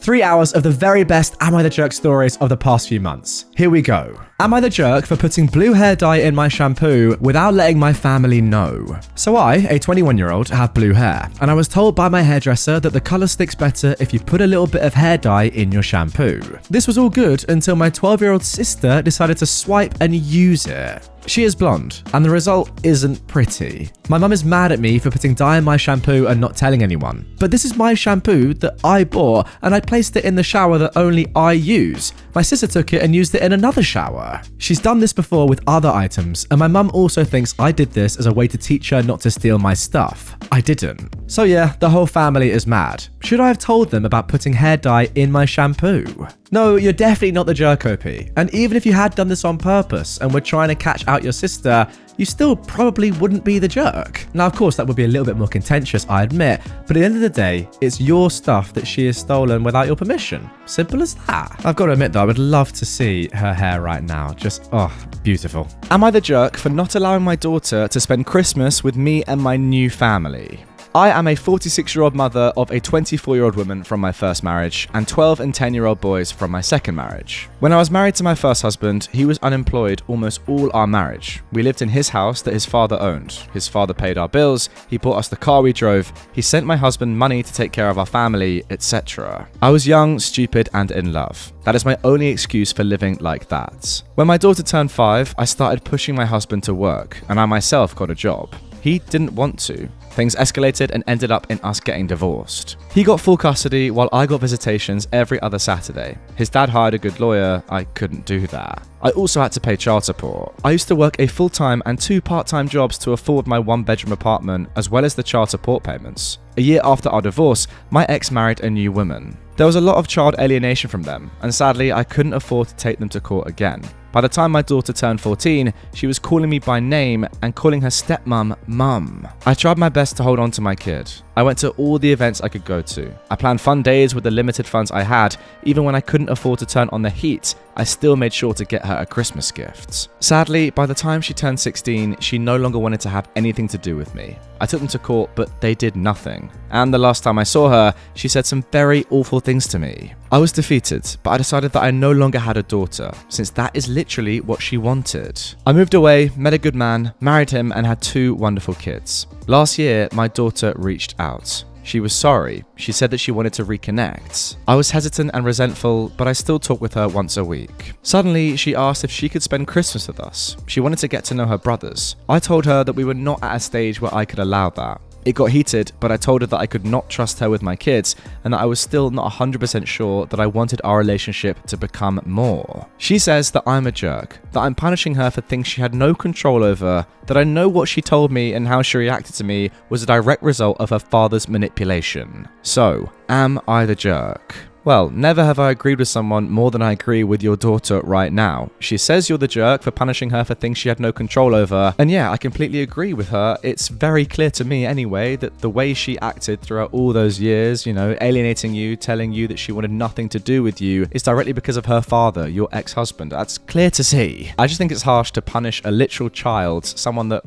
3 hours of the very best Am I the Jerk stories of the past few months. Here we go. Am I the jerk for putting blue hair dye in my shampoo without letting my family know? So I, a 21-year-old, have blue hair, and I was told by my hairdresser that the colour sticks better if you put a little bit of hair dye in your shampoo. This was all good until my 12-year-old sister decided to swipe and use it. She is blonde, and the result isn't pretty. My mum is mad at me for putting dye in my shampoo and not telling anyone. But this is my shampoo that I bought, and I placed it in the shower that only I use. My sister took it and used it in another shower. She's done this before with other items, and my mum also thinks I did this as a way to teach her not to steal my stuff. I didn't. So yeah, the whole family is mad. Should I have told them about putting hair dye in my shampoo? No, you're definitely not the jerk, OP. And even if you had done this on purpose and were trying to catch out your sister, you still probably wouldn't be the jerk. Now, of course, that would be a little bit more contentious, I admit, but at the end of the day, it's your stuff that she has stolen without your permission. Simple as that. I've got to admit though, I would love to see her hair right now. Just, oh, beautiful. Am I the jerk for not allowing my daughter to spend Christmas with me and my new family? I am a 46-year-old mother of a 24-year-old woman from my first marriage and 12 and 10-year-old boys from my second marriage. When I was married to my first husband, he was unemployed almost all our marriage. We lived in his house that his father owned. His father paid our bills, he bought us the car we drove, he sent my husband money to take care of our family, etc. I was young, stupid, and in love. That is my only excuse for living like that. When my daughter turned 5, I started pushing my husband to work, and I myself got a job. He didn't want to. Things escalated and ended up in us getting divorced. He got full custody while I got visitations every other Saturday. His dad hired a good lawyer. I couldn't do that. I also had to pay child support. I used to work a full-time and 2 part-time jobs to afford my 1-bedroom apartment as well as the child support payments. A year after our divorce, my ex married a new woman. There was a lot of child alienation from them, and sadly I couldn't afford to take them to court again. By the time my daughter turned 14, she was calling me by name and calling her stepmom Mum. I tried my best to hold on to my kid. I went to all the events I could go to. I planned fun days with the limited funds I had. Even when I couldn't afford to turn on the heat, I still made sure to get her a Christmas gift. Sadly, by the time she turned 16, she no longer wanted to have anything to do with me. I took them to court, but they did nothing. And the last time I saw her, she said some very awful things to me. I was defeated, but I decided that I no longer had a daughter, since that is literally what she wanted. I moved away, met a good man, married him, and had 2 wonderful kids. Last year, my daughter reached out. She was sorry. She said that she wanted to reconnect. I was hesitant and resentful, but I still talk with her once a week. Suddenly, she asked if she could spend Christmas with us. She wanted to get to know her brothers. I told her that we were not at a stage where I could allow that. It got heated, but I told her that I could not trust her with my kids and that I was still not 100% sure that I wanted our relationship to become more. She says that I'm a jerk, that I'm punishing her for things she had no control over, that I know what she told me and how she reacted to me was a direct result of her father's manipulation. So, am I the jerk? Well, never have I agreed with someone more than I agree with your daughter right now. She says you're the jerk for punishing her for things she had no control over. And yeah, I completely agree with her. It's very clear to me anyway that the way she acted throughout all those years, alienating you, telling you that she wanted nothing to do with you, is directly because of her father, your ex-husband. That's clear to see. I just think it's harsh to punish a literal child, someone that,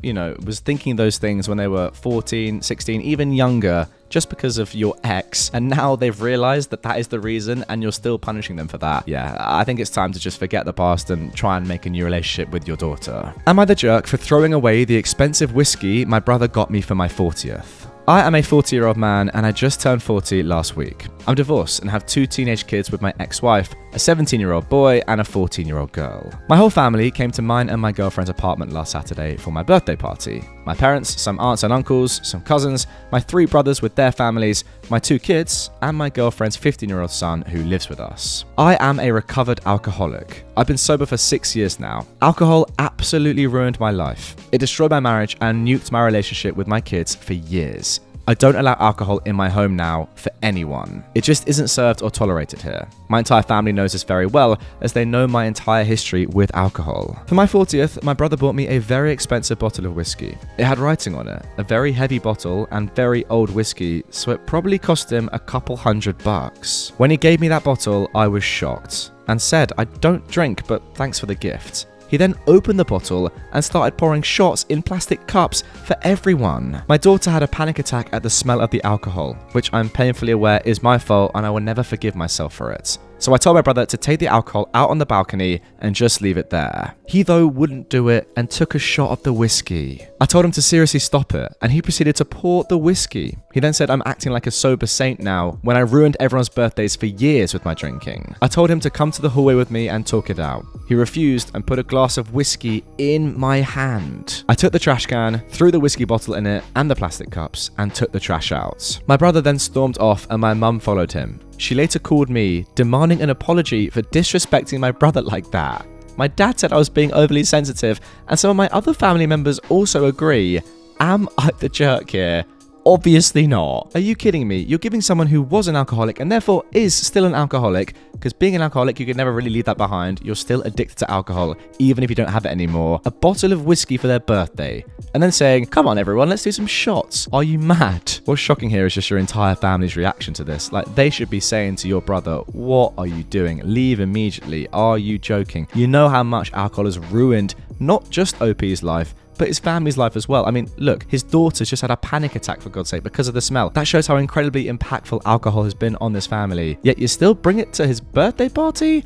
was thinking those things when they were 14, 16, even younger, just because of your ex, and now they've realized that that is the reason and you're still punishing them for that. Yeah, I think it's time to just forget the past and try and make a new relationship with your daughter. Am I the jerk for throwing away the expensive whiskey my brother got me for my 40th? I am a 40-year-old man and I just turned 40 last week. I'm divorced and have 2 teenage kids with my ex-wife, a 17-year-old boy and a 14-year-old girl. My whole family came to mine and my girlfriend's apartment last Saturday for my birthday party. My parents, some aunts and uncles, some cousins, my 3 brothers with their families, my 2 kids, and my girlfriend's 15-year-old son who lives with us. I am a recovered alcoholic. I've been sober for 6 years now. Alcohol absolutely ruined my life. It destroyed my marriage and nuked my relationship with my kids for years. I don't allow alcohol in my home now for anyone. It just isn't served or tolerated here. My entire family knows this very well as they know my entire history with alcohol. For my 40th, my brother bought me a very expensive bottle of whiskey. It had writing on it, a very heavy bottle and very old whiskey, so it probably cost him a couple $100. When he gave me that bottle, I was shocked and said, I don't drink, but thanks for the gift. He then opened the bottle and started pouring shots in plastic cups for everyone. My daughter had a panic attack at the smell of the alcohol, which I'm painfully aware is my fault and I will never forgive myself for it. So I told my brother to take the alcohol out on the balcony and just leave it there. He though wouldn't do it and took a shot of the whiskey. I told him to seriously stop it and he proceeded to pour the whiskey. He then said I'm acting like a sober saint now when I ruined everyone's birthdays for years with my drinking. I told him to come to the hallway with me and talk it out. He refused and put a glass of whiskey in my hand. I took the trash can, threw the whiskey bottle in it and the plastic cups and took the trash out. My brother then stormed off and my mum followed him. She later called me, demanding an apology for disrespecting my brother like that. My dad said I was being overly sensitive, and some of my other family members also agree. Am I the jerk here? Obviously not. Are you kidding me? You're giving someone who was an alcoholic and therefore is still an alcoholic, because being an alcoholic, you can never really leave that behind. You're still addicted to alcohol, even if you don't have it anymore. A bottle of whiskey for their birthday. And then saying, come on everyone, let's do some shots. Are you mad? What's shocking here is just your entire family's reaction to this. Like, they should be saying to your brother, what are you doing? Leave immediately. Are you joking? You know how much alcohol has ruined not just OP's life, but his family's life as well. I mean, look, his daughter's just had a panic attack, for God's sake, because of the smell. That shows how incredibly impactful alcohol has been on this family. Yet you still bring it to his birthday party?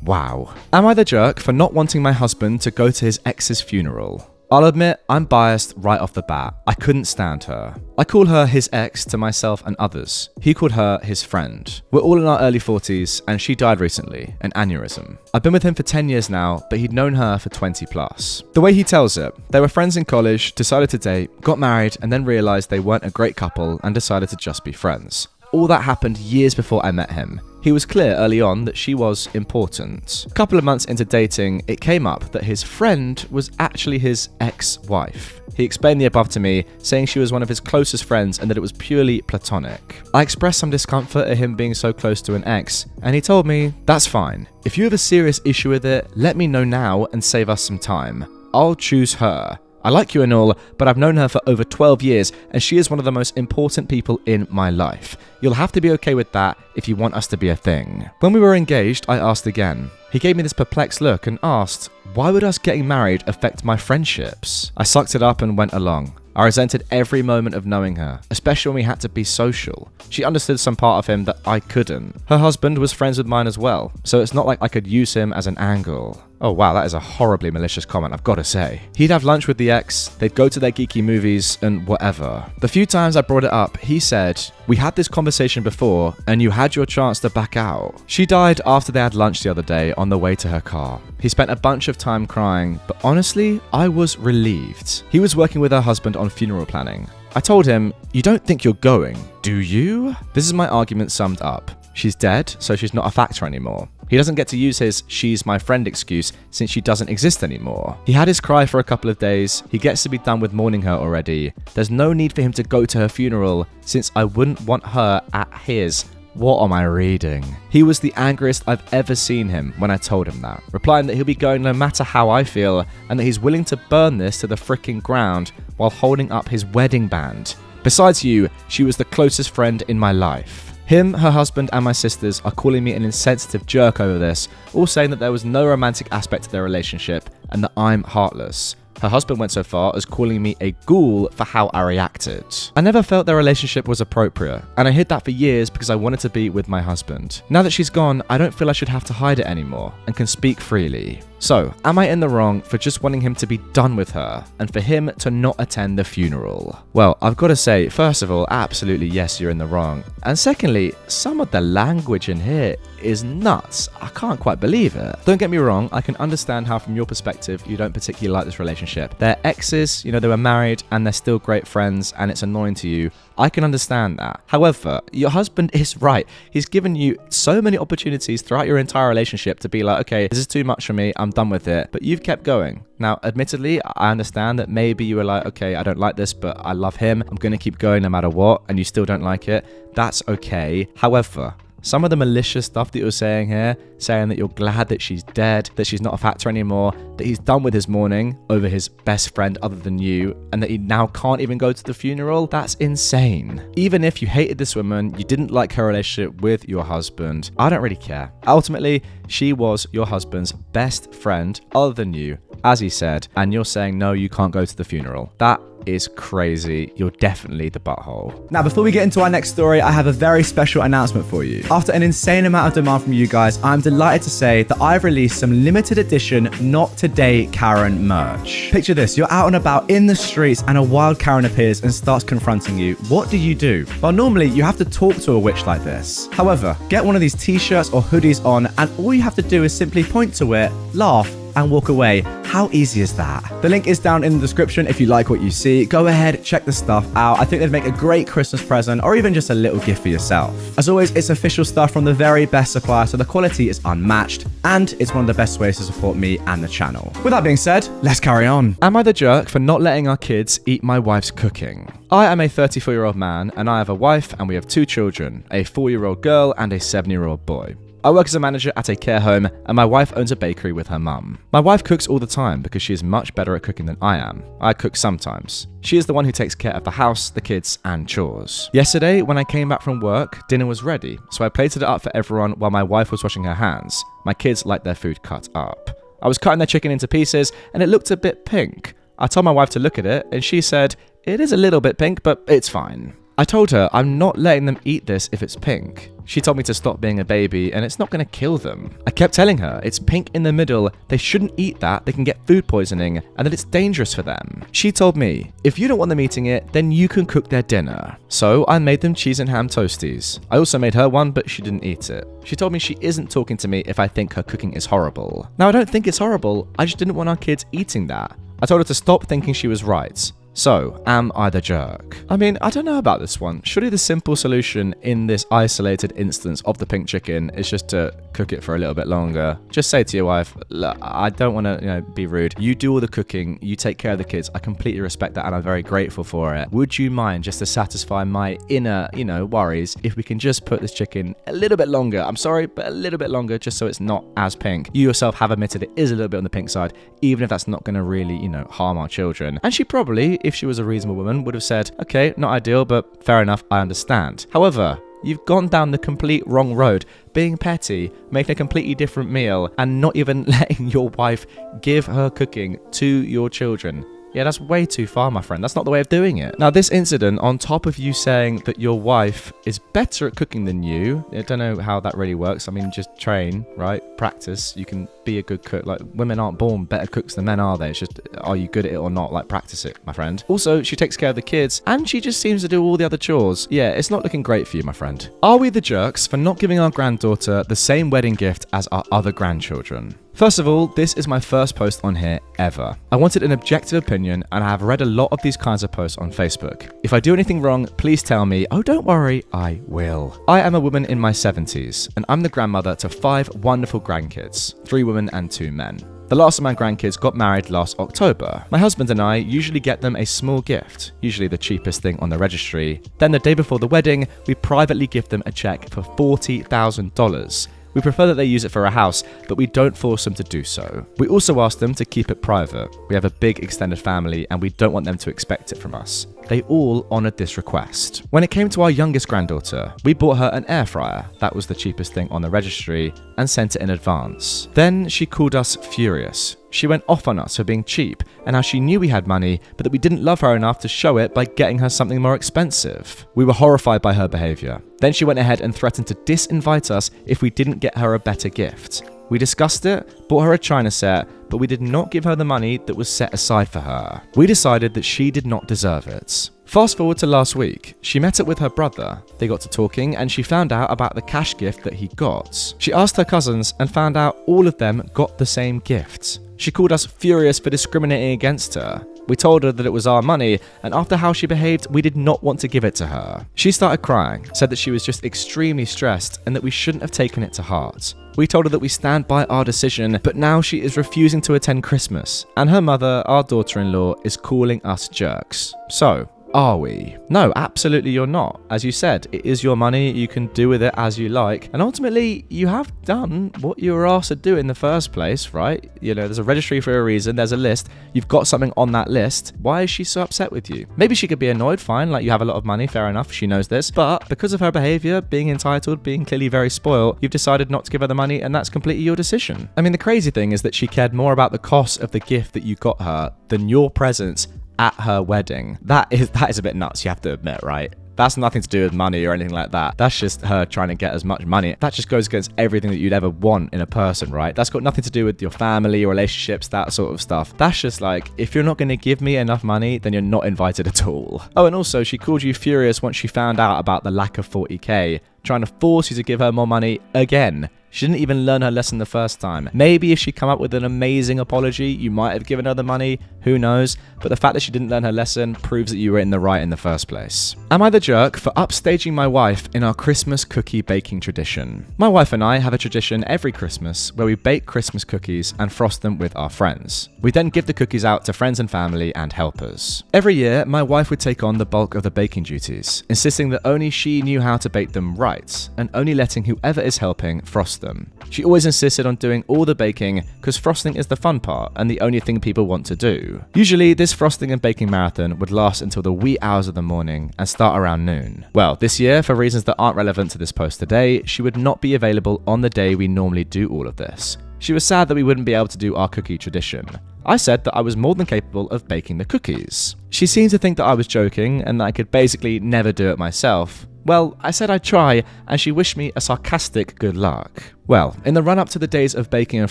Wow. Am I the jerk for not wanting my husband to go to his ex's funeral? I'll admit, I'm biased right off the bat. I couldn't stand her. I call her his ex to myself and others. He called her his friend. We're all in our early 40s and she died recently, an aneurysm. I've been with him for 10 years now, but he'd known her for 20 plus. The way he tells it, they were friends in college, decided to date, got married, and then realized they weren't a great couple and decided to just be friends. All that happened years before I met him. He was clear early on that she was important. A couple of months into dating, it came up that his friend was actually his ex-wife. He explained the above to me, saying she was one of his closest friends and that it was purely platonic. I expressed some discomfort at him being so close to an ex, and he told me, that's fine. If you have a serious issue with it, let me know now and save us some time. I'll choose her. I like you and all, but I've known her for over 12 years and she is one of the most important people in my life. You'll have to be okay with that if you want us to be a thing. When we were engaged, I asked again. He gave me this perplexed look and asked, why would us getting married affect my friendships? I sucked it up and went along. I resented every moment of knowing her, especially when we had to be social. She understood some part of him that I couldn't. Her husband was friends with mine as well, so it's not like I could use him as an angle. Oh wow, that is a horribly malicious comment, I've got to say. He'd have lunch with the ex, they'd go to their geeky movies, and whatever. The few times I brought it up, he said, we had this conversation before, and you had your chance to back out. She died after they had lunch the other day on the way to her car. He spent a bunch of time crying, but honestly, I was relieved. He was working with her husband on funeral planning. I told him, you don't think you're going, do you? This is my argument summed up. She's dead, so she's not a factor anymore. He doesn't get to use his she's my friend excuse since she doesn't exist anymore. He had his cry for a couple of days. He gets to be done with mourning her already. There's no need for him to go to her funeral since I wouldn't want her at his. What am I reading? He was the angriest I've ever seen him when I told him that, replying that he'll be going no matter how I feel and that he's willing to burn this to the fricking ground while holding up his wedding band. Besides you, she was the closest friend in my life. Him, her husband, and my sisters are calling me an insensitive jerk over this, all saying that there was no romantic aspect to their relationship and that I'm heartless. Her husband went so far as calling me a ghoul for how I reacted. I never felt their relationship was appropriate, and I hid that for years because I wanted to be with my husband. Now that she's gone, I don't feel I should have to hide it anymore and can speak freely. So, am I in the wrong for just wanting him to be done with her and for him to not attend the funeral? Well, I've got to say, first of all, absolutely yes, you're in the wrong. And secondly, some of the language in here is nuts. I can't quite believe it. Don't get me wrong, I can understand how from your perspective you don't particularly like this relationship. They're exes, they were married and they're still great friends and it's annoying to you. I can understand that. However, your husband is right. He's given you so many opportunities throughout your entire relationship to be like, okay, this is too much for me, I'm done with it. But you've kept going. Now, admittedly, I understand that maybe you were like, okay, I don't like this, but I love him. I'm going to keep going no matter what, and you still don't like it. That's okay. However, some of the malicious stuff that you're saying here, saying that you're glad that she's dead, that she's not a factor anymore, that he's done with his mourning over his best friend other than you, and that he now can't even go to the funeral, that's insane. Even if you hated this woman, you didn't like her relationship with your husband, I don't really care. Ultimately, she was your husband's best friend other than you, as he said, and you're saying, no, you can't go to the funeral. That is crazy. You're definitely the butthole. Now, before we get into our next story, I have a very special announcement for you. After an insane amount of demand from you guys, I'm delighted to say that I've released some limited edition Not Today Karen merch. Picture this, you're out and about in the streets and a wild Karen appears and starts confronting you. What do? Well, normally you have to talk to a witch like this. However, get one of these t-shirts or hoodies on and all you have to do is simply point to it, laugh, and walk away. How easy is that? The link is down in the description if you like what you see. Go ahead, check the stuff out. I think they'd make a great Christmas present or even just a little gift for yourself. As always, it's official stuff from the very best supplier, so the quality is unmatched and it's one of the best ways to support me and the channel. With that being said, let's carry on. Am I the jerk for not letting our kids eat my wife's cooking? I am a 34-year-old man and I have a wife and we have 2 children, a 4-year-old girl and a 7-year-old boy. I work as a manager at a care home and my wife owns a bakery with her mum. My wife cooks all the time because she is much better at cooking than I am. I cook sometimes. She is the one who takes care of the house, the kids, and chores. Yesterday, when I came back from work, dinner was ready, so I plated it up for everyone while my wife was washing her hands. My kids like their food cut up. I was cutting their chicken into pieces and it looked a bit pink. I told my wife to look at it and she said, "It is a little bit pink, but it's fine." I told her I'm not letting them eat this if it's pink. She told me to stop being a baby and it's not going to kill them. I kept telling her it's pink in the middle, they shouldn't eat that, they can get food poisoning, and that it's dangerous for them. She told me, if you don't want them eating it, then you can cook their dinner. So I made them cheese and ham toasties. I also made her one, but she didn't eat it. She told me she isn't talking to me if I think her cooking is horrible. Now, I don't think it's horrible, I just didn't want our kids eating that. I told her to stop thinking she was right. So, am I the jerk? I mean, I don't know about this one. Surely the simple solution in this isolated instance of the pink chicken is just to cook it for a little bit longer. Just say to your wife, look, I don't want to, be rude. You do all the cooking, you take care of the kids. I completely respect that and I'm very grateful for it. Would you mind, just to satisfy my inner, worries, if we can just put this chicken a little bit longer? I'm sorry, but a little bit longer just so it's not as pink. You yourself have admitted it is a little bit on the pink side, even if that's not going to really, harm our children. And she probably, if she was a reasonable woman, would have said, okay, not ideal, but fair enough, I understand. However, you've gone down the complete wrong road, being petty, making a completely different meal, and not even letting your wife give her cooking to your children. Yeah, that's way too far, my friend. That's not the way of doing it. Now, this incident, on top of you saying that your wife is better at cooking than you, I don't know how that really works. I mean, just train, right? Practice. You can be a good cook. Like, women aren't born better cooks than men, are they? It's just, are you good at it or not? Like, practice it, my friend. Also, she takes care of the kids, and she just seems to do all the other chores. Yeah, it's not looking great for you, my friend. Are we the jerks for not giving our granddaughter the same wedding gift as our other grandchildren? First of all, this is my first post on here ever. I wanted an objective opinion and I have read a lot of these kinds of posts on Facebook. If I do anything wrong, please tell me. Oh, don't worry, I will. I am a woman in my 70s and I'm the grandmother to 5 wonderful grandkids, 3 women and 2 men. The last of my grandkids got married last October. My husband and I usually get them a small gift, usually the cheapest thing on the registry. Then the day before the wedding, we privately give them a check for $40,000. We prefer that they use it for a house, but we don't force them to do so. We also ask them to keep it private. We have a big extended family and we don't want them to expect it from us. They all honoured this request. When it came to our youngest granddaughter, we bought her an air fryer, that was the cheapest thing on the registry, and sent it in advance. Then she called us furious. She went off on us for being cheap and how she knew we had money, but that we didn't love her enough to show it by getting her something more expensive. We were horrified by her behaviour. Then she went ahead and threatened to disinvite us if we didn't get her a better gift. We discussed it, bought her a china set, but we did not give her the money that was set aside for her. We decided that she did not deserve it. Fast forward to last week, she met up with her brother. They got to talking and she found out about the cash gift that he got. She asked her cousins and found out all of them got the same gift. She called us furious for discriminating against her. We told her that it was our money, and after how she behaved, we did not want to give it to her. She started crying, said that she was just extremely stressed and that we shouldn't have taken it to heart. We told her that we stand by our decision, but now she is refusing to attend Christmas, and her mother, our daughter-in-law, is calling us jerks. So, Are we? No, absolutely you're not. As you said, it is your money, you can do with it as you like, and ultimately you have done what you were asked to do in the first place, right? You know, there's a registry for a reason, there's a list, you've got something on that list. Why is she so upset with you? Maybe she could be annoyed, fine, like you have a lot of money, fair enough, she knows this, but because of her behavior, being entitled, being clearly very spoiled, you've decided not to give her the money, and that's completely your decision. I mean, the crazy thing is that she cared more about the cost of the gift that you got her than your presence at her wedding. That is a bit nuts, you have to admit, right? That's nothing to do with money or anything like that. That's just her trying to get as much money. That just goes against everything that you'd ever want in a person, right? That's got nothing to do with your family, your relationships, that sort of stuff. That's just like, if you're not going to give me enough money, then you're not invited at all. Oh, and also she called you furious once she found out about the lack of 40k, trying to force you to give her more money again. She didn't even learn her lesson the first time. Maybe if she'd come up with an amazing apology, you might have given her the money, who knows? But the fact that she didn't learn her lesson proves that you were in the right in the first place. Am I the jerk for upstaging my wife in our Christmas cookie baking tradition? My wife and I have a tradition every Christmas where we bake Christmas cookies and frost them with our friends. We then give the cookies out to friends and family and helpers. Every year, my wife would take on the bulk of the baking duties, insisting that only she knew how to bake them right, and only letting whoever is helping frost them. She always insisted on doing all the baking because frosting is the fun part and the only thing people want to do. Usually this frosting and baking marathon would last until the wee hours of the morning and start around noon. Well, this year, for reasons that aren't relevant to this post today, she would not be available on the day we normally do all of this. She was sad that we wouldn't be able to do our cookie tradition. I said that I was more than capable of baking the cookies. She seemed to think that I was joking and that I could basically never do it myself. Well, I said I'd try, and she wished me a sarcastic good luck. Well, in the run-up to the days of baking and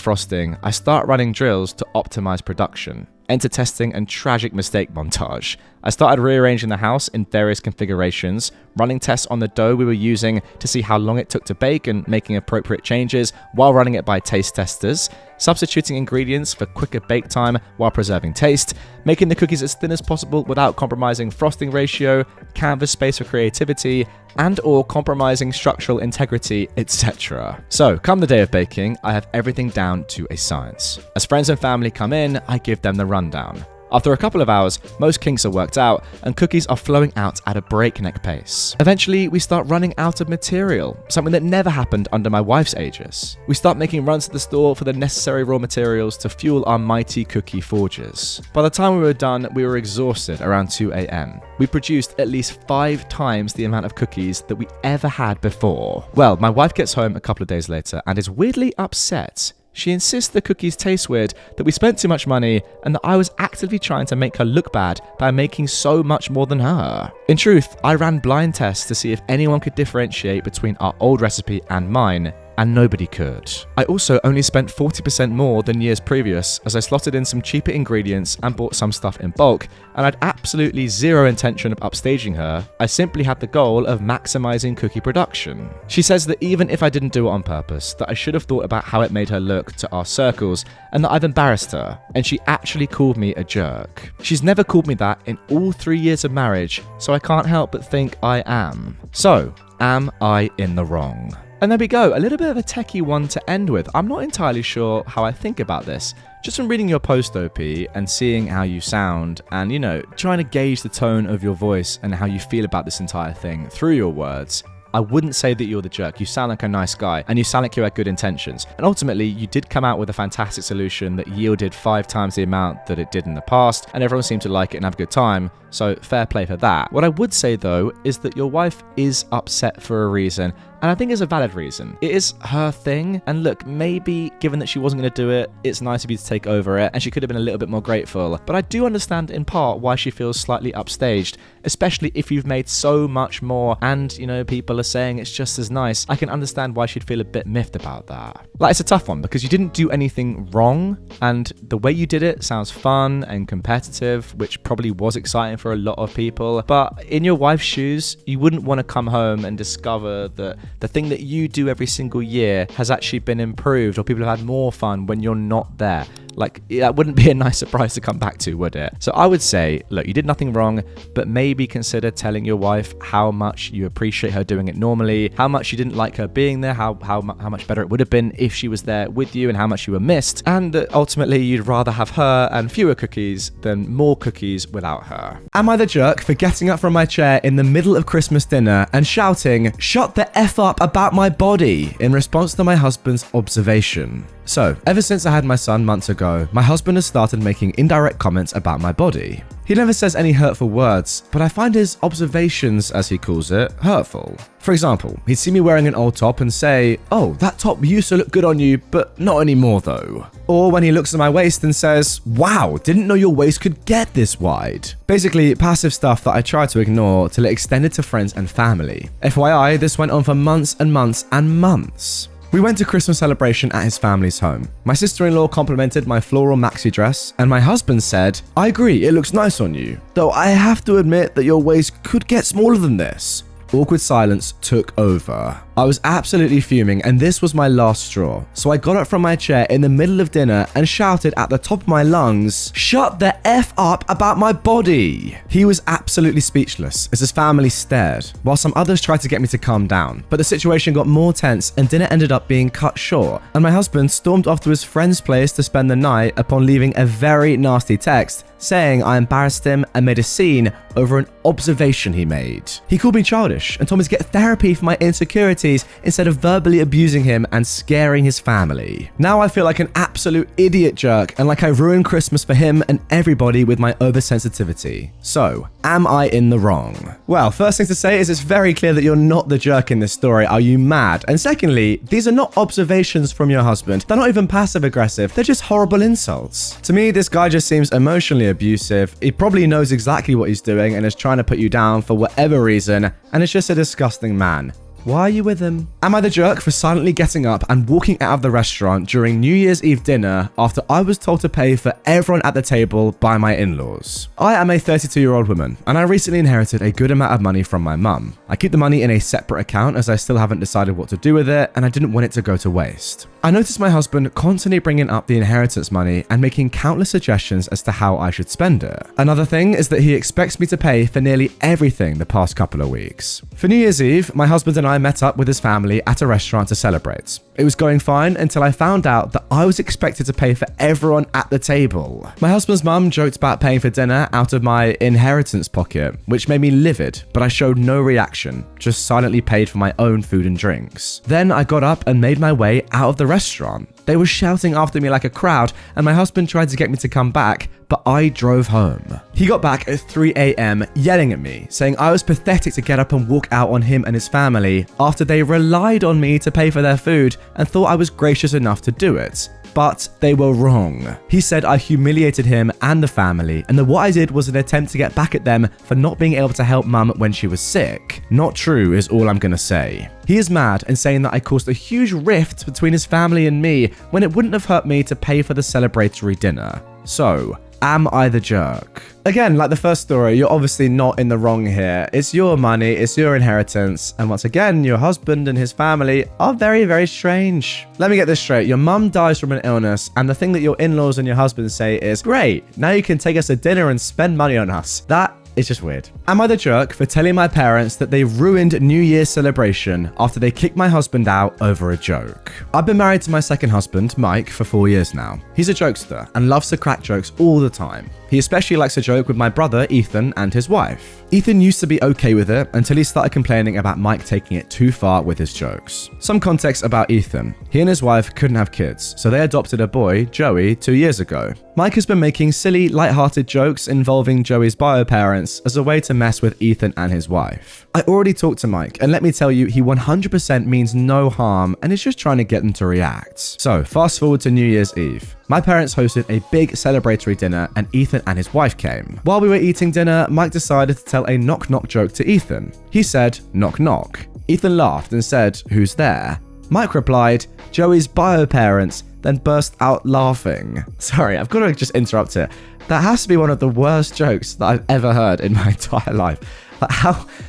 frosting, I start running drills to optimize production, enter testing and tragic mistake montage. I started rearranging the house in various configurations, running tests on the dough we were using to see how long it took to bake and making appropriate changes while running it by taste testers, substituting ingredients for quicker bake time while preserving taste, making the cookies as thin as possible without compromising frosting ratio, canvas space for creativity, and or compromising structural integrity, etc. So, come the day of baking, I have everything down to a science. As friends and family come in, I give them the rundown. After a couple of hours, most kinks are worked out, and cookies are flowing out at a breakneck pace. Eventually, we start running out of material, something that never happened under my wife's aegis. We start making runs to the store for the necessary raw materials to fuel our mighty cookie forges. By the time we were done, we were exhausted around 2 a.m. We produced at least 5 times the amount of cookies that we ever had before. Well, my wife gets home a couple of days later and is weirdly upset. She insists the cookies taste weird, that we spent too much money, and that I was actively trying to make her look bad by making so much more than her. In truth, I ran blind tests to see if anyone could differentiate between our old recipe and mine, and nobody could. I also only spent 40% more than years previous, as I slotted in some cheaper ingredients and bought some stuff in bulk, and I'd absolutely zero intention of upstaging her. I simply had the goal of maximizing cookie production. She says that even if I didn't do it on purpose, that I should have thought about how it made her look to our circles, and that I've embarrassed her, and she actually called me a jerk. She's never called me that in all 3 years of marriage, so I can't help but think I am. So, am I in the wrong? And there we go, a little bit of a techie one to end with. I'm not entirely sure how I think about this. Just from reading your post, OP, and seeing how you sound, and, you know, trying to gauge the tone of your voice and how you feel about this entire thing through your words, I wouldn't say that you're the jerk. You sound like a nice guy, and you sound like you had good intentions. And ultimately, you did come out with a fantastic solution that yielded 5 times the amount that it did in the past, and everyone seemed to like it and have a good time, so fair play for that. What I would say, though, is that your wife is upset for a reason, and I think it's a valid reason. It is her thing, and look, maybe given that she wasn't going to do it, it's nice of you to take over it, and she could have been a little bit more grateful. But I do understand in part why she feels slightly upstaged, especially if you've made so much more, and, you know, people are saying it's just as nice. I can understand why she'd feel a bit miffed about that. Like, it's a tough one, because you didn't do anything wrong, and the way you did it sounds fun and competitive, which probably was exciting for a lot of people. But in your wife's shoes, you wouldn't want to come home and discover that the thing that you do every single year has actually been improved, or people have had more fun when you're not there. Like, that wouldn't be a nice surprise to come back to, would it? So I would say, look, you did nothing wrong, but maybe consider telling your wife how much you appreciate her doing it normally, how much you didn't like her being there, how much better it would have been if she was there with you, and how much you were missed, and that ultimately you'd rather have her and fewer cookies than more cookies without her. Am I the jerk for getting up from my chair in the middle of Christmas dinner and shouting, "Shut the F up about my body," in response to my husband's observation? So, ever since I had my son months ago, my husband has started making indirect comments about my body. He never says any hurtful words, but I find his observations, as he calls it, hurtful. For example, he'd see me wearing an old top and say, "Oh, that top used to look good on you, but not anymore though." Or when he looks at my waist and says, "Wow, didn't know your waist could get this wide." Basically, passive stuff that I tried to ignore till it extended to friends and family. FYI, this went on for months and months and months. We went to Christmas celebration at his family's home. My sister-in-law complimented my floral maxi dress, and my husband said, "I agree, it looks nice on you, though I have to admit that your waist could get smaller than this." Awkward silence took over. I was absolutely fuming, and this was my last straw. So I got up from my chair in the middle of dinner and shouted at the top of my lungs, "Shut the F up about my body." He was absolutely speechless as his family stared, while some others tried to get me to calm down. But the situation got more tense and dinner ended up being cut short, and my husband stormed off to his friend's place to spend the night upon leaving a very nasty text saying I embarrassed him and made a scene over an observation he made. He called me childish and told me to get therapy for my insecurities instead of verbally abusing him and scaring his family. Now I feel like an absolute idiot jerk and like I ruined Christmas for him and everybody with my oversensitivity. So, am I in the wrong? Well, first thing to say is it's very clear that you're not the jerk in this story. Are you mad? And secondly, these are not observations from your husband. They're not even passive aggressive. They're just horrible insults. To me, this guy just seems emotionally abusive. He probably knows exactly what he's doing and is trying to put you down for whatever reason, and is just a disgusting man. Why are you with him? Am I the jerk for silently getting up and walking out of the restaurant during New Year's Eve dinner after I was told to pay for everyone at the table by my in-laws? I am a 32-year-old woman, and I recently inherited a good amount of money from my mum. I keep the money in a separate account as I still haven't decided what to do with it, and I didn't want it to go to waste. I noticed my husband constantly bringing up the inheritance money and making countless suggestions as to how I should spend it. Another thing is that he expects me to pay for nearly everything the past couple of weeks. For New Year's Eve, my husband and I met up with his family at a restaurant to celebrate. It was going fine until I found out that I was expected to pay for everyone at the table. My husband's mum joked about paying for dinner out of my inheritance pocket, which made me livid, but I showed no reaction, just silently paid for my own food and drinks. Then I got up and made my way out of the restaurant. They were shouting after me like a crowd, and my husband tried to get me to come back, but I drove home. He got back at 3 a.m. yelling at me, saying I was pathetic to get up and walk out on him and his family after they relied on me to pay for their food and thought I was gracious enough to do it. But they were wrong. He said I humiliated him and the family, and that what I did was an attempt to get back at them for not being able to help mum when she was sick. Not true is all I'm gonna say. He is mad and saying that I caused a huge rift between his family and me when it wouldn't have hurt me to pay for the celebratory dinner. So, am I the jerk? Again, like the first story, you're obviously not in the wrong here. It's your money, it's your inheritance, and once again, your husband and his family are very, very strange. Let me get this straight. Your mum dies from an illness, and the thing that your in-laws and your husband say is, "Great, now you can take us to dinner and spend money on us." That is just weird. Am I the jerk for telling my parents that they ruined New Year's celebration after they kicked my husband out over a joke? I've been married to my second husband, Mike, for 4 years now. He's a jokester and loves to crack jokes all the time. He especially likes to joke with my brother, Ethan, and his wife. Ethan used to be okay with it until he started complaining about Mike taking it too far with his jokes. Some context about Ethan. He and his wife couldn't have kids, so they adopted a boy, Joey, 2 years ago. Mike has been making silly, light-hearted jokes involving Joey's bio parents as a way to mess with Ethan and his wife. I already talked to Mike, and let me tell you, he 100% means no harm and is just trying to get them to react. So, fast forward to New Year's Eve. My parents hosted a big celebratory dinner and Ethan and his wife came. While we were eating dinner, Mike decided to tell a knock-knock joke to Ethan. He said, "Knock knock." Ethan laughed and said, "Who's there?" Mike replied, "Joey's bio parents," then burst out laughing. Sorry, I've got to just interrupt it. That has to be one of the worst jokes that I've ever heard in my entire life. Like,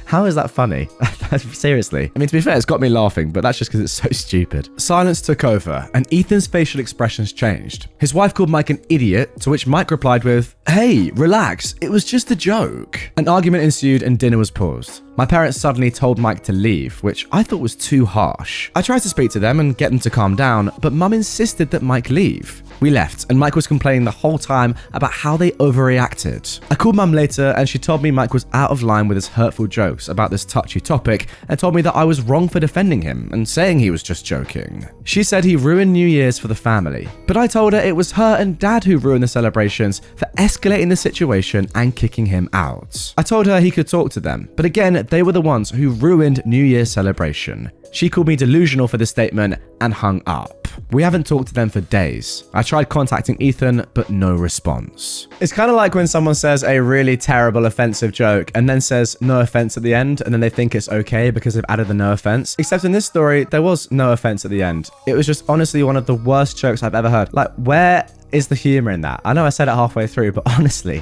how is that funny? Seriously. I mean, to be fair, it's got me laughing, but that's just because it's so stupid. Silence took over, and Ethan's facial expressions changed. His wife called Mike an idiot, to which Mike replied with, "Hey, relax, it was just a joke." An argument ensued and dinner was paused. My parents suddenly told Mike to leave, which I thought was too harsh. I tried to speak to them and get them to calm down, but Mum insisted that Mike leave. We left, and Mike was complaining the whole time about how they overreacted. I called Mum later, and she told me Mike was out of line with his hurtful jokes about this touchy topic, and told me that I was wrong for defending him and saying he was just joking. She said he ruined New Year's for the family, but I told her it was her and Dad who ruined the celebrations for escalating the situation and kicking him out. I told her he could talk to them, but again, they were the ones who ruined New Year's celebration. She called me delusional for this statement and hung up. We haven't talked to them for days. I tried contacting Ethan, but no response. It's kind of like when someone says a really terrible offensive joke and then says no offense at the end, and then they think it's okay because they've added the no offense. Except in this story, there was no offense at the end. It was just honestly one of the worst jokes I've ever heard. Like, where is the humor in that? I know I said it halfway through, but honestly,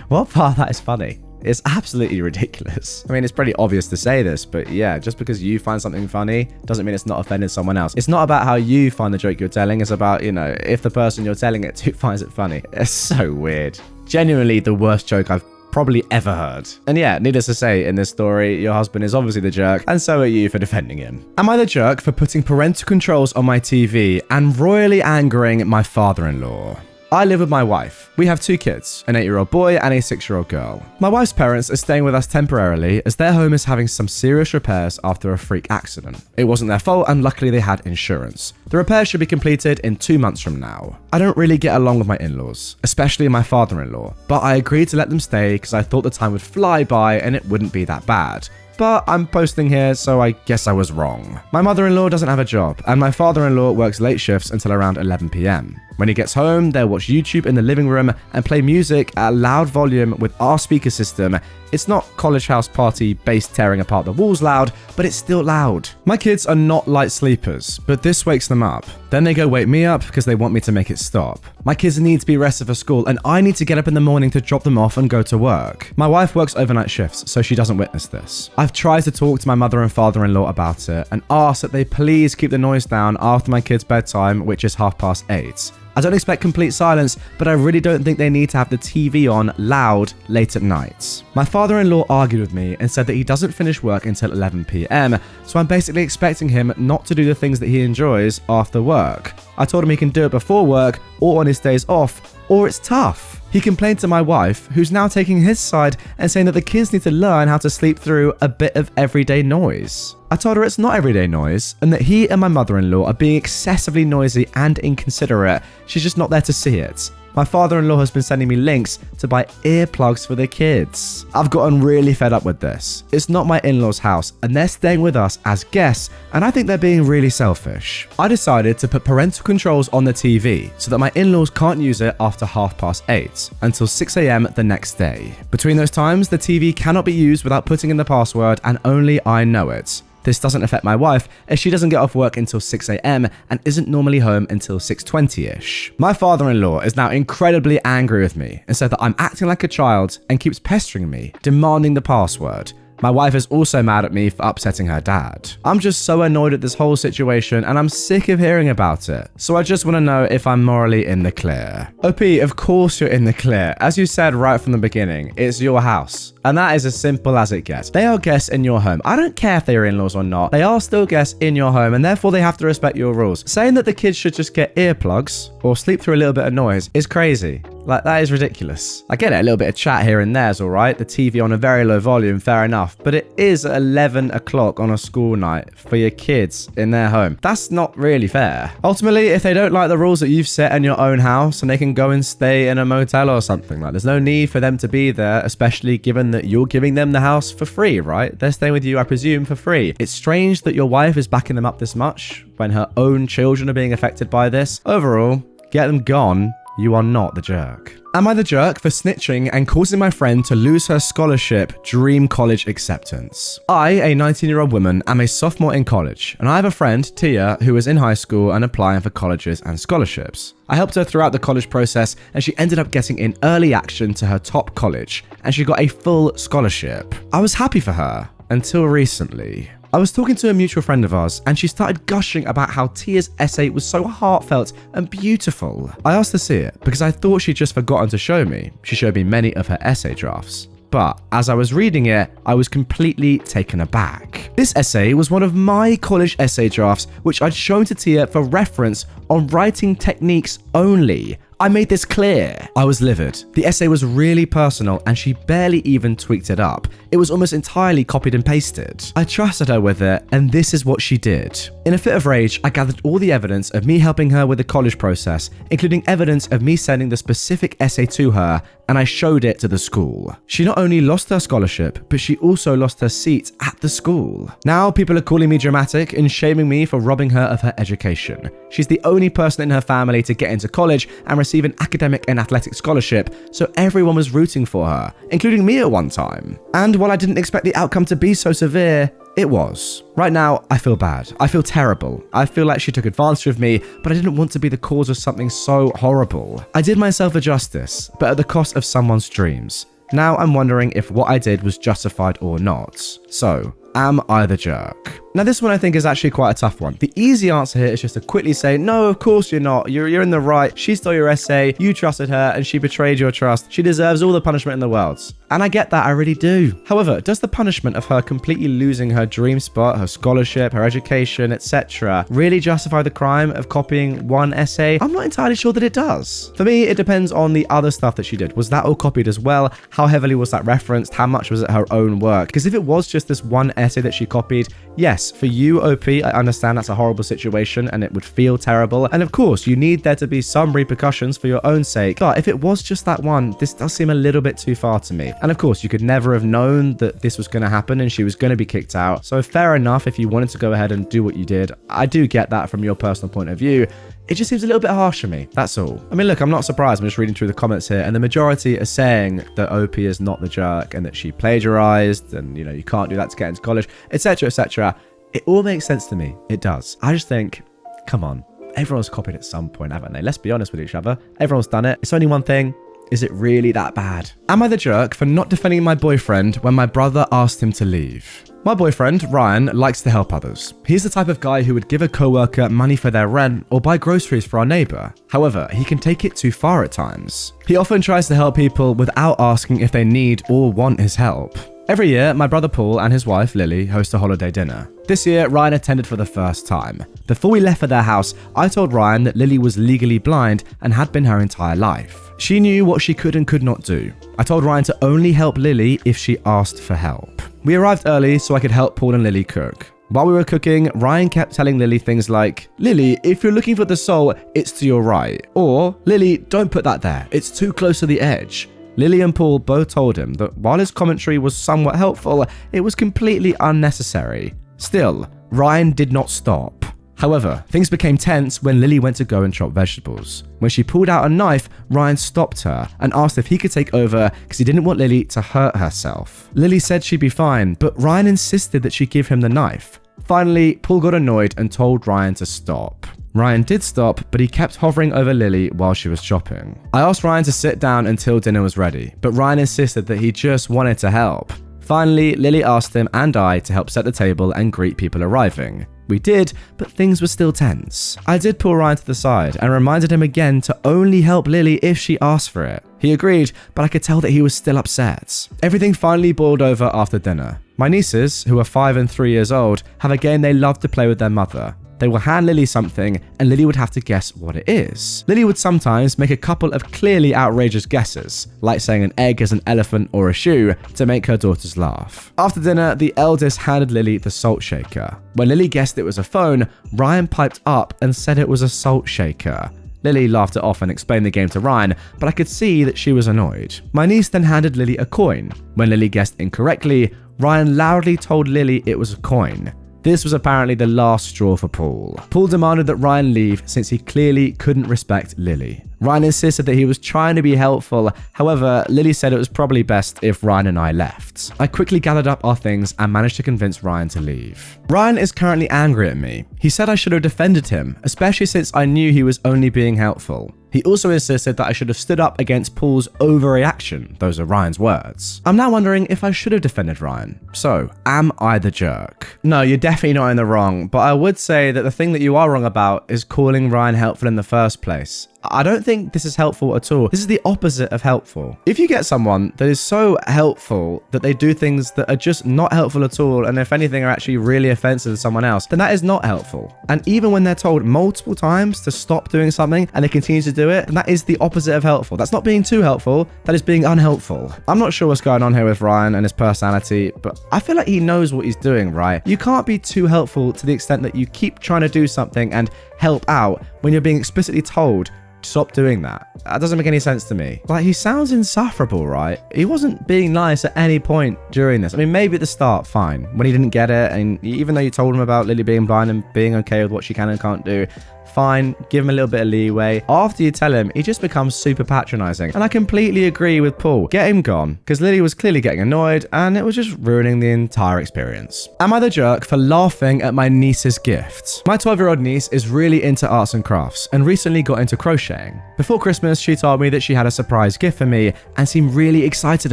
what part of that is funny? It's absolutely ridiculous. I mean, it's pretty obvious to say this, but yeah, just because you find something funny doesn't mean it's not offending someone else. It's not about how you find the joke you're telling, it's about, you know, if the person you're telling it to finds it funny. It's so weird. Genuinely the worst joke I've probably ever heard. And yeah, needless to say, in this story, your husband is obviously the jerk, and so are you for defending him. Am I the jerk for putting parental controls on my TV and royally angering my father-in-law? I live with my wife. We have 2 kids, an 8-year-old boy and a 6-year-old girl. My wife's parents are staying with us temporarily as their home is having some serious repairs after a freak accident. It wasn't their fault, and luckily they had insurance. The repairs should be completed in 2 months from now. I don't really get along with my in-laws, especially my father-in-law, but I agreed to let them stay because I thought the time would fly by and it wouldn't be that bad. But I'm posting here, so I guess I was wrong. My mother-in-law doesn't have a job, and my father-in-law works late shifts until around 11 p.m. When he gets home, they'll watch YouTube in the living room and play music at a loud volume with our speaker system. It's not college house party bass tearing apart the walls loud, but it's still loud. My kids are not light sleepers, but this wakes them up. Then they go wake me up because they want me to make it stop. My kids need to be rested for school, and I need to get up in the morning to drop them off and go to work. My wife works overnight shifts, so she doesn't witness this. I've tried to talk to my mother and father-in-law about it and asked that they please keep the noise down after my kids' bedtime, which is 8:30. I don't expect complete silence, but I really don't think they need to have the TV on loud late at night. My father-in-law argued with me and said that he doesn't finish work until 11 p.m, so I'm basically expecting him not to do the things that he enjoys after work. I told him he can do it before work or on his days off, or it's tough. He complained to my wife, who's now taking his side and saying that the kids need to learn how to sleep through a bit of everyday noise. I told her it's not everyday noise, and that he and my mother-in-law are being excessively noisy and inconsiderate. She's just not there to see it. My father-in-law has been sending me links to buy earplugs for the kids. I've gotten really fed up with this. It's not my in-laws' house, and they're staying with us as guests, and I think they're being really selfish. I decided to put parental controls on the TV so that my in-laws can't use it after 8:30 until 6 a.m. the next day. Between those times, the TV cannot be used without putting in the password, and only I know it. This doesn't affect my wife, as she doesn't get off work until 6 a.m. and isn't normally home until 6:20ish. My father-in-law is now incredibly angry with me and said that I'm acting like a child and keeps pestering me, demanding the password. My wife is also mad at me for upsetting her dad. I'm just so annoyed at this whole situation, and I'm sick of hearing about it. So I just want to know if I'm morally in the clear. OP, of course you're in the clear. As you said right from the beginning, it's your house. And that is as simple as it gets. They are guests in your home. I don't care if they are in-laws or not. They are still guests in your home, and therefore they have to respect your rules. Saying that the kids should just get earplugs or sleep through a little bit of noise is crazy. Like, that is ridiculous. I get it, a little bit of chat here and there is all right. The TV on a very low volume, fair enough. But it is 11 o'clock on a school night for your kids in their home. That's not really fair. Ultimately, if they don't like the rules that you've set in your own house, and they can go and stay in a motel or something, like, there's no need for them to be there, especially given that you're giving them the house for free, right? They're staying with you, I presume, for free. It's strange that your wife is backing them up this much when her own children are being affected by this. Overall, get them gone. you are not the jerk. Am I the jerk for snitching and causing my friend to lose her scholarship dream college acceptance? I, a 19-year-old woman, am a sophomore in college, and I have a friend, Tia, who is in high school and applying for colleges and scholarships. I helped her throughout the college process, and she ended up getting in early action to her top college, and she got a full scholarship. I was happy for her, until recently. I was talking to a mutual friend of ours, and she started gushing about how Tia's essay was so heartfelt and beautiful. I asked to see it because I thought she'd just forgotten to show me. She showed me many of her essay drafts. But as I was reading it, I was completely taken aback. This essay was one of my college essay drafts, which I'd shown to Tia for reference on writing techniques only. I made this clear. I was livid. The essay was really personal and she barely even tweaked it up. It was almost entirely copied and pasted. I trusted her with it, and this is what she did. In a fit of rage, I gathered all the evidence of me helping her with the college process, including evidence of me sending the specific essay to her, and I showed it to the school. She not only lost her scholarship, but she also lost her seat at the school. Now people are calling me dramatic and shaming me for robbing her of her education. She's the only person in her family to get into college and receive an academic and athletic scholarship, so everyone was rooting for her, including me at one time. And while I didn't expect the outcome to be so severe, it was. Right now, I feel bad. I feel terrible. I feel like she took advantage of me, but I didn't want to be the cause of something so horrible. I did myself a justice, but at the cost of someone's dreams. Now I'm wondering if what I did was justified or not. So, am I the jerk? Now this one I think is actually quite a tough one. The easy answer here is just to quickly say, no, of course you're not. You're in the right. She stole your essay, you trusted her, and she betrayed your trust. She deserves all the punishment in the world. And I get that, I really do. However, does the punishment of her completely losing her dream spot, her scholarship, her education, etc. really justify the crime of copying one essay? I'm not entirely sure that it does. For me, it depends on the other stuff that she did. Was that all copied as well? How heavily was that referenced? How much was it her own work? Because if it was just this one essay that she copied, yes, for you, OP, I understand that's a horrible situation and it would feel terrible. And of course, you need there to be some repercussions for your own sake. But if it was just that one, this does seem a little bit too far to me. And of course, you could never have known that this was going to happen and she was going to be kicked out. So fair enough if you wanted to go ahead and do what you did. I do get that from your personal point of view. It just seems a little bit harsh to me, that's all. I mean, look, I'm not surprised. I'm just reading through the comments here, and the majority are saying that OP is not the jerk and that she plagiarized and, you can't do that to get into college, etc., etc. It all makes sense to me. It does. I just think, come on. Everyone's copied at some point, haven't they? Let's be honest with each other. Everyone's done it. It's only one thing. Is it really that bad? Am I the jerk for not defending my boyfriend when my brother asked him to leave? My boyfriend, Ryan, likes to help others. He's the type of guy who would give a coworker money for their rent or buy groceries for our neighbor. However, he can take it too far at times. He often tries to help people without asking if they need or want his help. Every year, my brother Paul and his wife Lily host a holiday dinner. This year, Ryan attended for the first time. Before we left for their house, I told Ryan that Lily was legally blind and had been her entire life. She knew what she could and could not do. I told Ryan to only help Lily if she asked for help. We arrived early so I could help Paul and Lily cook. While we were cooking, Ryan kept telling Lily things like, "Lily, if you're looking for the sole, it's to your right." Or, "Lily, don't put that there. It's too close to the edge." Lily and Paul both told him that while his commentary was somewhat helpful, it was completely unnecessary. Still, Ryan did not stop. However, things became tense when Lily went to go and chop vegetables. When she pulled out a knife, Ryan stopped her and asked if he could take over because he didn't want Lily to hurt herself. Lily said she'd be fine, but Ryan insisted that she give him the knife. Finally, Paul got annoyed and told Ryan to stop. Ryan did stop, but he kept hovering over Lily while she was chopping. I asked Ryan to sit down until dinner was ready, but Ryan insisted that he just wanted to help. Finally, Lily asked him and I to help set the table and greet people arriving. We did, but things were still tense. I did pull Ryan to the side and reminded him again to only help Lily if she asked for it. He agreed, but I could tell that he was still upset. Everything finally boiled over after dinner. My nieces, who are 5 and 3 years old, have a game they love to play with their mother. They will hand Lily something and Lily would have to guess what it is. Lily would sometimes make a couple of clearly outrageous guesses, like saying an egg is an elephant or a shoe, to make her daughters laugh. After dinner, the eldest handed Lily the salt shaker. When Lily guessed it was a phone, Ryan piped up and said it was a salt shaker. Lily laughed it off and explained the game to Ryan, but I could see that she was annoyed. My niece then handed Lily a coin. When Lily guessed incorrectly, Ryan loudly told Lily it was a coin. This was apparently the last straw for Paul. Paul demanded that Ryan leave since he clearly couldn't respect Lily. Ryan insisted that he was trying to be helpful. However, Lily said it was probably best if Ryan and I left. I quickly gathered up our things and managed to convince Ryan to leave. Ryan is currently angry at me. He said I should have defended him, especially since I knew he was only being helpful. He also insisted that I should have stood up against Paul's overreaction. Those are Ryan's words. I'm now wondering if I should have defended Ryan. So, am I the jerk? No, you're definitely not in the wrong, but I would say that the thing that you are wrong about is calling Ryan helpful in the first place. I don't think this is helpful at all. This is the opposite of helpful. If you get someone that is so helpful that they do things that are just not helpful at all, and if anything are actually really offensive to someone else, then that is not helpful. And even when they're told multiple times to stop doing something and they continue to do it, then that is the opposite of helpful. That's not being too helpful, that is being unhelpful. I'm not sure what's going on here with Ryan and his personality, but I feel like he knows what he's doing, right? You can't be too helpful to the extent that you keep trying to do something and help out when you're being explicitly told stop doing that. That doesn't make any sense to me. Like, he sounds insufferable, right? He wasn't being nice at any point during this. I mean, maybe at the start, fine. When he didn't get it, and even though you told him about Lily being blind and being okay with what she can and can't do, fine, give him a little bit of leeway. After you tell him, he just becomes super patronizing. And I completely agree with Paul. Get him gone, because Lily was clearly getting annoyed and it was just ruining the entire experience. Am I the jerk for laughing at my niece's gift? My 12-year-old niece is really into arts and crafts and recently got into crocheting. Before Christmas, she told me that she had a surprise gift for me and seemed really excited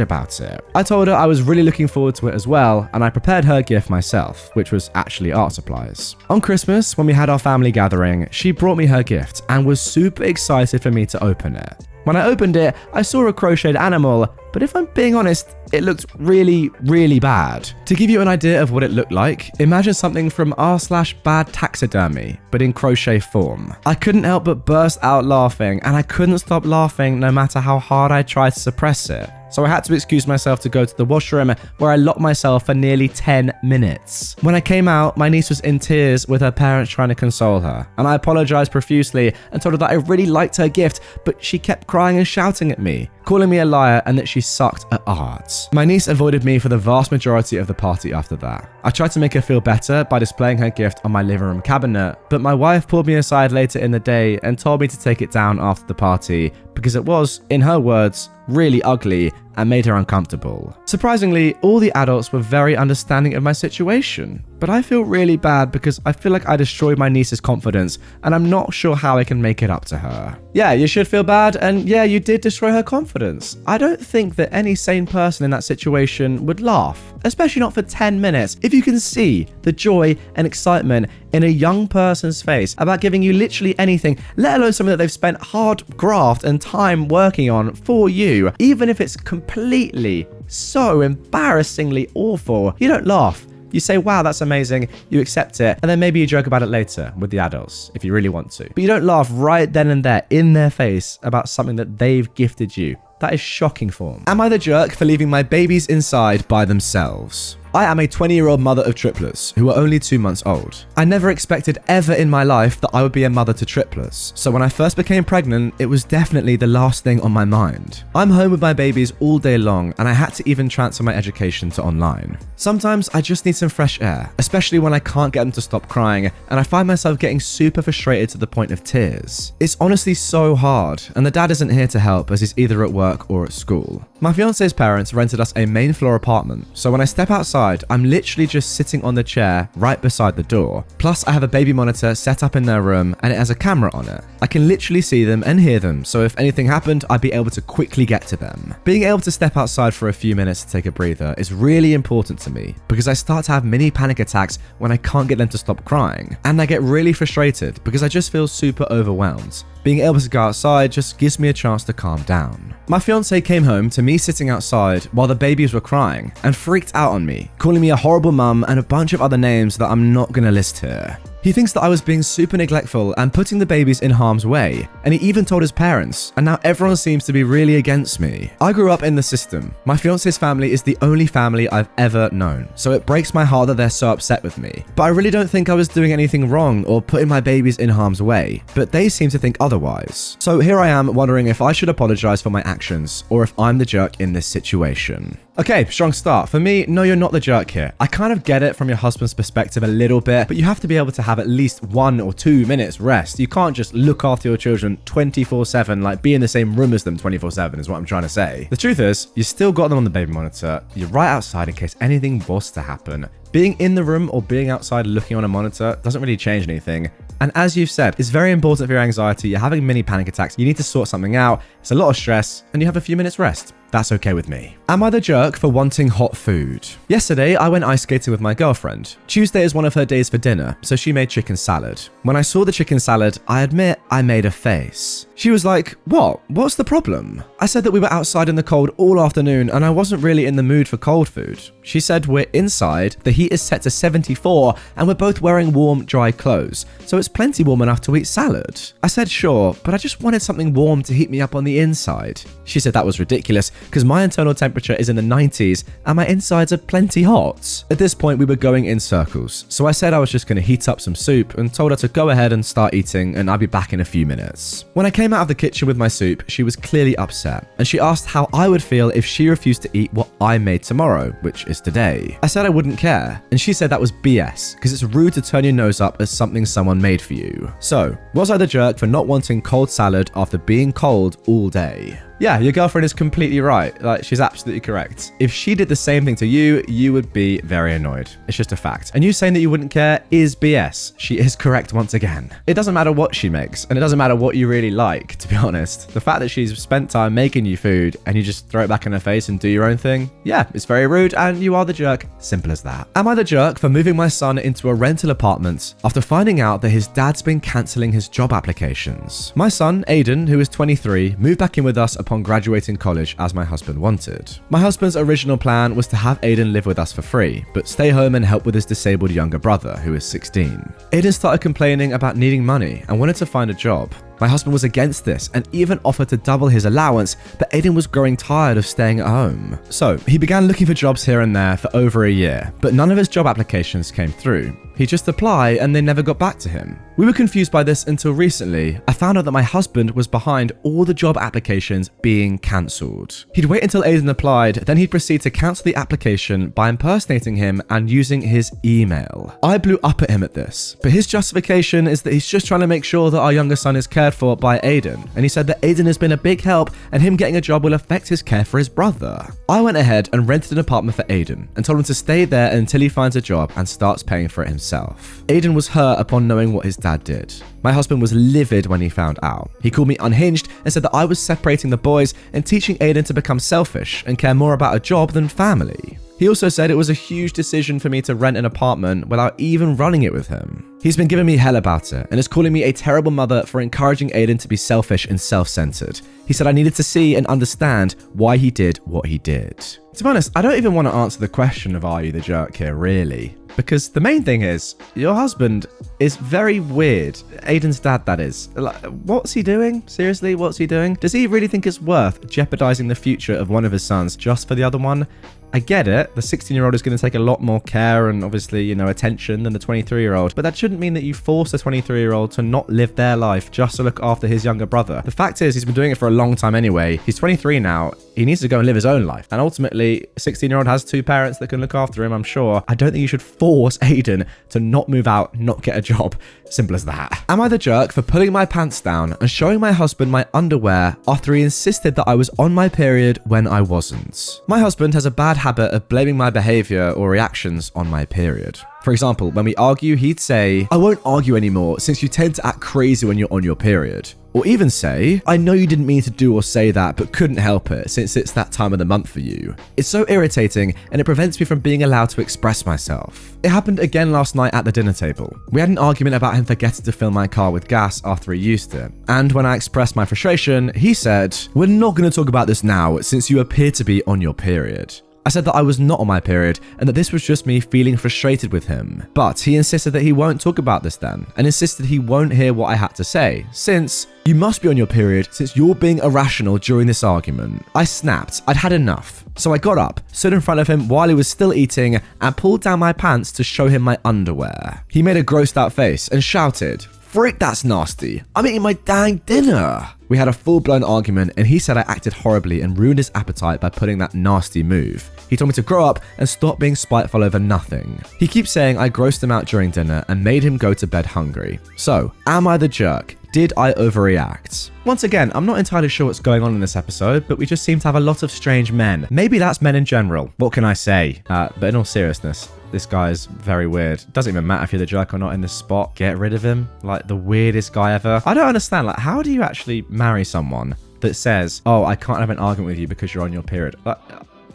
about it. I told her I was really looking forward to it as well, and I prepared her gift myself, which was actually art supplies. On Christmas, when we had our family gathering, she brought me her gift and was super excited for me to open it. When I opened it, I saw a crocheted animal, but if I'm being honest, it looked really, really bad. To give you an idea of what it looked like, imagine something from r/bad taxidermy, but in crochet form. I couldn't help but burst out laughing, and I couldn't stop laughing no matter how hard I tried to suppress it. So I had to excuse myself to go to the washroom, where I locked myself for nearly 10 minutes. When I came out, my niece was in tears with her parents trying to console her, and I apologized profusely and told her that I really liked her gift, but she kept crying and shouting at me, calling me a liar and that she sucked at art. My niece avoided me for the vast majority of the party after that. I tried to make her feel better by displaying her gift on my living room cabinet, but my wife pulled me aside later in the day and told me to take it down after the party because it was, in her words, really ugly and made her uncomfortable. Surprisingly, all the adults were very understanding of my situation, but I feel really bad because I feel like I destroyed my niece's confidence and I'm not sure how I can make it up to her. Yeah, you should feel bad, and yeah, you did destroy her confidence. I don't think that any sane person in that situation would laugh, especially not for 10 minutes, if you can see the joy and excitement in a young person's face about giving you literally anything, let alone something that they've spent hard graft and time working on for you, even if it's completely so embarrassingly awful. You don't laugh. You say, wow, that's amazing, you accept it, and then maybe you joke about it later with the adults, if you really want to. But you don't laugh right then and there, in their face, about something that they've gifted you. That is shocking form. Am I the jerk for leaving my babies inside by themselves? I am a 20-year-old mother of triplets who are only 2 months old. I never expected ever in my life that I would be a mother to triplets, so when I first became pregnant, it was definitely the last thing on my mind. I'm home with my babies all day long, and I had to even transfer my education to online. Sometimes I just need some fresh air, especially when I can't get them to stop crying, and I find myself getting super frustrated to the point of tears. It's honestly so hard, and the dad isn't here to help as he's either at work or at school. My fiance's parents rented us a main floor apartment, so when I step outside, I'm literally just sitting on the chair right beside the door. Plus, I have a baby monitor set up in their room and it has a camera on it. I can literally see them and hear them, so if anything happened, I'd be able to quickly get to them. Being able to step outside for a few minutes to take a breather is really important to me because I start to have mini panic attacks when I can't get them to stop crying, and I get really frustrated because I just feel super overwhelmed. Being able to go outside just gives me a chance to calm down. My fiance came home to me sitting outside while the babies were crying and freaked out on me, calling me a horrible mum and a bunch of other names that I'm not gonna list here. He thinks that I was being super neglectful and putting the babies in harm's way, and he even told his parents, and now everyone seems to be really against me. I grew up in the system. My fiance's family is the only family I've ever known, so it breaks my heart that they're so upset with me. But I really don't think I was doing anything wrong or putting my babies in harm's way, but they seem to think otherwise. So here I am wondering if I should apologize for my actions, or if I'm the jerk in this situation. Okay, strong start. For me, no, you're not the jerk here. I kind of get it from your husband's perspective a little bit, but you have to be able to have at least 1 or 2 minutes rest. You can't just look after your children 24/7, like be in the same room as them 24/7 is what I'm trying to say. The truth is, you still got them on the baby monitor. You're right outside in case anything was to happen. Being in the room or being outside looking on a monitor doesn't really change anything. And as you've said, it's very important for your anxiety. You're having mini panic attacks. You need to sort something out. It's a lot of stress and you have a few minutes rest. That's okay with me. Am I the jerk for wanting hot food? Yesterday, I went ice skating with my girlfriend. Tuesday is one of her days for dinner, so she made chicken salad. When I saw the chicken salad, I admit I made a face. She was like, "What? What's the problem?" I said that we were outside in the cold all afternoon and I wasn't really in the mood for cold food. She said we're inside, the heat is set to 74 and we're both wearing warm, dry clothes, so it's plenty warm enough to eat salad. I said sure, but I just wanted something warm to heat me up on the inside. She said that was ridiculous because my internal temperature is in the 90s and my insides are plenty hot. At this point, we were going in circles, so I said I was just going to heat up some soup and told her to go ahead and start eating and I'd be back in a few minutes. When I came out of the kitchen with my soup, she was clearly upset and she asked how I would feel if she refused to eat what I made tomorrow, which is today. I said I wouldn't care, and she said that was BS because it's rude to turn your nose up at something someone made for you. So, was I the jerk for not wanting cold salad after being cold all day? Yeah, your girlfriend is completely right. Like, she's absolutely correct. If she did the same thing to you, you would be very annoyed. It's just a fact. And you saying that you wouldn't care is BS. She is correct once again. It doesn't matter what she makes, and it doesn't matter what you really like, to be honest. The fact that she's spent time making you food and you just throw it back in her face and do your own thing, yeah, it's very rude and you are the jerk. Simple as that. Am I the jerk for moving my son into a rental apartment after finding out that his dad's been cancelling his job applications? My son, Aiden, who is 23, moved back in with us upon graduating college as my husband wanted. My husband's original plan was to have Aiden live with us for free, but stay home and help with his disabled younger brother, who is 16. Aiden started complaining about needing money and wanted to find a job. My husband was against this and even offered to double his allowance, but Aiden was growing tired of staying at home. So he began looking for jobs here and there for over a year, but none of his job applications came through. He'd just apply and they never got back to him. We were confused by this until recently. I found out that my husband was behind all the job applications being cancelled. He'd wait until Aiden applied, then he'd proceed to cancel the application by impersonating him and using his email. I blew up at him at this, but his justification is that he's just trying to make sure that our younger son is cared for by Aiden, and he said that Aiden has been a big help and him getting a job will affect his care for his brother. I went ahead and rented an apartment for Aiden and told him to stay there until he finds a job and starts paying for it himself. Aiden was hurt upon knowing what his dad did. My husband was livid when he found out. He called me unhinged and said that I was separating the boys and teaching Aiden to become selfish and care more about a job than family. He also said it was a huge decision for me to rent an apartment without even running it with him. He's been giving me hell about it and is calling me a terrible mother for encouraging Aiden to be selfish and self-centered. He said I needed to see and understand why he did what he did. To be honest, I don't even want to answer the question of are you the jerk here, really. Because the main thing is, your husband is very weird. Aiden's dad, that is. Like, what's he doing? Seriously, what's he doing? Does he really think it's worth jeopardizing the future of one of his sons just for the other one? I get it, the 16-year-old is going to take a lot more care and obviously, attention than the 23-year-old, but that shouldn't mean that you force a 23-year-old to not live their life just to look after his younger brother. The fact is, he's been doing it for a long time anyway. He's 23 now. He needs to go and live his own life. And ultimately, a 16-year-old has 2 parents that can look after him, I'm sure. I don't think you should force Aiden to not move out, not get a job. Simple as that. Am I the jerk for pulling my pants down and showing my husband my underwear after he insisted that I was on my period when I wasn't? My husband has a bad habit of blaming my behavior or reactions on my period. For example, when we argue, he'd say, "I won't argue anymore since you tend to act crazy when you're on your period." Or even say, "I know you didn't mean to do or say that, but couldn't help it since it's that time of the month for you." It's so irritating and it prevents me from being allowed to express myself. It happened again last night at the dinner table. We had an argument about him forgetting to fill my car with gas after he used it. And when I expressed my frustration, he said, "We're not going to talk about this now since you appear to be on your period." I said that I was not on my period and that this was just me feeling frustrated with him. But he insisted that he won't talk about this then, and insisted he won't hear what I had to say, since you must be on your period since you're being irrational during this argument. I snapped. I'd had enough. So I got up, stood in front of him while he was still eating, and pulled down my pants to show him my underwear. He made a grossed out face and shouted, frick, that's nasty. I'm eating my dang dinner. We had a full-blown argument and he said I acted horribly and ruined his appetite by putting that nasty move. He told me to grow up and stop being spiteful over nothing. He keeps saying I grossed him out during dinner and made him go to bed hungry. So, am I the jerk? Did I overreact? Once again, I'm not entirely sure what's going on in this episode, but we just seem to have a lot of strange men. Maybe that's men in general. What can I say? But in all seriousness, this guy's very weird. Doesn't even matter if you're the jerk or not in this spot. Get rid of him. Like, the weirdest guy ever. I don't understand. Like, how do you actually marry someone that says, oh, I can't have an argument with you because you're on your period? Like,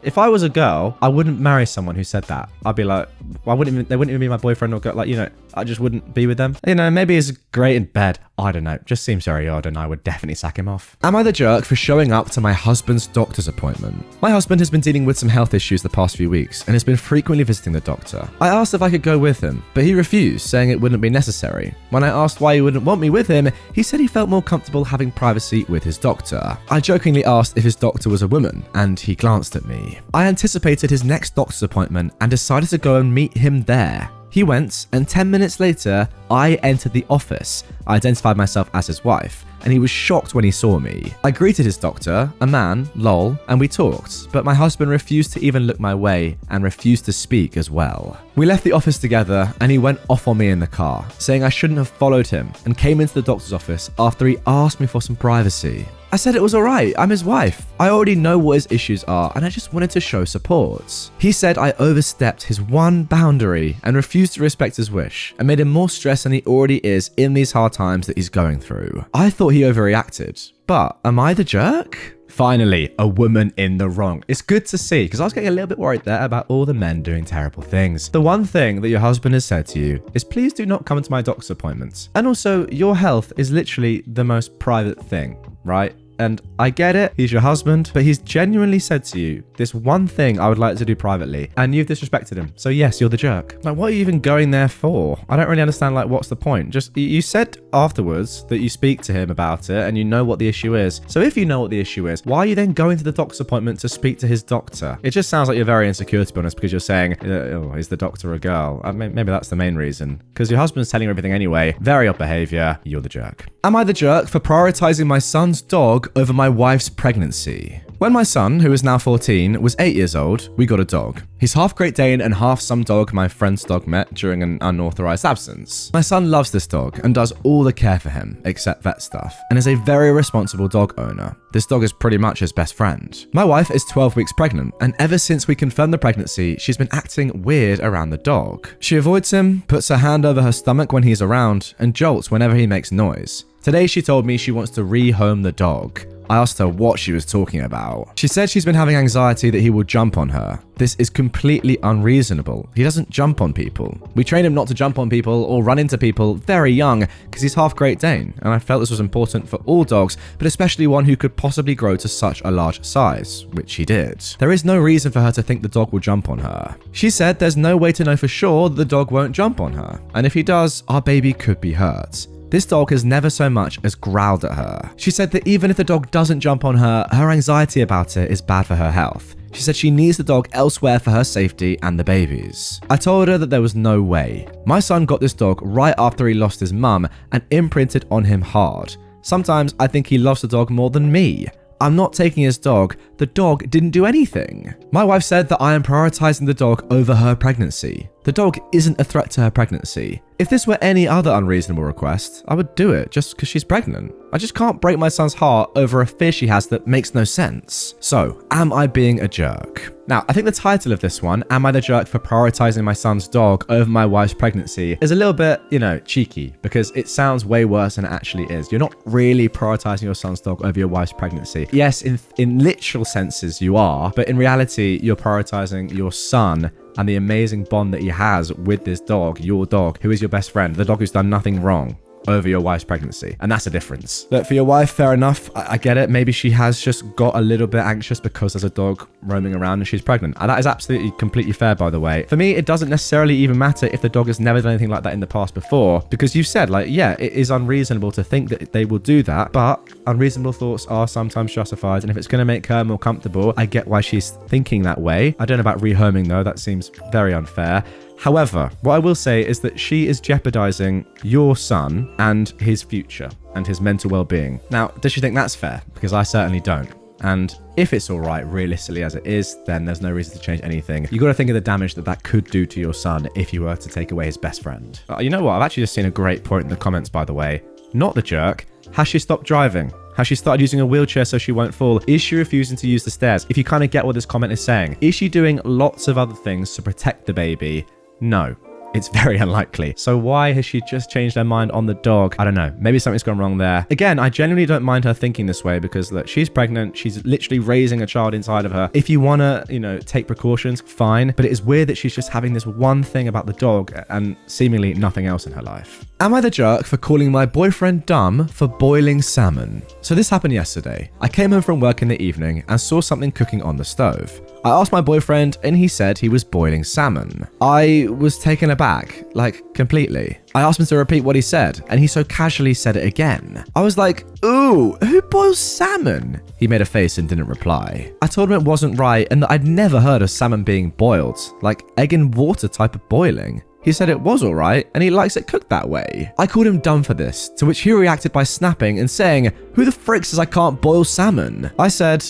if I was a girl, I wouldn't marry someone who said that. I'd be like, they wouldn't even be my boyfriend or girl. Like, I just wouldn't be with them. Maybe he's great in bed. I don't know. Just seems very odd and I would definitely sack him off. Am I the jerk for showing up to my husband's doctor's appointment? My husband has been dealing with some health issues the past few weeks and has been frequently visiting the doctor. I asked if I could go with him, but he refused, saying it wouldn't be necessary. When I asked why he wouldn't want me with him, he said he felt more comfortable having privacy with his doctor. I jokingly asked if his doctor was a woman and he glanced at me. I anticipated his next doctor's appointment and decided to go and meet him there. He went, and 10 minutes later, I entered the office. I identified myself as his wife, and he was shocked when he saw me. I greeted his doctor, a man, lol, and we talked, but my husband refused to even look my way and refused to speak as well. We left the office together, and he went off on me in the car, saying I shouldn't have followed him, and came into the doctor's office after he asked me for some privacy. I said it was alright, I'm his wife. I already know what his issues are and I just wanted to show support. He said I overstepped his one boundary and refused to respect his wish and made him more stressed than he already is in these hard times that he's going through. I thought he overreacted, but am I the jerk? Finally, a woman in the wrong. It's good to see, because I was getting a little bit worried there about all the men doing terrible things. The one thing that your husband has said to you is please do not come to my doctor's appointments. And also, your health is literally the most private thing, right? And I get it, he's your husband, but he's genuinely said to you, this one thing I would like to do privately, and you've disrespected him. So yes, you're the jerk. Like, what are you even going there for? I don't really understand, like, what's the point? Just, you said afterwards that you speak to him about it and you know what the issue is. So if you know what the issue is, why are you then going to the doctor's appointment to speak to his doctor? It just sounds like you're very insecure, to be honest, because you're saying, oh, is the doctor a girl? Maybe that's the main reason. Because your husband's telling you everything anyway. Very odd behavior. You're the jerk. Am I the jerk for prioritizing my son's dog over my wife's pregnancy? When my son, who is now 14, was 8 years old, we got a dog. He's half Great Dane and half some dog my friend's dog met during an unauthorized absence. My son loves this dog and does all the care for him, except vet stuff, and is a very responsible dog owner. This dog is pretty much his best friend. My wife is 12 weeks pregnant, and ever since we confirmed the pregnancy, she's been acting weird around the dog. She avoids him, puts her hand over her stomach when he's around, and jolts whenever he makes noise. Today she told me she wants to rehome the dog. I asked her what she was talking about. She said she's been having anxiety that he will jump on her. This is completely unreasonable. He doesn't jump on people. We train him not to jump on people or run into people very young because he's half Great Dane, and I felt this was important for all dogs, but especially one who could possibly grow to such a large size, which he did. There is no reason for her to think the dog will jump on her. She said there's no way to know for sure that the dog won't jump on her, and if he does, our baby could be hurt. This dog has never so much as growled at her. She said that even if the dog doesn't jump on her, her anxiety about it is bad for her health. She said she needs the dog elsewhere for her safety and the baby's. I told her that there was no way. My son got this dog right after he lost his mum and imprinted on him hard. Sometimes I think he loves the dog more than me. I'm not taking his dog. The dog didn't do anything. My wife said that I am prioritizing the dog over her pregnancy. The dog isn't a threat to her pregnancy. If this were any other unreasonable request, I would do it just because she's pregnant. I just can't break my son's heart over a fear she has that makes no sense. So, am I being a jerk? Now, I think the title of this one, Am I the Jerk for Prioritizing My Son's Dog Over My Wife's Pregnancy, is a little bit, cheeky, because it sounds way worse than it actually is. You're not really prioritizing your son's dog over your wife's pregnancy. Yes, in literal senses you are, but in reality, you're prioritizing your son and the amazing bond that he has with this dog, your dog, who is your best friend, the dog who's done nothing wrong, over your wife's pregnancy. And that's a difference. Look, for your wife, fair enough. I get it. Maybe she has just got a little bit anxious because there's a dog roaming around and she's pregnant. And that is absolutely completely fair, by the way. For me, it doesn't necessarily even matter if the dog has never done anything like that in the past before, because you've said, yeah, it is unreasonable to think that they will do that, but unreasonable thoughts are sometimes justified. And if it's going to make her more comfortable, I get why she's thinking that way. I don't know about rehoming though. That seems very unfair. However, what I will say is that she is jeopardizing your son and his future and his mental well-being. Now, does she think that's fair? Because I certainly don't. And if it's all right, realistically as it is, then there's no reason to change anything. You got to think of the damage that that could do to your son if you were to take away his best friend. You know what? I've actually just seen a great point in the comments, by the way. Not the jerk. Has she stopped driving? Has she started using a wheelchair so she won't fall? Is she refusing to use the stairs? If you kind of get what this comment is saying. Is she doing lots of other things to protect the baby? No. It's very unlikely. So why has she just changed her mind on the dog? I don't know. Maybe something's gone wrong there. Again, I genuinely don't mind her thinking this way because look, she's pregnant. She's literally raising a child inside of her. If you want to, take precautions, fine. But it is weird that she's just having this one thing about the dog and seemingly nothing else in her life. Am I the jerk for calling my boyfriend dumb for boiling salmon? So this happened yesterday. I came home from work in the evening and saw something cooking on the stove. I asked my boyfriend and he said he was boiling salmon. I was taken aback, completely. I asked him to repeat what he said and he so casually said it again. I was like, ooh, who boils salmon? He made a face and didn't reply. I told him it wasn't right and that I'd never heard of salmon being boiled, like egg and water type of boiling. He said it was alright and he likes it cooked that way. I called him dumb for this, to which he reacted by snapping and saying, who the frick says I can't boil salmon? I said,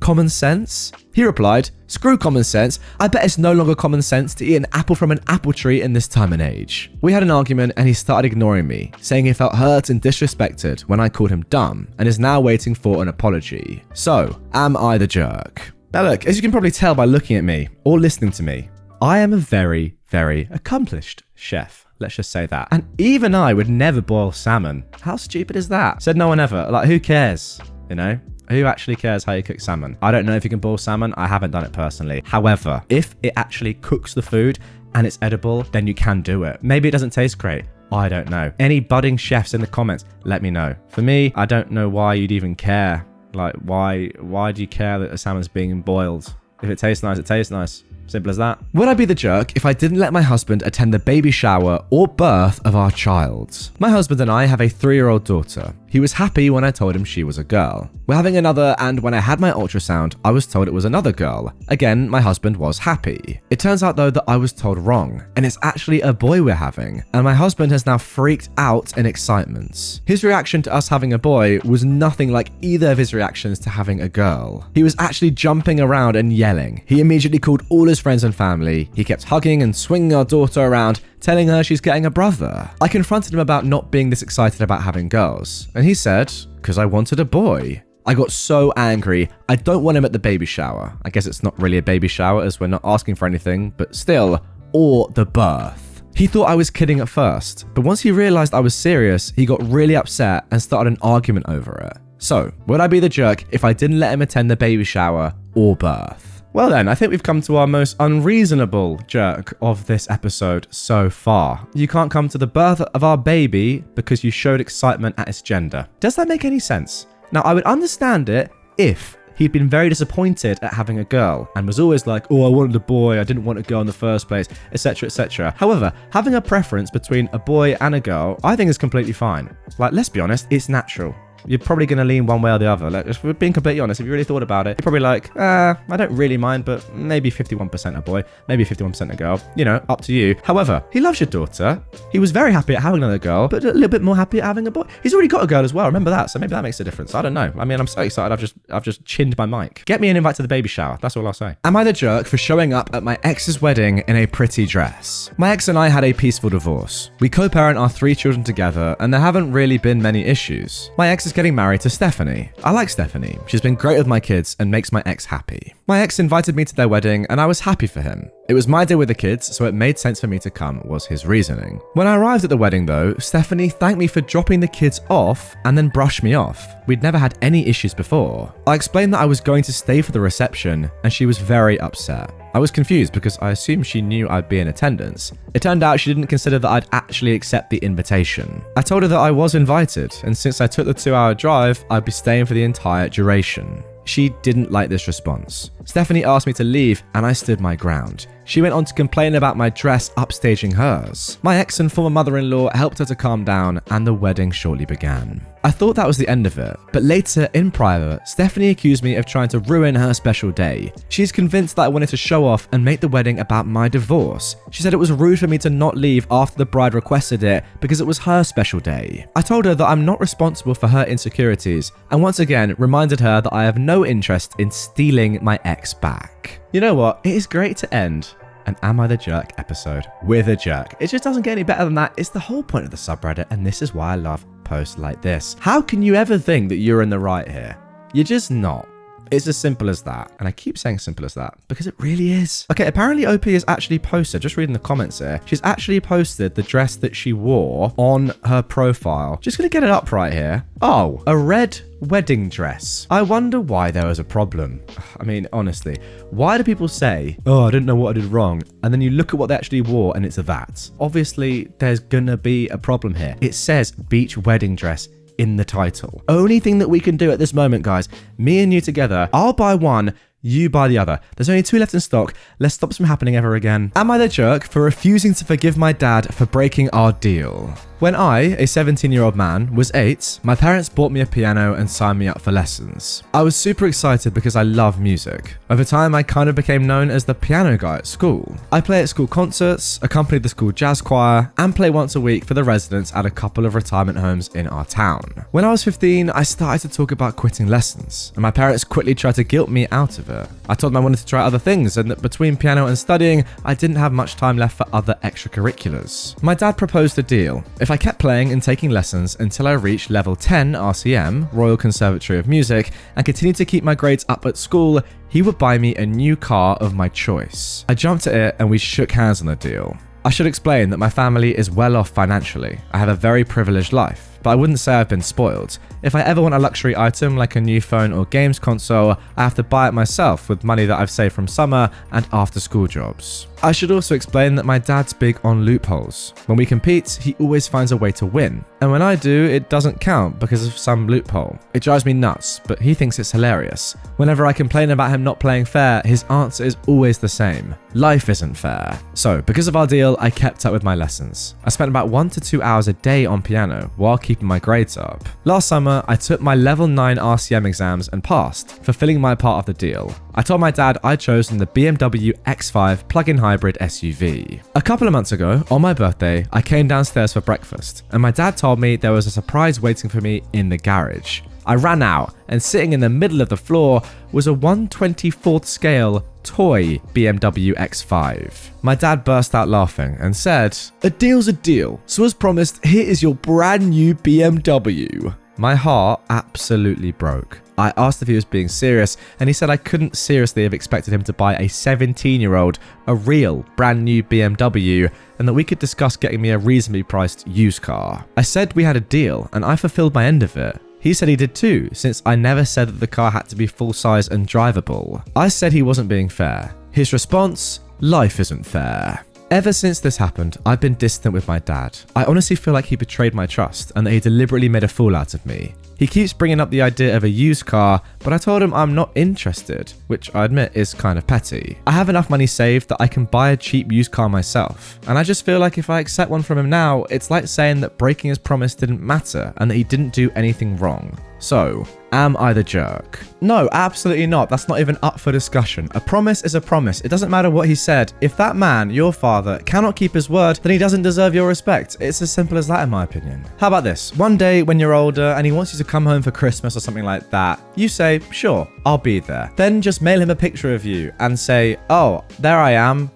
common sense? He replied, screw common sense. I bet it's no longer common sense to eat an apple from an apple tree in this time and age. We had an argument and he started ignoring me, saying he felt hurt and disrespected when I called him dumb and is now waiting for an apology. So, am I the jerk? Now look, as you can probably tell by looking at me or listening to me, I am a very, very accomplished chef. Let's just say that. And even I would never boil salmon. How stupid is that? Said no one ever. Who cares? Who actually cares how you cook salmon? I don't know if you can boil salmon. I haven't done it personally. However, if it actually cooks the food and it's edible, then you can do it. Maybe it doesn't taste great. I don't know. Any budding chefs in the comments, let me know. For me, I don't know why you'd even care. Why do you care that a salmon's being boiled? If it tastes nice, it tastes nice. Simple as that. Would I be the jerk if I didn't let my husband attend the baby shower or birth of our child? My husband and I have a 3-year-old daughter. He was happy when I told him she was a girl. We're having another, and when I had my ultrasound, I was told it was another girl. Again, my husband was happy. It turns out though that I was told wrong, and it's actually a boy we're having, and my husband has now freaked out in excitement. His reaction to us having a boy was nothing like either of his reactions to having a girl. He was actually jumping around and yelling. He immediately called all his friends and family. He kept hugging and swinging our daughter around, telling her she's getting a brother. I confronted him about not being this excited about having girls, and he said, because I wanted a boy. I got so angry. I don't want him at the baby shower. I guess it's not really a baby shower as we're not asking for anything, but still, or the birth. He thought I was kidding at first, but once he realized I was serious, he got really upset and started an argument over it. So, would I be the jerk if I didn't let him attend the baby shower or birth? Well then, I think we've come to our most unreasonable jerk of this episode so far. You can't come to the birth of our baby because you showed excitement at its gender. Does that make any sense? Now, I would understand it if he'd been very disappointed at having a girl and was always like, oh, I wanted a boy, I didn't want a girl in the first place, etc, etc. However, having a preference between a boy and a girl, I think is completely fine. Let's be honest, it's natural. You're probably going to lean one way or the other. If we're being completely honest, if you really thought about it, you're probably like, I don't really mind, but maybe 51% a boy, maybe 51% a girl. Up to you. However, he loves your daughter. He was very happy at having another girl, but a little bit more happy at having a boy. He's already got a girl as well. Remember that. So maybe that makes a difference. I don't know. I mean, I'm so excited. I've just chinned my mic. Get me an invite to the baby shower. That's all I'll say. Am I the jerk for showing up at my ex's wedding in a pretty dress? My ex and I had a peaceful divorce. We co-parent our 3 children together, and there haven't really been many issues. My ex is getting married to Stephanie. I like Stephanie. She's been great with my kids and makes my ex happy. My ex invited me to their wedding and I was happy for him. It was my day with the kids, so it made sense for me to come, was his reasoning. When I arrived at the wedding though, Stephanie thanked me for dropping the kids off and then brushed me off. We'd never had any issues before. I explained that I was going to stay for the reception and she was very upset. I was confused because I assumed she knew I'd be in attendance. It turned out she didn't consider that I'd actually accept the invitation. I told her that I was invited, and since I took the 2-hour drive, I'd be staying for the entire duration. She didn't like this response. Stephanie asked me to leave and I stood my ground. She went on to complain about my dress upstaging hers. My ex and former mother-in-law helped her to calm down, and the wedding shortly began. I thought that was the end of it, but later, in private, Stephanie accused me of trying to ruin her special day. She's convinced that I wanted to show off and make the wedding about my divorce. She said it was rude for me to not leave after the bride requested it because it was her special day. I told her that I'm not responsible for her insecurities, and once again reminded her that I have no interest in stealing my ex back. You know what? It is great to end an Am I the Jerk episode with a jerk. It just doesn't get any better than that. It's the whole point of the subreddit, and this is why I love posts like this. How can you ever think that you're in the right here? You're just not. It's as simple as that. And I keep saying simple as that because it really is. Okay, apparently OP has actually posted, just reading the comments here, she's actually posted the dress that she wore on her profile. Just gonna get it up right here. Oh, a red wedding dress. I wonder why there was a problem. I mean, honestly, why do people say, oh, I didn't know what I did wrong, and then you look at what they actually wore and it's that? Obviously, there's gonna be a problem here. It says beach wedding dress in the title. Only thing that we can do at this moment, guys, me and you together, I'll buy one, you buy the other. There's only 2 left in stock. Let's stop this from happening ever again. Am I the jerk for refusing to forgive my dad for breaking our deal? When I, a 17-year-old man, was 8, my parents bought me a piano and signed me up for lessons. I was super excited because I love music. Over time, I kind of became known as the piano guy at school. I play at school concerts, accompany the school jazz choir, and play once a week for the residents at a couple of retirement homes in our town. When I was 15, I started to talk about quitting lessons, and my parents quickly tried to guilt me out of it. I told them I wanted to try other things, and that between piano and studying, I didn't have much time left for other extracurriculars. My dad proposed a deal. If I kept playing and taking lessons until I reached level 10 RCM, Royal Conservatory of Music, and continued to keep my grades up at school, he would buy me a new car of my choice. I jumped at it and we shook hands on the deal. I should explain that my family is well off financially. I have a very privileged life, but I wouldn't say I've been spoiled. If I ever want a luxury item like a new phone or games console, I have to buy it myself with money that I've saved from summer and after school jobs. I should also explain that my dad's big on loopholes. When we compete, he always finds a way to win. And when I do, it doesn't count because of some loophole. It drives me nuts, but he thinks it's hilarious. Whenever I complain about him not playing fair, his answer is always the same. Life isn't fair. So, because of our deal, I kept up with my lessons. I spent about 1 to 2 hours a day on piano while keeping my grades up. Last summer, I took my level 9 RCM exams and passed, fulfilling my part of the deal. I told my dad I'd chosen the BMW X5 plug-in hybrid SUV. A couple of months ago, on my birthday, I came downstairs for breakfast, and my dad told me there was a surprise waiting for me in the garage. I ran out, and sitting in the middle of the floor was a 1/24th scale toy BMW X5. My dad burst out laughing and said, "A deal's a deal, so as promised, here is your brand new BMW." My heart absolutely broke. I asked if he was being serious, and he said I couldn't seriously have expected him to buy a 17-year-old a real brand new BMW, and that we could discuss getting me a reasonably priced used car. I said we had a deal, and I fulfilled my end of it. He said he did too, since I never said that the car had to be full size and drivable. I said he wasn't being fair. His response, "Life isn't fair." Ever since this happened, I've been distant with my dad. I honestly feel like he betrayed my trust and that he deliberately made a fool out of me. He keeps bringing up the idea of a used car, but I told him I'm not interested, which I admit is kind of petty. I have enough money saved that I can buy a cheap used car myself, and I just feel like if I accept one from him now, it's like saying that breaking his promise didn't matter and that he didn't do anything wrong. So, am I the jerk? No, absolutely not. That's not even up for discussion. A promise is a promise. It doesn't matter what he said. If that man, your father, cannot keep his word, then he doesn't deserve your respect. It's as simple as that in my opinion. How about this? One day when you're older and he wants you to come home for Christmas or something like that, you say, "Sure, I'll be there." Then just mail him a picture of you and say, "Oh, there I am.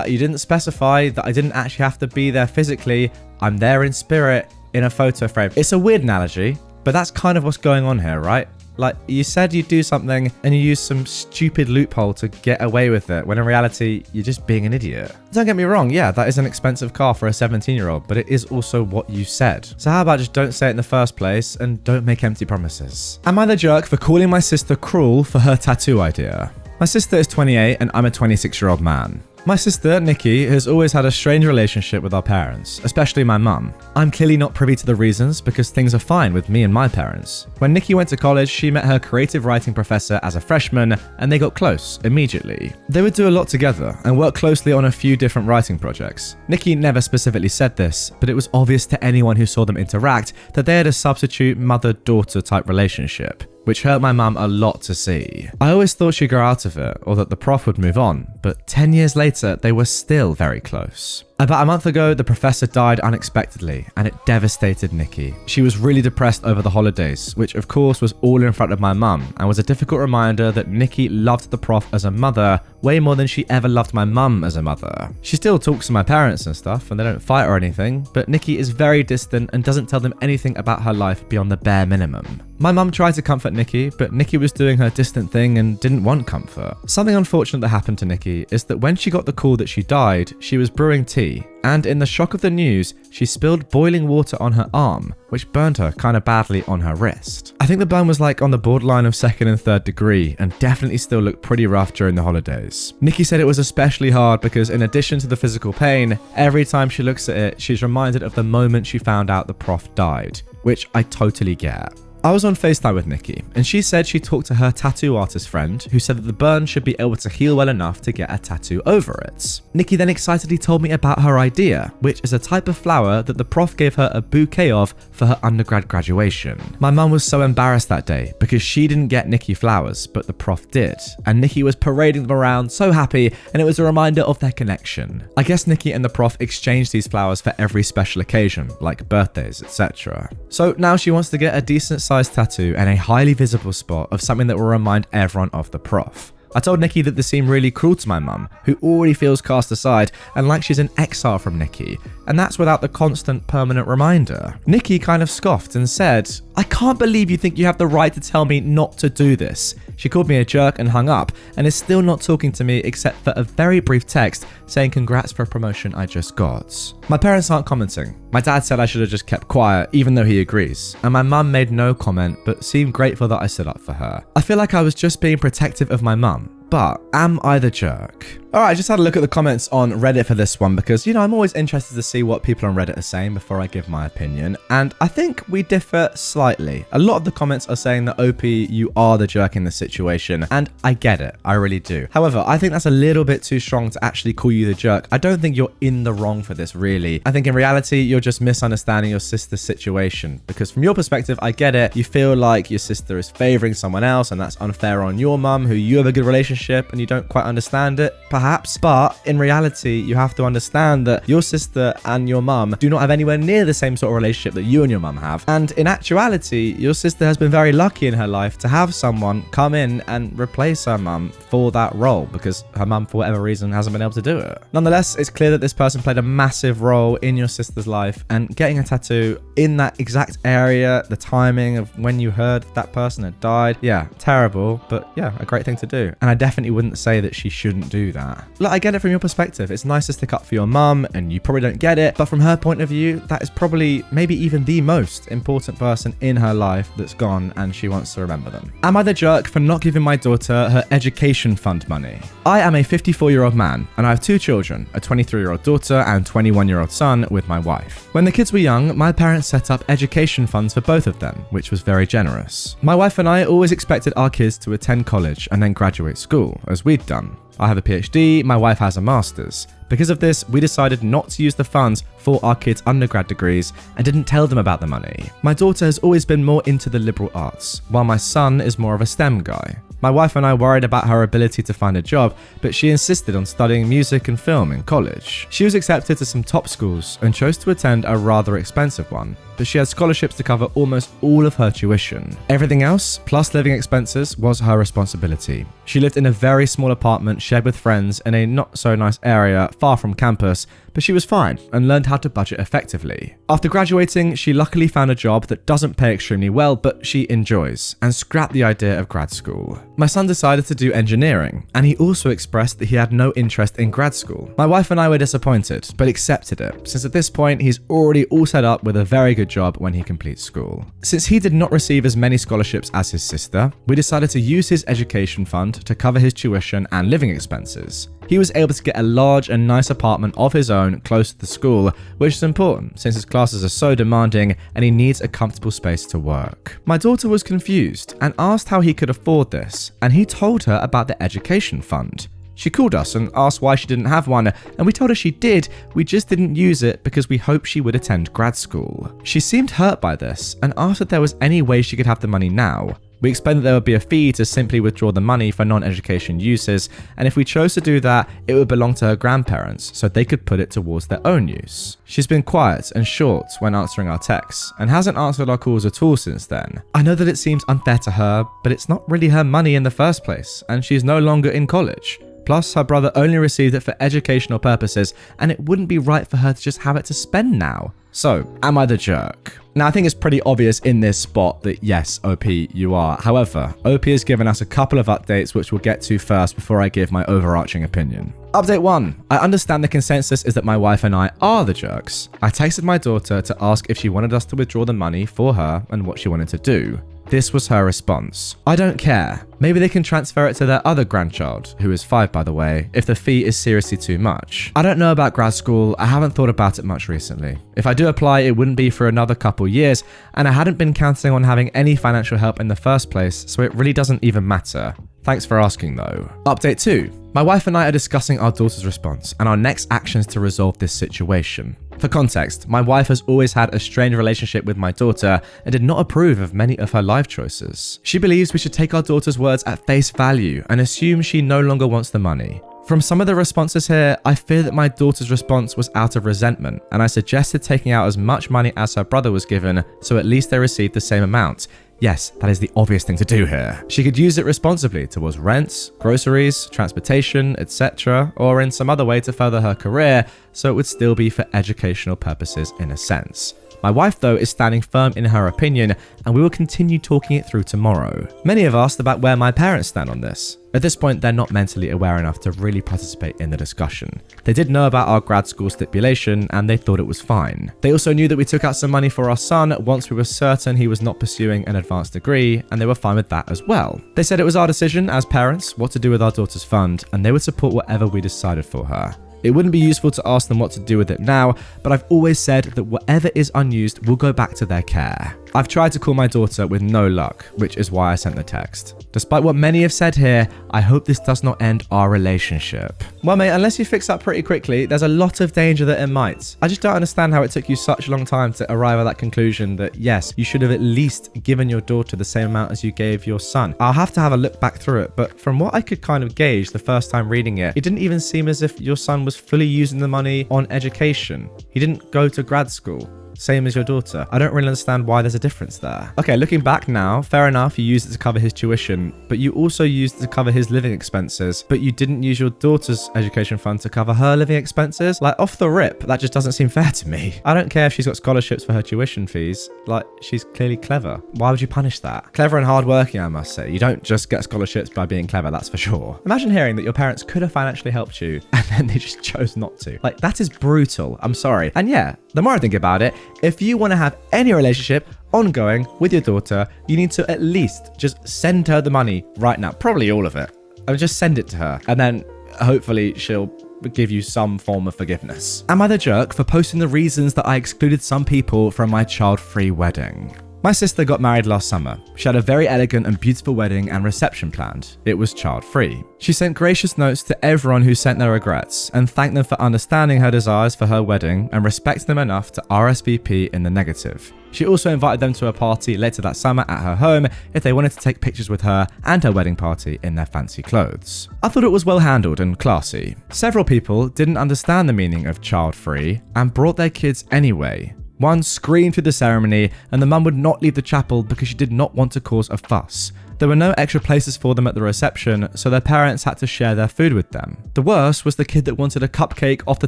You didn't specify that I didn't actually have to be there physically. I'm there in spirit in a photo frame." It's a weird analogy, but that's kind of what's going on here, right? Like, you said you'd do something and you used some stupid loophole to get away with it, when in reality, you're just being an idiot. Don't get me wrong, yeah, that is an expensive car for a 17-year-old, but it is also what you said. So how about just don't say it in the first place and don't make empty promises? Am I the jerk for calling my sister cruel for her tattoo idea? My sister is 28 and I'm a 26-year-old man. My sister, Nikki, has always had a strange relationship with our parents, especially my mum. I'm clearly not privy to the reasons because things are fine with me and my parents. When Nikki went to college, she met her creative writing professor as a freshman and they got close immediately. They would do a lot together and work closely on a few different writing projects. Nikki never specifically said this, but it was obvious to anyone who saw them interact that they had a substitute mother-daughter type relationship, which hurt my mum a lot to see. I always thought she'd grow out of it or that the prof would move on, but 10 years later, they were still very close. About a month ago, the professor died unexpectedly, and it devastated Nikki. She was really depressed over the holidays, which of course was all in front of my mum, and was a difficult reminder that Nikki loved the prof as a mother way more than she ever loved my mum as a mother. She still talks to my parents and stuff, and they don't fight or anything, but Nikki is very distant and doesn't tell them anything about her life beyond the bare minimum. My mum tried to comfort Nikki, but Nikki was doing her distant thing and didn't want comfort. Something unfortunate that happened to Nikki is that when she got the call that she died, she was brewing tea, and in the shock of the news, she spilled boiling water on her arm, which burned her kind of badly on her wrist. I think the burn was like on the borderline of 2nd and 3rd degree and definitely still looked pretty rough during the holidays. Nikki said it was especially hard because in addition to the physical pain, every time she looks at it, she's reminded of the moment she found out the prof died, which I totally get. I was on FaceTime with Nikki, and she said she talked to her tattoo artist friend who said that the burn should be able to heal well enough to get a tattoo over it. Nikki then excitedly told me about her idea, which is a type of flower that the prof gave her a bouquet of for her undergrad graduation. My mum was so embarrassed that day because she didn't get Nikki flowers, but the prof did, and Nikki was parading them around so happy, and it was a reminder of their connection. I guess Nikki and the prof exchanged these flowers for every special occasion, like birthdays, etc. So now she wants to get a decent sized tattoo and a highly visible spot of something that will remind everyone of the prof. I told Nikki that this seemed really cruel to my mum, who already feels cast aside and like she's in exile from Nikki, and that's without the constant permanent reminder. Nikki kind of scoffed and said, "I can't believe you think you have the right to tell me not to do this." She called me a jerk and hung up, and is still not talking to me except for a very brief text saying congrats for a promotion I just got. My parents aren't commenting. My dad said I should have just kept quiet, even though he agrees, and my mum made no comment but seemed grateful that I stood up for her. I feel like I was just being protective of my mum, but am I the jerk? Alright, I just had a look at the comments on Reddit for this one because, you know, I'm always interested to see what people on Reddit are saying before I give my opinion, and I think we differ slightly. A lot of the comments are saying that OP, you are the jerk in this situation, and I get it, I really do. However, I think that's a little bit too strong to actually call you the jerk. I don't think you're in the wrong for this, really. I think in reality, you're just misunderstanding your sister's situation, because from your perspective, I get it. You feel like your sister is favoring someone else, and that's unfair on your mum, who you have a good relationship, and you don't quite understand it, perhaps. But in reality, you have to understand that your sister and your mum do not have anywhere near the same sort of relationship that you and your mum have. And in actuality, your sister has been very lucky in her life to have someone come in and replace her mum for that role, because her mum, for whatever reason, hasn't been able to do it. Nonetheless, it's clear that this person played a massive role in your sister's life, and getting a tattoo in that exact area, the timing of when you heard that person had died, yeah, terrible, but yeah, a great thing to do. And I definitely wouldn't say that she shouldn't do that. Look, I get it from your perspective. It's nice to stick up for your mum, and you probably don't get it, but from her point of view, that is probably maybe even the most important person in her life that's gone, and she wants to remember them. Am I the jerk for not giving my daughter her education fund money? I am a 54-year-old man, and I have 2 children, a 23-year-old daughter and 21-year-old son with my wife. When the kids were young, my parents set up education funds for both of them, which was very generous. My wife and I always expected our kids to attend college and then graduate school, as we'd done. I have a PhD, my wife has a master's. Because of this, we decided not to use the funds for our kids' undergrad degrees and didn't tell them about the money. My daughter has always been more into the liberal arts, while my son is more of a STEM guy. My wife and I worried about her ability to find a job, but she insisted on studying music and film in college. She was accepted to some top schools and chose to attend a rather expensive one, but she had scholarships to cover almost all of her tuition. Everything else, plus living expenses, was her responsibility. She lived in a very small apartment shared with friends in a not so nice area far from campus, but she was fine and learned how to budget effectively. After graduating, she luckily found a job that doesn't pay extremely well, but she enjoys, and scrapped the idea of grad school. My son decided to do engineering, and he also expressed that he had no interest in grad school. My wife and I were disappointed, but accepted it, since at this point he's already all set up with a very good job when he completes school. Since he did not receive as many scholarships as his sister, we decided to use his education fund to cover his tuition and living expenses. He was able to get a large and nice apartment of his own close to the school, which is important since his classes are so demanding and he needs a comfortable space to work. My daughter was confused and asked how he could afford this, and he told her about the education fund. She called us and asked why she didn't have one, and we told her she did, we just didn't use it because we hoped she would attend grad school. She seemed hurt by this and asked if there was any way she could have the money now. We explained that there would be a fee to simply withdraw the money for non-education uses, and if we chose to do that, it would belong to her grandparents so they could put it towards their own use. She's been quiet and short when answering our texts, and hasn't answered our calls at all since then. I know that it seems unfair to her, but it's not really her money in the first place, and she's no longer in college. Plus, her brother only received it for educational purposes, and it wouldn't be right for her to just have it to spend now. So, am I the jerk? Now, I think it's pretty obvious in this spot that yes, OP, you are. However, OP has given us a couple of updates which we'll get to first before I give my overarching opinion. Update 1. I understand the consensus is that my wife and I are the jerks. I texted my daughter to ask if she wanted us to withdraw the money for her and what she wanted to do. This was her response. I don't care. Maybe they can transfer it to their other grandchild, who is 5 by the way, if the fee is seriously too much. I don't know about grad school, I haven't thought about it much recently. If I do apply, it wouldn't be for another couple years, and I hadn't been counting on having any financial help in the first place, so it really doesn't even matter. Thanks for asking though. Update 2. My wife and I are discussing our daughter's response and our next actions to resolve this situation. For context, my wife has always had a strained relationship with my daughter and did not approve of many of her life choices. She believes we should take our daughter's words at face value and assume she no longer wants the money. From some of the responses here, I fear that my daughter's response was out of resentment, and I suggested taking out as much money as her brother was given, so at least they received the same amount. Yes, that is the obvious thing to do here. She could use it responsibly towards rent, groceries, transportation, etc., or in some other way to further her career, so it would still be for educational purposes in a sense. My wife, though, is standing firm in her opinion, and we will continue talking it through tomorrow. Many have asked about where my parents stand on this. At this point, they're not mentally aware enough to really participate in the discussion. They did know about our grad school stipulation, and they thought it was fine. They also knew that we took out some money for our son once we were certain he was not pursuing an advanced degree, and they were fine with that as well. They said it was our decision as parents what to do with our daughter's fund, and they would support whatever we decided for her. It wouldn't be useful to ask them what to do with it now, but I've always said that whatever is unused will go back to their care. I've tried to call my daughter with no luck, which is why I sent the text. Despite what many have said here, I hope this does not end our relationship. Well mate, unless you fix up pretty quickly, there's a lot of danger that it might. I just don't understand how it took you such a long time to arrive at that conclusion that yes, you should have at least given your daughter the same amount as you gave your son. I'll have to have a look back through it, but from what I could kind of gauge the first time reading it, it didn't even seem as if your son was fully using the money on education. He didn't go to grad school. Same as your daughter. I don't really understand why there's a difference there. Okay, looking back now, fair enough, you used it to cover his tuition, but you also used it to cover his living expenses, but you didn't use your daughter's education fund to cover her living expenses? Like, off the rip, that just doesn't seem fair to me. I don't care if she's got scholarships for her tuition fees. Like, she's clearly clever. Why would you punish that? Clever and hardworking, I must say. You don't just get scholarships by being clever, that's for sure. Imagine hearing that your parents could have financially helped you, and then they just chose not to. Like, that is brutal. I'm sorry. And yeah, the more I think about it, if you want to have any relationship ongoing with your daughter, you need to at least just send her the money right now. Probably all of it. I mean, just send it to her. And then hopefully she'll give you some form of forgiveness. Am I the jerk for posting the reasons that I excluded some people from my child-free wedding? My sister got married last summer. She had a very elegant and beautiful wedding and reception planned. It was child-free. She sent gracious notes to everyone who sent their regrets and thanked them for understanding her desires for her wedding and respected them enough to RSVP in the negative. She also invited them to a party later that summer at her home if they wanted to take pictures with her and her wedding party in their fancy clothes. I thought it was well handled and classy. Several people didn't understand the meaning of child-free and brought their kids anyway. One screamed through the ceremony, and the mum would not leave the chapel because she did not want to cause a fuss. There were no extra places for them at the reception, so their parents had to share their food with them. The worst was the kid that wanted a cupcake off the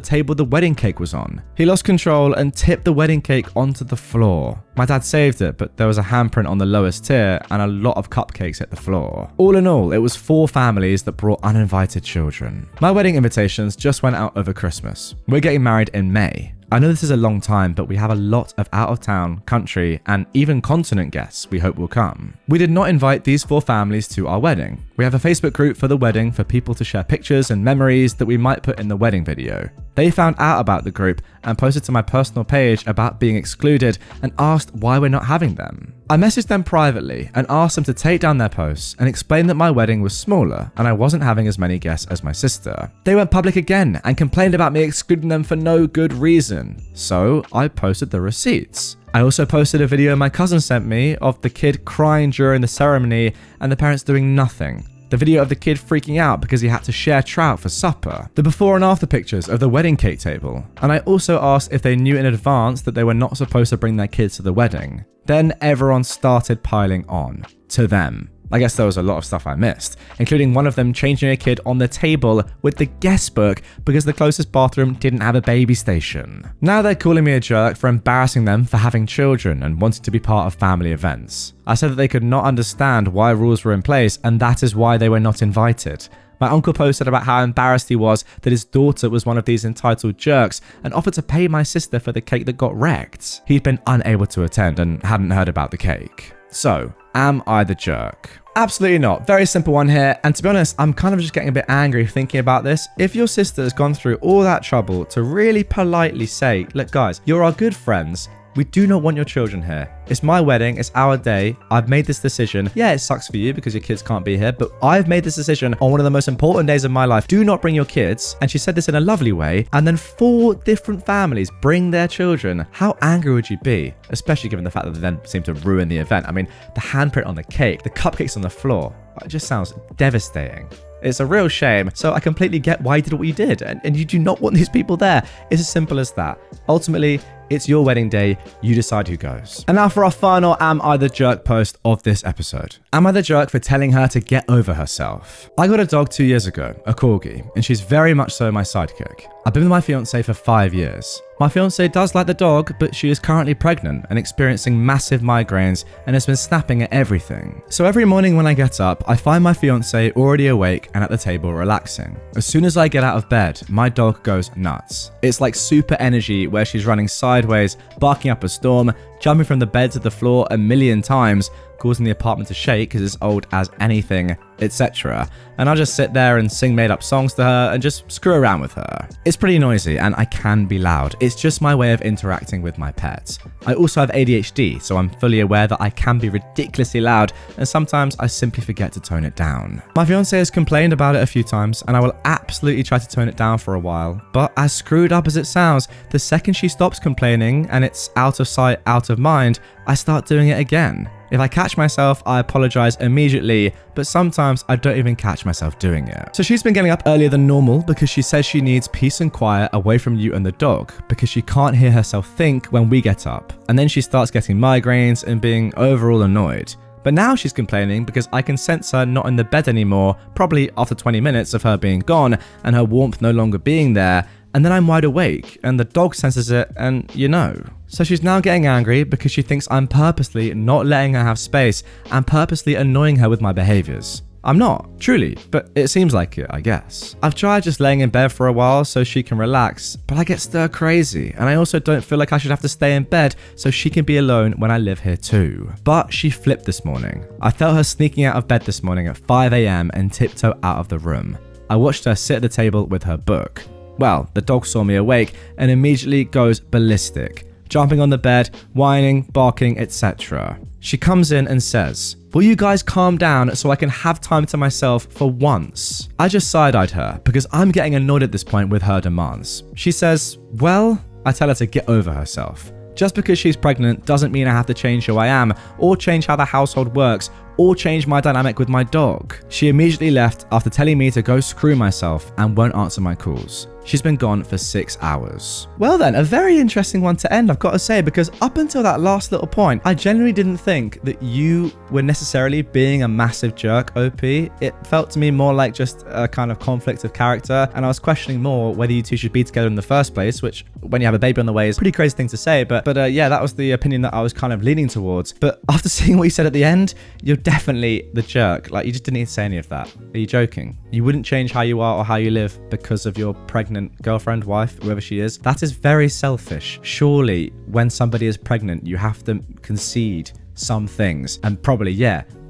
table the wedding cake was on. He lost control and tipped the wedding cake onto the floor. My dad saved it, but there was a handprint on the lowest tier and a lot of cupcakes hit the floor. All in all, it was 4 families that brought uninvited children. My wedding invitations just went out over Christmas. We're getting married in May. I know this is a long time, but we have a lot of out-of-town, country, and even continent guests we hope will come. We did not invite these 4 families to our wedding. We have a Facebook group for the wedding for people to share pictures and memories that we might put in the wedding video. They found out about the group and posted to my personal page about being excluded and asked why we're not having them. I messaged them privately and asked them to take down their posts and explain that my wedding was smaller and I wasn't having as many guests as my sister. They went public again and complained about me excluding them for no good reason. So I posted the receipts. I also posted a video my cousin sent me of the kid crying during the ceremony and the parents doing nothing. The video of the kid freaking out because he had to share trout for supper. The before and after pictures of the wedding cake table. And I also asked if they knew in advance that they were not supposed to bring their kids to the wedding. Then everyone started piling on. To them. I guess there was a lot of stuff I missed, including one of them changing a kid on the table with the guest book because the closest bathroom didn't have a baby station. Now they're calling me a jerk for embarrassing them for having children and wanting to be part of family events. I said that they could not understand why rules were in place and that is why they were not invited. My uncle posted about how embarrassed he was that his daughter was one of these entitled jerks and offered to pay my sister for the cake that got wrecked. He'd been unable to attend and hadn't heard about the cake. So, am I the jerk? Absolutely not. Very simple one here. And to be honest, I'm kind of just getting a bit angry thinking about this. If your sister has gone through all that trouble to really politely say, look guys, you're our good friends. We do not want your children here. It's my wedding. It's our day. I've made this decision. Yeah, it sucks for you because your kids can't be here, but I've made this decision on one of the most important days of my life. Do not bring your kids. And she said this in a lovely way. And then 4 different families bring their children. How angry would you be? Especially given the fact that they then seem to ruin the event. I mean, the handprint on the cake, the cupcakes on the floor. It just sounds devastating. It's a real shame. So I completely get why you did what you did. And you do not want these people there. It's as simple as that. Ultimately, it's your wedding day. You decide who goes. And now for our final Am I the Jerk post of this episode. Am I the jerk for telling her to get over herself? I got a dog 2 years ago, a corgi, and she's very much so my sidekick. I've been with my fiance for 5 years. My fiance does like the dog, but she is currently pregnant and experiencing massive migraines and has been snapping at everything. So every morning when I get up, I find my fiance already awake and at the table relaxing. As soon as I get out of bed, my dog goes nuts. It's like super energy where she's running sideways, barking up a storm, jumping from the bed to the floor a million times, causing the apartment to shake because it's old as anything, etc. And I'll just sit there and sing made up songs to her and just screw around with her. It's pretty noisy and I can be loud. It's just my way of interacting with my pets. I also have ADHD, so I'm fully aware that I can be ridiculously loud and sometimes I simply forget to tone it down. My fiance has complained about it a few times and I will absolutely try to tone it down for a while, but as screwed up as it sounds, the second she stops complaining and it's out of sight, out of mind, I start doing it again. If I catch myself, I apologize immediately, but sometimes I don't even catch myself doing it. So she's been getting up earlier than normal because she says she needs peace and quiet away from you and the dog because she can't hear herself think when we get up. And then she starts getting migraines and being overall annoyed. But now she's complaining because I can sense her not in the bed anymore, probably after 20 minutes of her being gone and her warmth no longer being there. And then I'm wide awake and the dog senses it and you know. So she's now getting angry because she thinks I'm purposely not letting her have space and purposely annoying her with my behaviors. I'm not, truly, but it seems like it, I guess. I've tried just laying in bed for a while so she can relax, but I get stir crazy, and I also don't feel like I should have to stay in bed so she can be alone when I live here too. But she flipped this morning. I felt her sneaking out of bed this morning at 5 a.m. and tiptoe out of the room. I watched her sit at the table with her book. Well, the dog saw me awake and immediately goes ballistic, jumping on the bed, whining, barking, etc. She comes in and says, "Will you guys calm down so I can have time to myself for once?" I just side-eyed her because I'm getting annoyed at this point with her demands. She says, "Well," I tell her to get over herself. Just because she's pregnant doesn't mean I have to change who I am, or change how the household works, or change my dynamic with my dog. She immediately left after telling me to go screw myself and won't answer my calls. She's been gone for 6 hours. Well then, a very interesting one to end, I've got to say, because up until that last little point, I genuinely didn't think that you were necessarily being a massive jerk, OP. It felt to me more like just a kind of conflict of character, and I was questioning more whether you two should be together in the first place, which when you have a baby on the way is a pretty crazy thing to say, but yeah, that was the opinion that I was kind of leaning towards. But after seeing what you said at the end, your definitely the jerk. Like, you just didn't need to say any of that. Are you joking? You wouldn't change how you are or how you live because of your pregnant girlfriend, wife, whoever she is. That is very selfish. Surely, when somebody is pregnant, you have to concede some things and probably,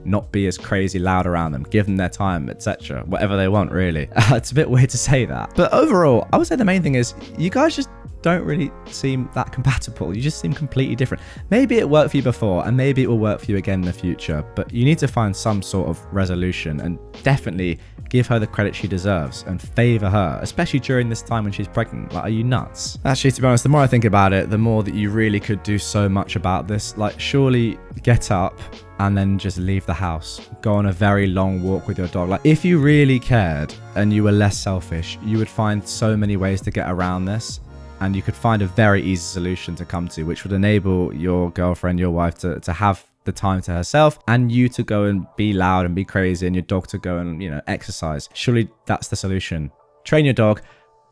not be as crazy loud around them, give them their time, etc. Whatever they want, really. It's a bit weird to say that. But overall, I would say the main thing is you guys just don't really seem that compatible. You just seem completely different. Maybe it worked for you before and maybe it will work for you again in the future, but you need to find some sort of resolution and definitely give her the credit she deserves and favor her, especially during this time when she's pregnant. Like, are you nuts? Actually, to be honest, the more I think about it, the more that you really could do so much about this. Like, surely get up and then just leave the house. Go on a very long walk with your dog. Like, if you really cared and you were less selfish, you would find so many ways to get around this. And you could find a very easy solution to come to, which would enable your girlfriend, your wife to have the time to herself and you to go and be loud and be crazy and your dog to go and, exercise. Surely that's the solution. Train your dog,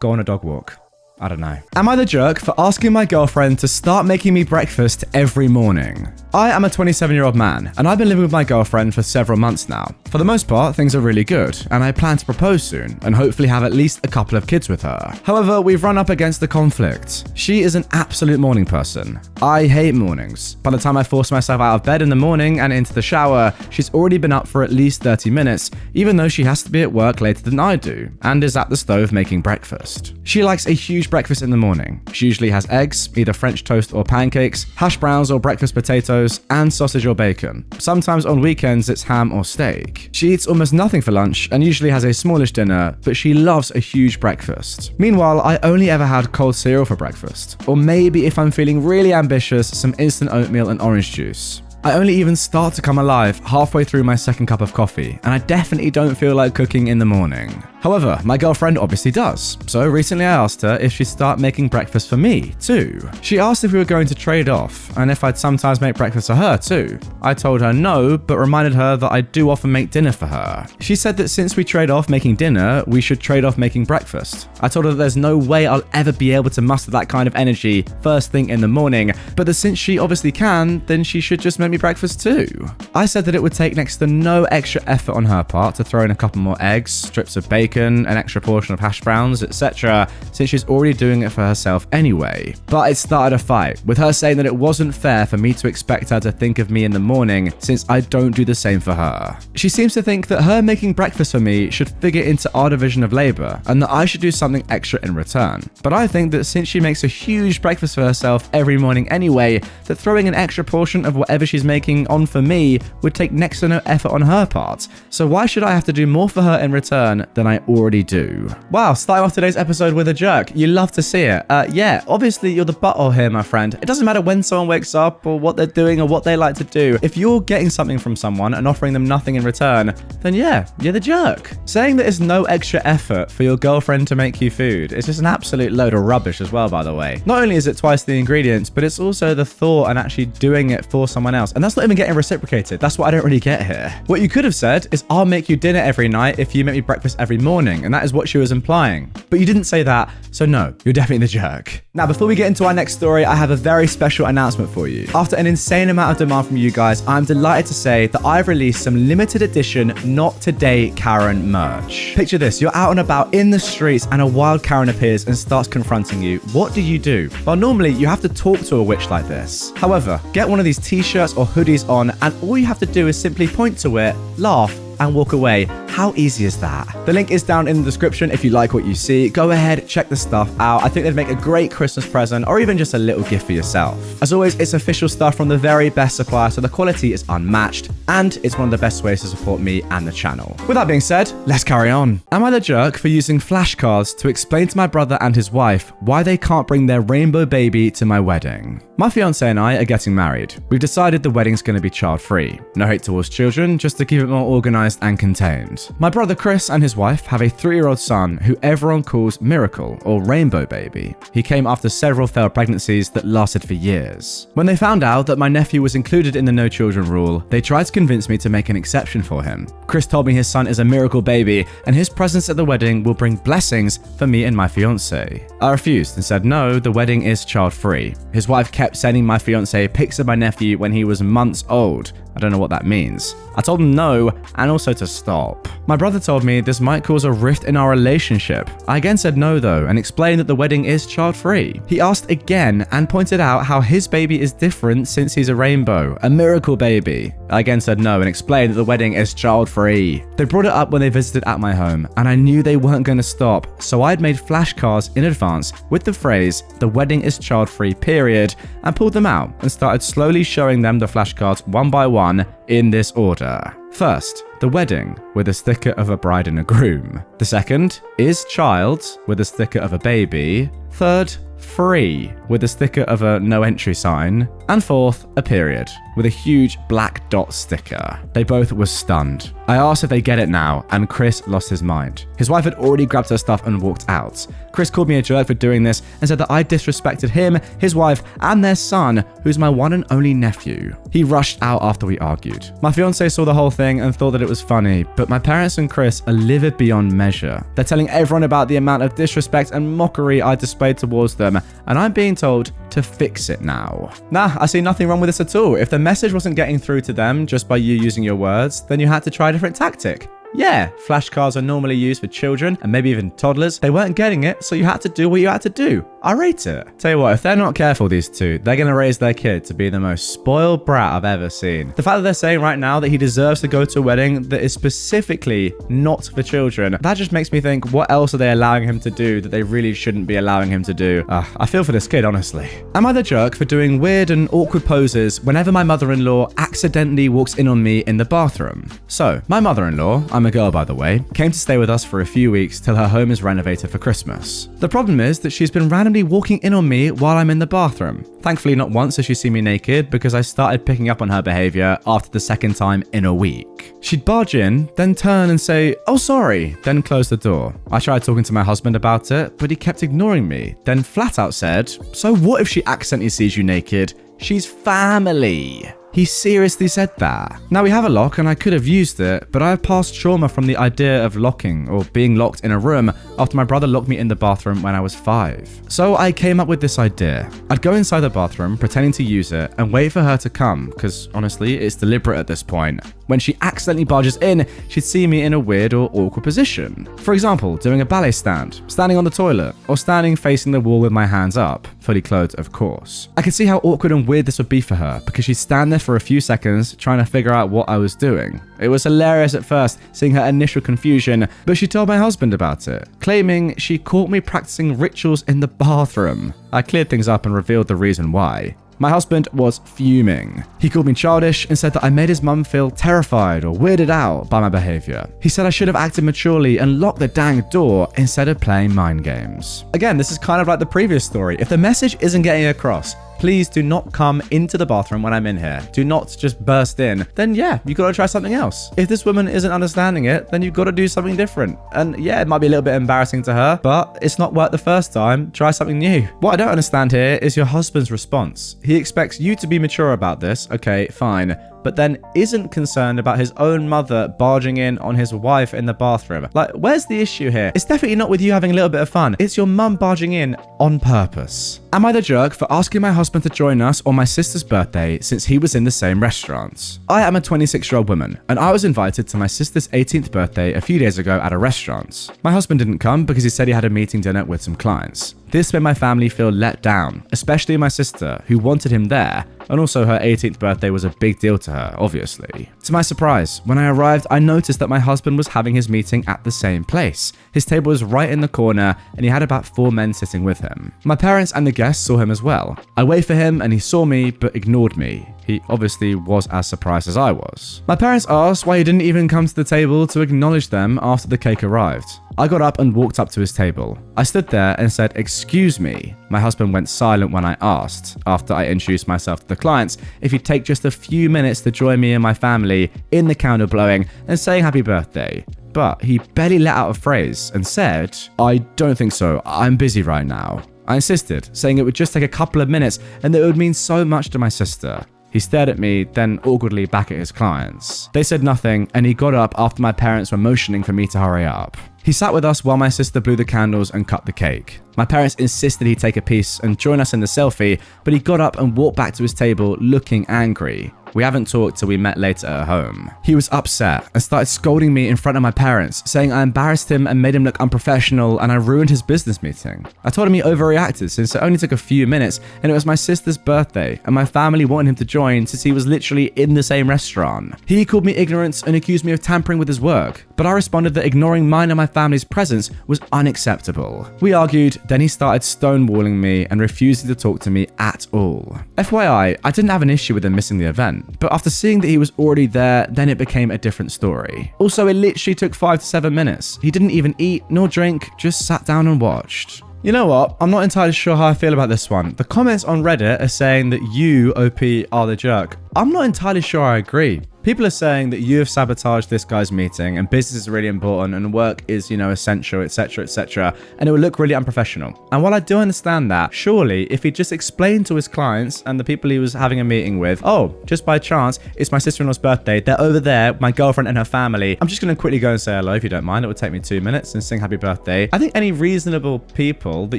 go on a dog walk. I don't know. Am I the jerk for asking my girlfriend to start making me breakfast every morning? I am a 27-year-old man, and I've been living with my girlfriend for several months now. For the most part, things are really good, and I plan to propose soon, and hopefully have at least a couple of kids with her. However, we've run up against the conflict. She is an absolute morning person. I hate mornings. By the time I force myself out of bed in the morning and into the shower, she's already been up for at least 30 minutes, even though she has to be at work later than I do, and is at the stove making breakfast. She likes a huge breakfast in the morning. She usually has eggs, either French toast or pancakes, hash browns or breakfast potatoes, and sausage or bacon. Sometimes on weekends it's ham or steak. She eats almost nothing for lunch and usually has a smallish dinner, but she loves a huge breakfast. Meanwhile, I only ever had cold cereal for breakfast, or maybe if I'm feeling really ambitious, some instant oatmeal and orange juice. I only even start to come alive halfway through my second cup of coffee, and I definitely don't feel like cooking in the morning. However, my girlfriend obviously does. So recently I asked her if she'd start making breakfast for me, too. She asked if we were going to trade off, and if I'd sometimes make breakfast for her, too. I told her no, but reminded her that I do often make dinner for her. She said that since we trade off making dinner, we should trade off making breakfast. I told her that there's no way I'll ever be able to muster that kind of energy first thing in the morning, but that since she obviously can, then she should just make me breakfast too. I said that it would take next to no extra effort on her part to throw in a couple more eggs, strips of bacon, an extra portion of hash browns, etc., since she's already doing it for herself anyway. But it started a fight, with her saying that it wasn't fair for me to expect her to think of me in the morning since I don't do the same for her. She seems to think that her making breakfast for me should figure into our division of labor and that I should do something extra in return. But I think that since she makes a huge breakfast for herself every morning anyway, that throwing an extra portion of whatever she's making on for me would take next to no effort on her part. So why should I have to do more for her in return than I already do? Wow, starting off today's episode with a jerk. You love to see it. Yeah, obviously you're the butthole here, my friend. It doesn't matter when someone wakes up or what they're doing or what they like to do. If you're getting something from someone and offering them nothing in return, then yeah, you're the jerk. Saying that it's no extra effort for your girlfriend to make you food is just an absolute load of rubbish as well, by the way. Not only is it twice the ingredients, but it's also the thought and actually doing it for someone else. And that's not even getting reciprocated. That's what I don't really get here. What you could have said is, I'll make you dinner every night if you make me breakfast every morning. And that is what she was implying. But you didn't say that, so no, you're definitely the jerk. Now, before we get into our next story, I have a very special announcement for you. After an insane amount of demand from you guys, I'm delighted to say that I've released some limited edition Not Today Karen merch. Picture this, you're out and about in the streets and a wild Karen appears and starts confronting you. What do? Well, normally you have to talk to a witch like this. However, get one of these t-shirts or hoodies on and all you have to do is simply point to it, laugh, and walk away. How easy is that? The link is down in the description if you like what you see. Go ahead, check the stuff out. I think they'd make a great Christmas present or even just a little gift for yourself. As always, it's official stuff from the very best supplier, so the quality is unmatched and it's one of the best ways to support me and the channel. With that being said, let's carry on. Am I the jerk for using flashcards to explain to my brother and his wife why they can't bring their rainbow baby to my wedding? My fiance and I are getting married. We've decided the wedding's going to be child-free. No hate towards children, just to keep it more organized and contained. My brother Chris and his wife have a 3-year-old son who everyone calls Miracle or Rainbow Baby. He came after several failed pregnancies that lasted for years. When they found out that my nephew was included in the no children rule, they tried to convince me to make an exception for him. Chris told me his son is a miracle baby and his presence at the wedding will bring blessings for me and my fiance. I refused and said no, the wedding is child-free. His wife kept sending my fiance pics of my nephew when he was months old. I don't know what that means. I told him no, and also to stop. My brother told me this might cause a rift in our relationship. I again said no though, and explained that the wedding is child-free. He asked again and pointed out how his baby is different since he's a rainbow, a miracle baby. I again said no and explained that the wedding is child-free. They brought it up when they visited at my home, and I knew they weren't going to stop, so I'd made flashcards in advance with the phrase, "The wedding is child-free, period," and pulled them out and started slowly showing them the flashcards one by one in this order. First, the wedding with a sticker of a bride and a groom. The second is child with a sticker of a baby. Third, free with a sticker of a no entry sign. And fourth, a period with a huge black dot sticker. They both were stunned. I asked if they get it now, and Chris lost his mind. His wife had already grabbed her stuff and walked out. Chris called me a jerk for doing this and said that I disrespected him, his wife, and their son, who's my one and only nephew. He rushed out after we argued. My fiance saw the whole thing and thought that it was funny, but my parents and Chris are livid beyond measure. They're telling everyone about the amount of disrespect and mockery I displayed towards them, and I'm being told to fix it now. Nah, I see nothing wrong with this at all. If the message wasn't getting through to them just by you using your words, then you had to try a different tactic. Yeah, flashcards are normally used for children and maybe even toddlers. They weren't getting it, so you had to do what you had to do. I rate it. Tell you what, if they're not careful, these two, they're going to raise their kid to be the most spoiled brat I've ever seen. The fact that they're saying right now that he deserves to go to a wedding that is specifically not for children, that just makes me think, what else are they allowing him to do that they really shouldn't be allowing him to do? I feel for this kid, honestly. Am I the jerk for doing weird and awkward poses whenever my mother-in-law accidentally walks in on me in the bathroom? So, my mother-in-law, I'm a girl by the way, came to stay with us for a few weeks till her home is renovated for Christmas. The problem is that she's been randomly walking in on me while I'm in the bathroom. Thankfully not once has she seen me naked, because I started picking up on her behavior after the second time in a week. She'd barge in, then turn and say, "Oh sorry," then close the door. I tried talking to my husband about it, but he kept ignoring me, then flat out said, "So what if she accidentally sees you naked? She's family." He seriously said that. Now we have a lock and I could have used it, but I have past trauma from the idea of locking or being locked in a room after my brother locked me in the bathroom when I was 5. So I came up with this idea. I'd go inside the bathroom pretending to use it and wait for her to come, because honestly, it's deliberate at this point. When she accidentally barges in, she'd see me in a weird or awkward position. For example, doing a ballet stand, standing on the toilet, or standing facing the wall with my hands up, fully clothed of course. I could see how awkward and weird this would be for her, because she'd stand there for a few seconds trying to figure out what I was doing. It was hilarious at first, seeing her initial confusion, but she told my husband about it, claiming she caught me practicing rituals in the bathroom. I cleared things up and revealed the reason why. My husband was fuming. He called me childish and said that I made his mum feel terrified or weirded out by my behavior. He said I should have acted maturely and locked the dang door instead of playing mind games. Again, this is kind of like the previous story. If the message isn't getting across, please do not come into the bathroom when I'm in here. Do not just burst in. Then yeah, you gotta try something else. If this woman isn't understanding it, then you've got to do something different. And yeah, it might be a little bit embarrassing to her, but it's not worked the first time. Try something new. What I don't understand here is your husband's response. He expects you to be mature about this. Okay, fine. But then isn't concerned about his own mother barging in on his wife in the bathroom. Like, where's the issue here? It's definitely not with you having a little bit of fun. It's your mum barging in on purpose. Am I the jerk for asking my husband to join us on my sister's birthday since he was in the same restaurant? I am a 26-year-old woman, and I was invited to my sister's 18th birthday a few days ago at a restaurant. My husband didn't come because he said he had a meeting dinner with some clients. This made my family feel let down, especially my sister, who wanted him there, and also her 18th birthday was a big deal to her, obviously. To my surprise, when I arrived, I noticed that my husband was having his meeting at the same place. His table was right in the corner, and he had about 4 men sitting with him. My parents and the guests saw him as well. I waved for him, and he saw me, but ignored me. He obviously was as surprised as I was. My parents asked why he didn't even come to the table to acknowledge them after the cake arrived. I got up and walked up to his table. I stood there and said, "Excuse me." My husband went silent when I asked, after I introduced myself to the clients, if he'd take just a few minutes to join me and my family in the candle blowing and saying happy birthday. But he barely let out a phrase and said, "I don't think so. I'm busy right now." I insisted, saying it would just take a couple of minutes and that it would mean so much to my sister. He stared at me, then awkwardly back at his clients. They said nothing, and he got up after my parents were motioning for me to hurry up. He sat with us while my sister blew the candles and cut the cake. My parents insisted he take a piece and join us in the selfie, but he got up and walked back to his table looking angry. We haven't talked till we met later at home. He was upset and started scolding me in front of my parents, saying I embarrassed him and made him look unprofessional and I ruined his business meeting. I told him he overreacted since it only took a few minutes and it was my sister's birthday and my family wanted him to join since he was literally in the same restaurant. He called me ignorant and accused me of tampering with his work, but I responded that ignoring mine and my family's presence was unacceptable. We argued, then he started stonewalling me and refusing to talk to me at all. FYI, I didn't have an issue with him missing the event, but after seeing that he was already there, then it became a different story. Also, it literally took 5 to 7 minutes. He didn't even eat nor drink, just sat down and watched. You know what? I'm not entirely sure how I feel about this one. The comments on Reddit are saying that you, OP, are the jerk. I'm not entirely sure I agree. People are saying that you have sabotaged this guy's meeting and business is really important and work is, essential, etc., etc., and it would look really unprofessional. And while I do understand that, surely if he just explained to his clients and the people he was having a meeting with, oh, just by chance, it's my sister-in-law's birthday, they're over there, my girlfriend and her family, I'm just going to quickly go and say hello if you don't mind, it would take me 2 minutes, and sing happy birthday. I think any reasonable people that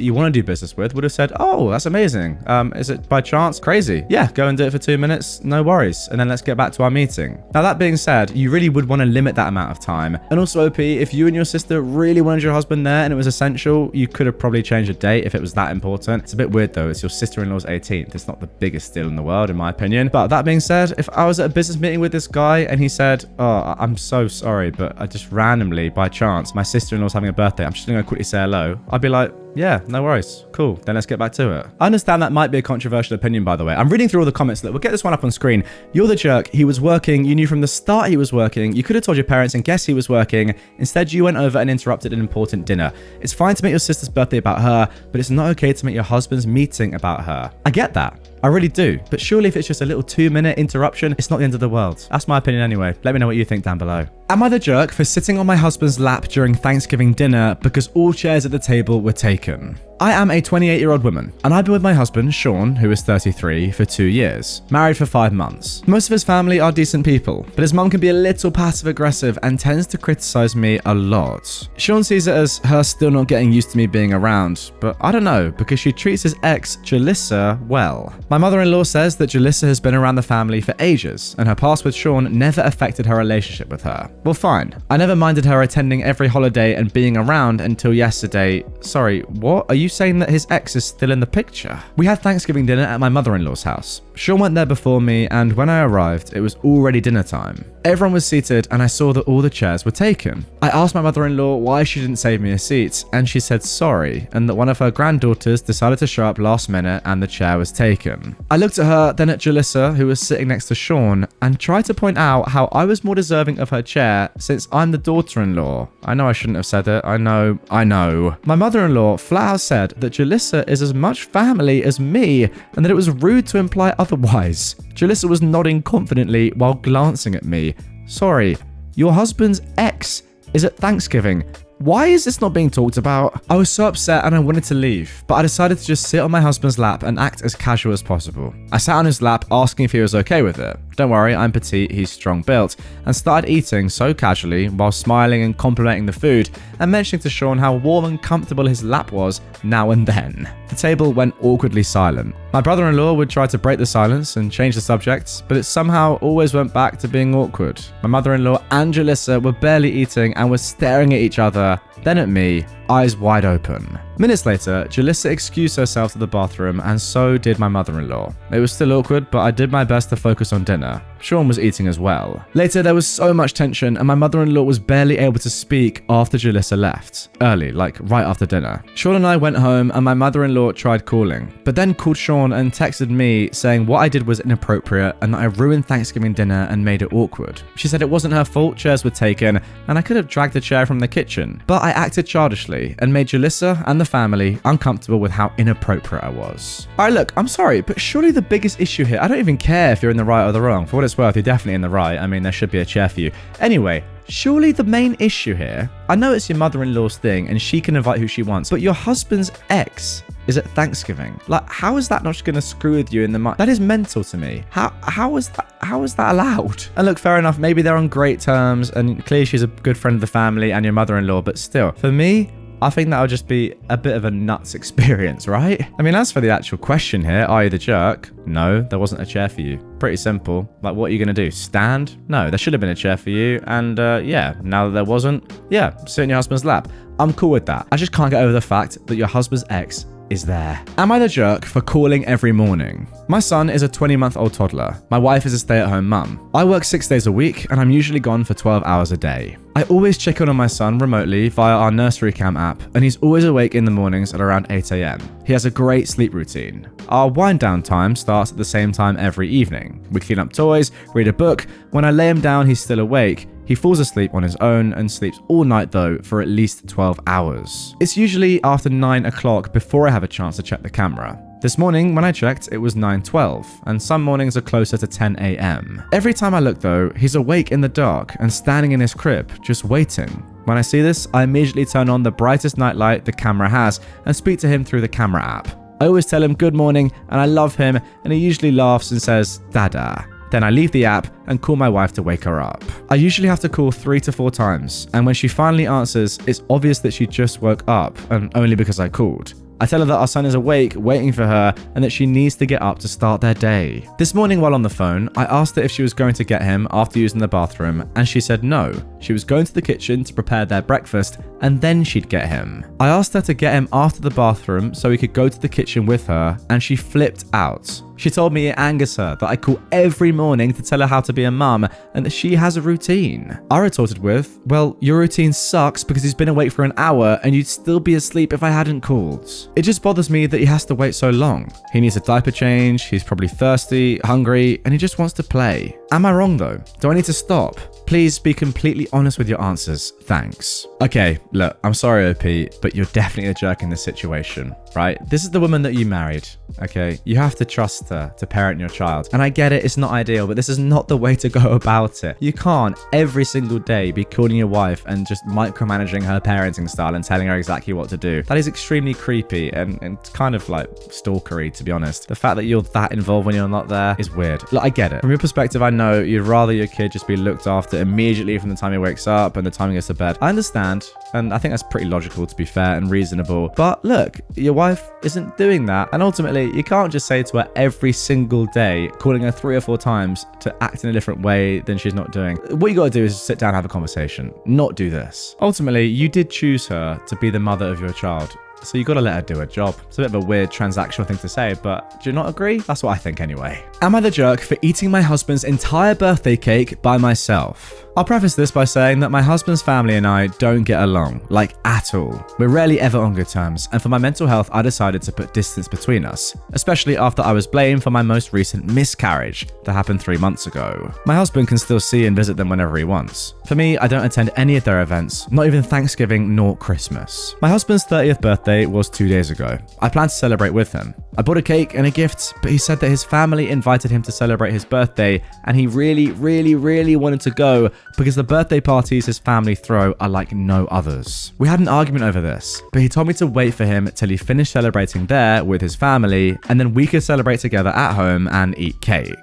you want to do business with would have said, oh, that's amazing. Is it by chance? Crazy. Yeah, go and do it for 2 minutes, no worries, and then let's get back to our meeting. Now that being said, you really would want to limit that amount of time. And also OP, if you and your sister really wanted your husband there and it was essential, you could have probably changed a date if it was that important. It's a bit weird though, it's your sister-in-law's 18th. It's not the biggest deal in the world in my opinion. But that being said, if I was at a business meeting with this guy and he said, oh, I'm so sorry, but I just randomly, by chance, my sister-in-law's having a birthday, I'm just gonna quickly say hello, I'd be like, yeah, no worries. Cool. Then let's get back to it. I understand that might be a controversial opinion, by the way. I'm reading through all the comments. Look, we'll get this one up on screen. You're the jerk. He was working. You knew from the start he was working. You could have told your parents and guessed he was working. Instead, you went over and interrupted an important dinner. It's fine to make your sister's birthday about her, but it's not okay to make your husband's meeting about her. I get that. I really do. But surely if it's just a little 2-minute interruption, it's not the end of the world. That's my opinion anyway. Let me know what you think down below. Am I the jerk for sitting on my husband's lap during Thanksgiving dinner because all chairs at the table were taken? I am a 28-year-old woman, and I've been with my husband, Sean, who is 33, for 2 years, married for 5 months. Most of his family are decent people, but his mum can be a little passive-aggressive and tends to criticize me a lot. Sean sees it as her still not getting used to me being around, but I don't know, because she treats his ex, Jalissa, well. My mother-in-law says that Jalissa has been around the family for ages, and her past with Sean never affected her relationship with her. Well, fine. I never minded her attending every holiday and being around until yesterday. Sorry, what? Are you saying that his ex is still in the picture? We had Thanksgiving dinner at my mother-in-law's house. Sean went there before me, and when I arrived, it was already dinner time. Everyone was seated, and I saw that all the chairs were taken. I asked my mother-in-law why she didn't save me a seat, and she said sorry, and that one of her granddaughters decided to show up last minute and the chair was taken. I looked at her, then at Jalissa, who was sitting next to Sean, and tried to point out how I was more deserving of her chair since I'm the daughter-in-law. I know I shouldn't have said it. I know. My mother-in-law flat out said that Jalissa is as much family as me, and that it was rude to imply otherwise. Jalissa was nodding confidently while glancing at me. Sorry, your husband's ex is at Thanksgiving. Why is this not being talked about? I was so upset and I wanted to leave, but I decided to just sit on my husband's lap and act as casual as possible. I sat on his lap asking if he was okay with it. Don't worry, I'm petite, he's strong built, and started eating so casually while smiling and complimenting the food and mentioning to Sean how warm and comfortable his lap was now and then. The table went awkwardly silent. My brother-in-law would try to break the silence and change the subject, but it somehow always went back to being awkward. My mother-in-law and Jalissa were barely eating and were staring at each other, then at me, eyes wide open. Minutes later, Jalissa excused herself to the bathroom, and so did my mother-in-law. It was still awkward, but I did my best to focus on dinner. Sean was eating as well. Later, there was so much tension, and my mother-in-law was barely able to speak after Jalissa left. Early, like right after dinner. Sean and I went home, and my mother-in-law tried calling, but then called Sean and texted me saying what I did was inappropriate and that I ruined Thanksgiving dinner and made it awkward. She said it wasn't her fault, chairs were taken, and I could have dragged a chair from the kitchen, but I acted childishly and made Jalissa and the family uncomfortable with how inappropriate I was. Alright, look, I'm sorry, but surely the biggest issue here, I don't even care if you're in the right or the wrong. For what it's worth, you're definitely in the right. I mean, there should be a chair for you. Anyway, surely the main issue here, I know it's your mother-in-law's thing and she can invite who she wants, but your husband's ex is at Thanksgiving. Like, how is that not just going to screw with you in the mind? That is mental to me. How is that allowed? And look, fair enough, maybe they're on great terms and clearly she's a good friend of the family and your mother-in-law, but still, for me, I think that would just be a bit of a nuts experience, right? I mean, as for the actual question here, are you the jerk? No, there wasn't a chair for you. Pretty simple. Like, what are you going to do? Stand? No, there should have been a chair for you. And yeah, now that there wasn't, yeah, sit in your husband's lap. I'm cool with that. I just can't get over the fact that your husband's ex is there. Am I the jerk for calling every morning? My son is a 20-month-old toddler. My wife is a stay-at-home mum. I work 6 days a week and I'm usually gone for 12 hours a day. I always check in on my son remotely via our nursery cam app, and he's always awake in the mornings at around 8 a.m. He has a great sleep routine. Our wind down time starts at the same time every evening. We clean up toys, read a book. When I lay him down, he's still awake. He falls asleep on his own and sleeps all night though for at least 12 hours. It's usually after 9 o'clock before I have a chance to check the camera. This morning, when I checked, it was 9:12, and some mornings are closer to 10 a.m. Every time I look though, he's awake in the dark and standing in his crib, just waiting. When I see this, I immediately turn on the brightest nightlight the camera has and speak to him through the camera app. I always tell him good morning and I love him, and he usually laughs and says, Dada. Then I leave the app and call my wife to wake her up. I usually have to call 3 to 4 times, and when she finally answers, it's obvious that she just woke up, and only because I called. I tell her that our son is awake, waiting for her, and that she needs to get up to start their day. This morning while on the phone, I asked her if she was going to get him after using the bathroom, and she said no. She was going to the kitchen to prepare their breakfast, and then she'd get him. I asked her to get him after the bathroom so he could go to the kitchen with her, and she flipped out. She told me it angers her that I call every morning to tell her how to be a mum and that she has a routine. I retorted with, well, your routine sucks because he's been awake for an hour and you'd still be asleep if I hadn't called. It just bothers me that he has to wait so long. He needs a diaper change, he's probably thirsty, hungry, and he just wants to play. Am I wrong though? Do I need to stop? Please be completely honest with your answers. Thanks. Okay, look, I'm sorry, OP, but you're definitely a jerk in this situation, right? This is the woman that you married, okay? You have to trust her to parent your child. And I get it, it's not ideal, but this is not the way to go about it. You can't every single day be calling your wife and just micromanaging her parenting style and telling her exactly what to do. That is extremely creepy and kind of like stalkery, to be honest. The fact that you're that involved when you're not there is weird. Look, I get it. From your perspective, I know you'd rather your kid just be looked after immediately from the time he wakes up and the time he goes to bed. I understand, and I think that's pretty logical, to be fair, and reasonable. But look, your wife isn't doing that, and ultimately you can't just say to her every single day, calling her 3 or 4 times to act in a different way than she's not doing. What you gotta do is sit down and have a conversation, not do this. Ultimately, you did choose her to be the mother of your child, so you gotta let her do her job. It's a bit of a weird transactional thing to say, but do you not agree? That's what I think anyway. Am I the jerk for eating my husband's entire birthday cake by myself? I'll preface this by saying that my husband's family and I don't get along, like at all. We're rarely ever on good terms, and for my mental health, I decided to put distance between us, especially after I was blamed for my most recent miscarriage that happened 3 months ago. My husband can still see and visit them whenever he wants. For me, I don't attend any of their events, not even Thanksgiving nor Christmas. My husband's 30th birthday was 2 days ago. I planned to celebrate with him. I bought a cake and a gift, but he said that his family invited him to celebrate his birthday, and he really wanted to go because the birthday parties his family throw are like no others. We had an argument over this, but he told me to wait for him till he finished celebrating there with his family, and then we could celebrate together at home and eat cake.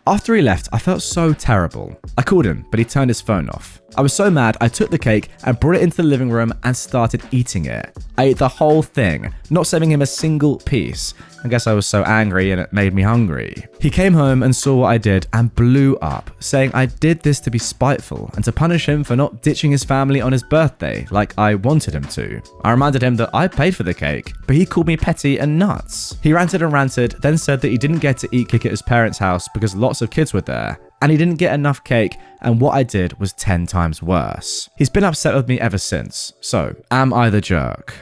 After he left, I felt so terrible. I called him, but he turned his phone off. I was so mad, I took the cake and brought it into the living room and started eating it. I ate the whole thing, not saving him a single piece. I guess I was so angry and it made me hungry. He came home and saw what I did and blew up, saying I did this to be spiteful and to punish him for not ditching his family on his birthday like I wanted him to. I reminded him that I paid for the cake, but he called me petty and nuts. He ranted and ranted, then said that he didn't get to eat cake at his parents' house because lots of kids were there, and he didn't get enough cake, and what I did was 10 times worse. He's been upset with me ever since. So, am I the jerk?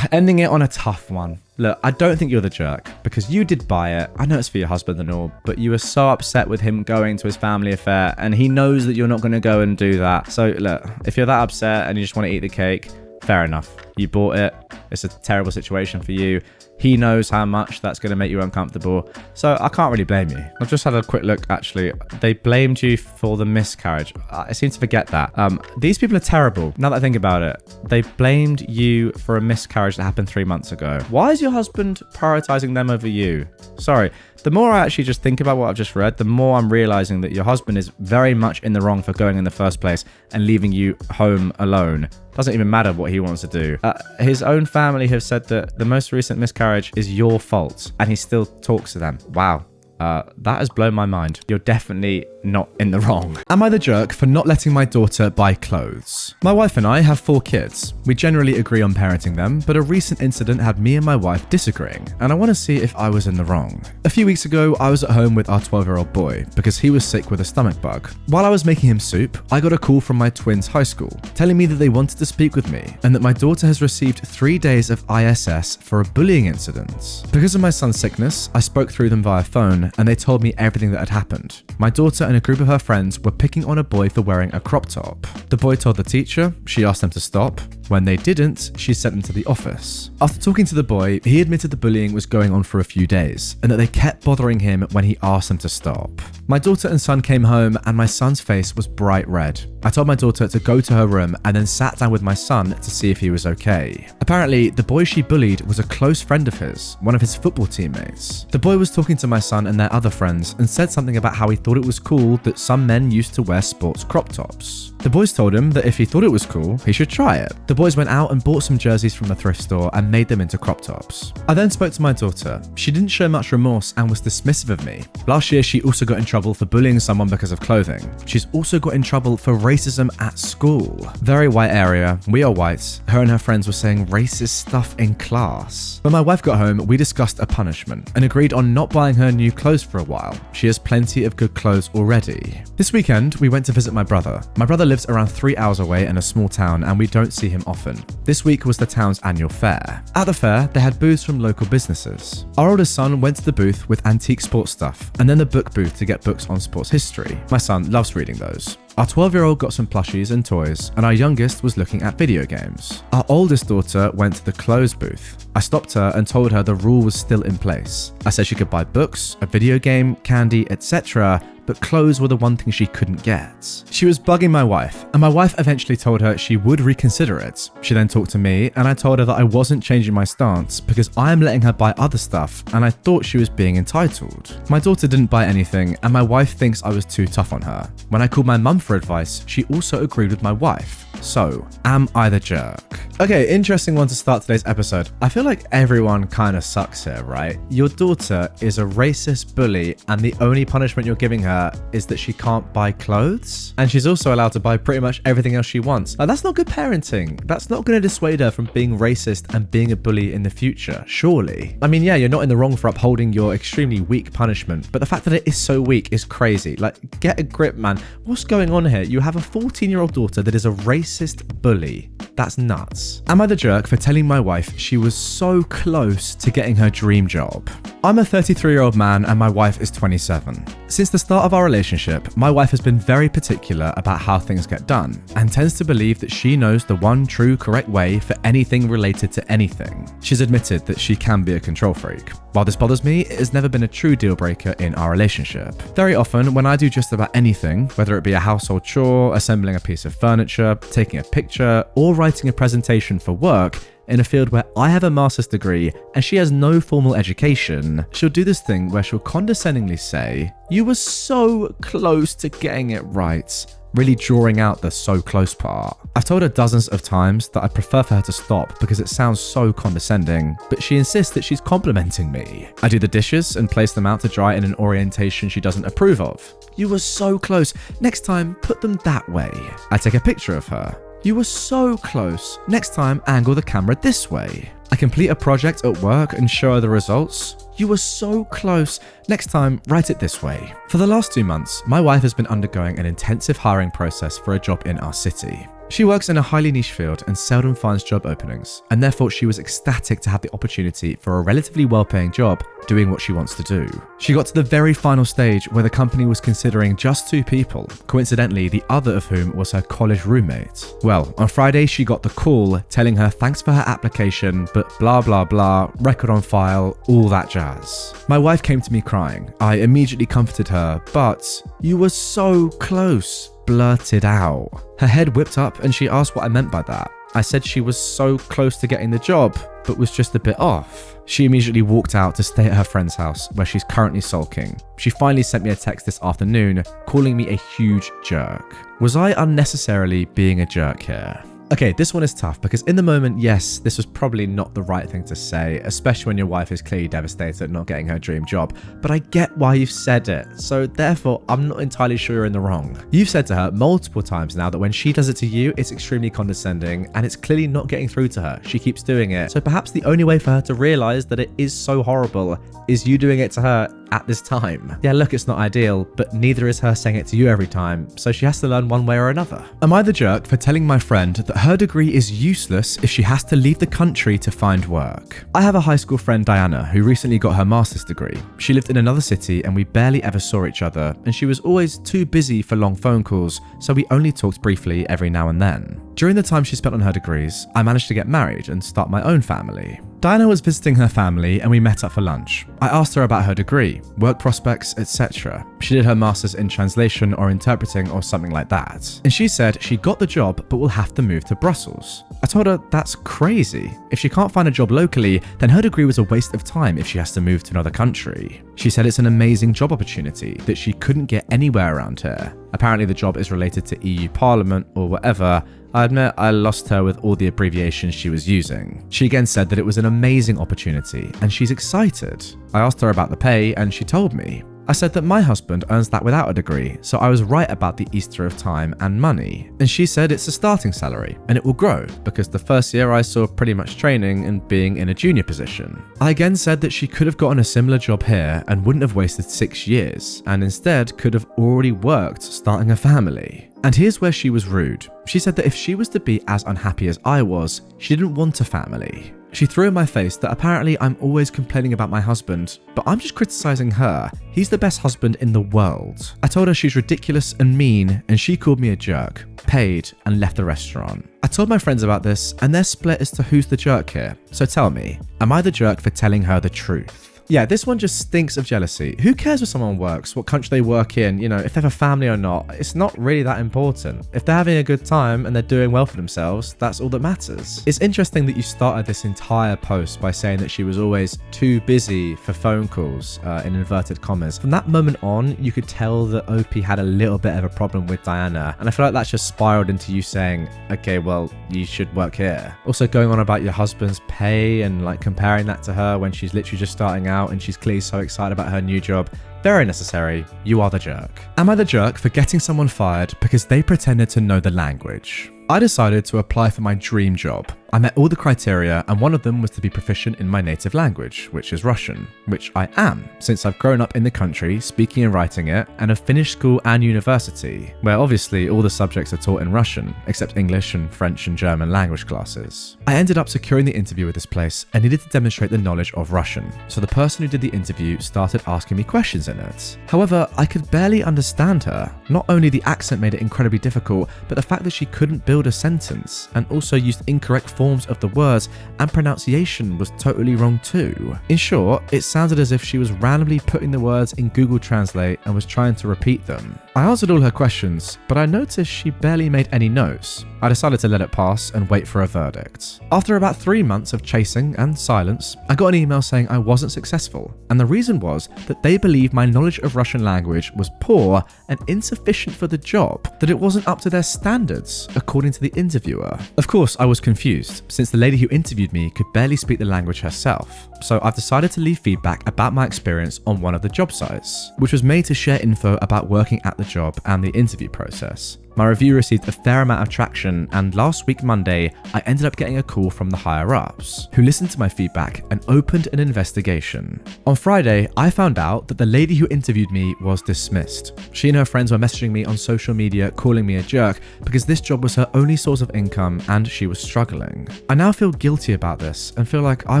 Ending it on a tough one. Look, I don't think you're the jerk, because you did buy it. I know it's for your husband and all, but you were so upset with him going to his family affair, and he knows that you're not going to go and do that. So look, if you're that upset and you just want to eat the cake, fair enough. You bought it. It's a terrible situation for you. He knows how much that's going to make you uncomfortable, so I can't really blame you. I've just had a quick look, actually. They blamed you for the miscarriage. I seem to forget that. These people are terrible, now that I think about it. They blamed you for a miscarriage that happened 3 months ago. Why is your husband prioritizing them over you? Sorry. The more I actually just think about what I've just read, the more I'm realizing that your husband is very much in the wrong for going in the first place and leaving you home alone. Doesn't even matter what he wants to do. His own family have said that the most recent miscarriage is your fault, and he still talks to them. Wow. That has blown my mind. You're definitely not in the wrong. Am I the jerk for not letting my daughter buy clothes? My wife and I have 4 kids. We generally agree on parenting them, but a recent incident had me and my wife disagreeing, and I want to see if I was in the wrong. A few weeks ago, I was at home with our 12-year-old boy because he was sick with a stomach bug. While I was making him soup, I got a call from my twins' high school telling me that they wanted to speak with me and that my daughter has received 3 days of ISS for a bullying incident. Because of my son's sickness, I spoke through them via phone and they told me everything that had happened. My daughter and a group of her friends were picking on a boy for wearing a crop top. The boy told the teacher, she asked them to stop. When they didn't, she sent them to the office. After talking to the boy, he admitted the bullying was going on for a few days and that they kept bothering him when he asked them to stop. My daughter and son came home and my son's face was bright red. I told my daughter to go to her room and then sat down with my son to see if he was okay. Apparently, the boy she bullied was a close friend of his, one of his football teammates. The boy was talking to my son and their other friends and said something about how he thought it was cool that some men used to wear sports crop tops. The boys told him that if he thought it was cool, he should try it. The boys went out and bought some jerseys from the thrift store and made them into crop tops. I then spoke to my daughter. She didn't show much remorse and was dismissive of me. Last year, she also got in trouble for bullying someone because of clothing. She's also got in trouble for racism at school. Very white area, we are white. Her and her friends were saying racist stuff in class. When my wife got home, we discussed a punishment and agreed on not buying her new clothes for a while. She has plenty of good clothes already. This weekend, we went to visit my brother. My brother lives around 3 hours away in a small town and we don't see him often. This week was the town's annual fair. At the fair, they had booths from local businesses. Our oldest son went to the booth with antique sports stuff and then the book booth to get books on sports history. My son loves reading those. Our 12-year-old got some plushies and toys, and our youngest was looking at video games. Our oldest daughter went to the clothes booth. I stopped her and told her the rule was still in place. I said she could buy books, a video game, candy, etc., but clothes were the one thing she couldn't get. She was bugging my wife, and my wife eventually told her she would reconsider it. She then talked to me, and I told her that I wasn't changing my stance because I am letting her buy other stuff, and I thought she was being entitled. My daughter didn't buy anything, and my wife thinks I was too tough on her. When I called my mum for advice, she also agreed with my wife. So, am I the jerk? Okay, interesting one to start today's episode. I feel like everyone kind of sucks here, right? Your daughter is a racist bully and the only punishment you're giving her is that she can't buy clothes? And she's also allowed to buy pretty much everything else she wants. Now, that's not good parenting. That's not going to dissuade her from being racist and being a bully in the future, surely. I mean, yeah, you're not in the wrong for upholding your extremely weak punishment, but the fact that it is so weak is crazy. Like, get a grip, man. What's going on here? You have a 14-year-old daughter that is a racist bully. That's nuts. Am I the jerk for telling my wife she was so close to getting her dream job? I'm a 33-year-old man and my wife is 27. Since the start of our relationship, my wife has been very particular about how things get done and tends to believe that she knows the one true correct way for anything related to anything. She's admitted that she can be a control freak. While this bothers me, it has never been a true deal breaker in our relationship. Very often, when I do just about anything, whether it be a household chore, assembling a piece of furniture, taking a picture, or writing a presentation for work, in a field where I have a master's degree and she has no formal education, she'll do this thing where she'll condescendingly say, "You were so close to getting it right," really drawing out the so close part. I've told her dozens of times that I prefer for her to stop because it sounds so condescending, but she insists that she's complimenting me. I do the dishes and place them out to dry in an orientation she doesn't approve of. "You were so close. Next time, put them that way." I take a picture of her. "You were so close. Next time, angle the camera this way." I complete a project at work and show her the results. "You were so close. Next time, write it this way." For the last 2 months, my wife has been undergoing an intensive hiring process for a job in our city. She works in a highly niche field and seldom finds job openings, and therefore she was ecstatic to have the opportunity for a relatively well-paying job doing what she wants to do. She got to the very final stage where the company was considering just 2 people, coincidentally the other of whom was her college roommate. Well, on Friday she got the call telling her thanks for her application, but blah blah blah, record on file, all that jazz. My wife came to me crying. I immediately comforted her, but "You were so close," blurted out. Her head whipped up and she asked what I meant by that. I said she was so close to getting the job, but was just a bit off. She immediately walked out to stay at her friend's house, where she's currently sulking. She finally sent me a text this afternoon, calling me a huge jerk. Was I unnecessarily being a jerk here? Okay, this one is tough because in the moment, yes, this was probably not the right thing to say, especially when your wife is clearly devastated at not getting her dream job, but I get why you've said it, so therefore I'm not entirely sure you're in the wrong. You've said to her multiple times now that when she does it to you, it's extremely condescending and it's clearly not getting through to her. She keeps doing it, so perhaps the only way for her to realize that it is so horrible is you doing it to her at this time. Yeah, look, it's not ideal, but neither is her saying it to you every time, so she has to learn one way or another. Am I the jerk for telling my friend that her degree is useless if she has to leave the country to find work? I have a high school friend, Diana, who recently got her master's degree. She lived in another city and we barely ever saw each other, and she was always too busy for long phone calls, so we only talked briefly every now and then. During the time she spent on her degrees, I managed to get married and start my own family. Diana was visiting her family and we met up for lunch. I asked her about her degree, work prospects, etc. She did her master's in translation or interpreting or something like that. And she said she got the job but will have to move to Brussels. I told her that's crazy. If she can't find a job locally, then her degree was a waste of time if she has to move to another country. She said it's an amazing job opportunity that she couldn't get anywhere around here. Apparently the job is related to EU Parliament or whatever. I admit I lost her with all the abbreviations she was using. She again said that it was an amazing opportunity and she's excited. I asked her about the pay and she told me. I said that my husband earns that without a degree, so I was right about the Easter of time and money. And she said it's a starting salary and it will grow because the first year I saw pretty much training and being in a junior position. I again said that she could have gotten a similar job here and wouldn't have wasted 6 years and instead could have already worked starting a family. And here's where she was rude. She said that if she was to be as unhappy as I was, she didn't want a family. She threw in my face that apparently I'm always complaining about my husband, but I'm just criticizing her. He's the best husband in the world. I told her she's ridiculous and mean, and she called me a jerk, paid, and left the restaurant. I told my friends about this, and they're split as to who's the jerk here. So tell me, am I the jerk for telling her the truth? Yeah, this one just stinks of jealousy. Who cares where someone works, what country they work in, you know, if they have a family or not? It's not really that important. If they're having a good time and they're doing well for themselves, that's all that matters. It's interesting that you started this entire post by saying that she was always too busy for phone calls, in inverted commas. From that moment on, you could tell that OP had a little bit of a problem with Diana, and I feel like that's just spiraled into you saying, okay, well, you should work here. Also going on about your husband's pay and like comparing that to her when she's literally just starting out and she's clearly so excited about her new job. Very necessary. You are the jerk. Am I the jerk for getting someone fired because they pretended to know the language? I decided to apply for my dream job. I met all the criteria and one of them was to be proficient in my native language, which is Russian, which I am, since I've grown up in the country, speaking and writing it, and have finished school and university, where obviously all the subjects are taught in Russian, except English and French and German language classes. I ended up securing the interview with this place and needed to demonstrate the knowledge of Russian, so the person who did the interview started asking me questions in it. However, I could barely understand her. Not only the accent made it incredibly difficult, but the fact that she couldn't build a sentence and also used incorrect forms of the words and pronunciation was totally wrong too. In short, it sounded as if she was randomly putting the words in Google Translate and was trying to repeat them. I answered all her questions, but I noticed she barely made any notes. I decided to let it pass and wait for a verdict. After about 3 months of chasing and silence, I got an email saying I wasn't successful, and the reason was that they believed my knowledge of Russian language was poor and insufficient for the job, that it wasn't up to their standards, according to the interviewer. Of course, I was confused, since the lady who interviewed me could barely speak the language herself, so I've decided to leave feedback about my experience on one of the job sites, which was made to share info about working at the job and the interview process. My review received a fair amount of traction, and last week Monday, I ended up getting a call from the higher-ups, who listened to my feedback and opened an investigation. On Friday, I found out that the lady who interviewed me was dismissed. She and her friends were messaging me on social media calling me a jerk because this job was her only source of income and she was struggling. I now feel guilty about this and feel like I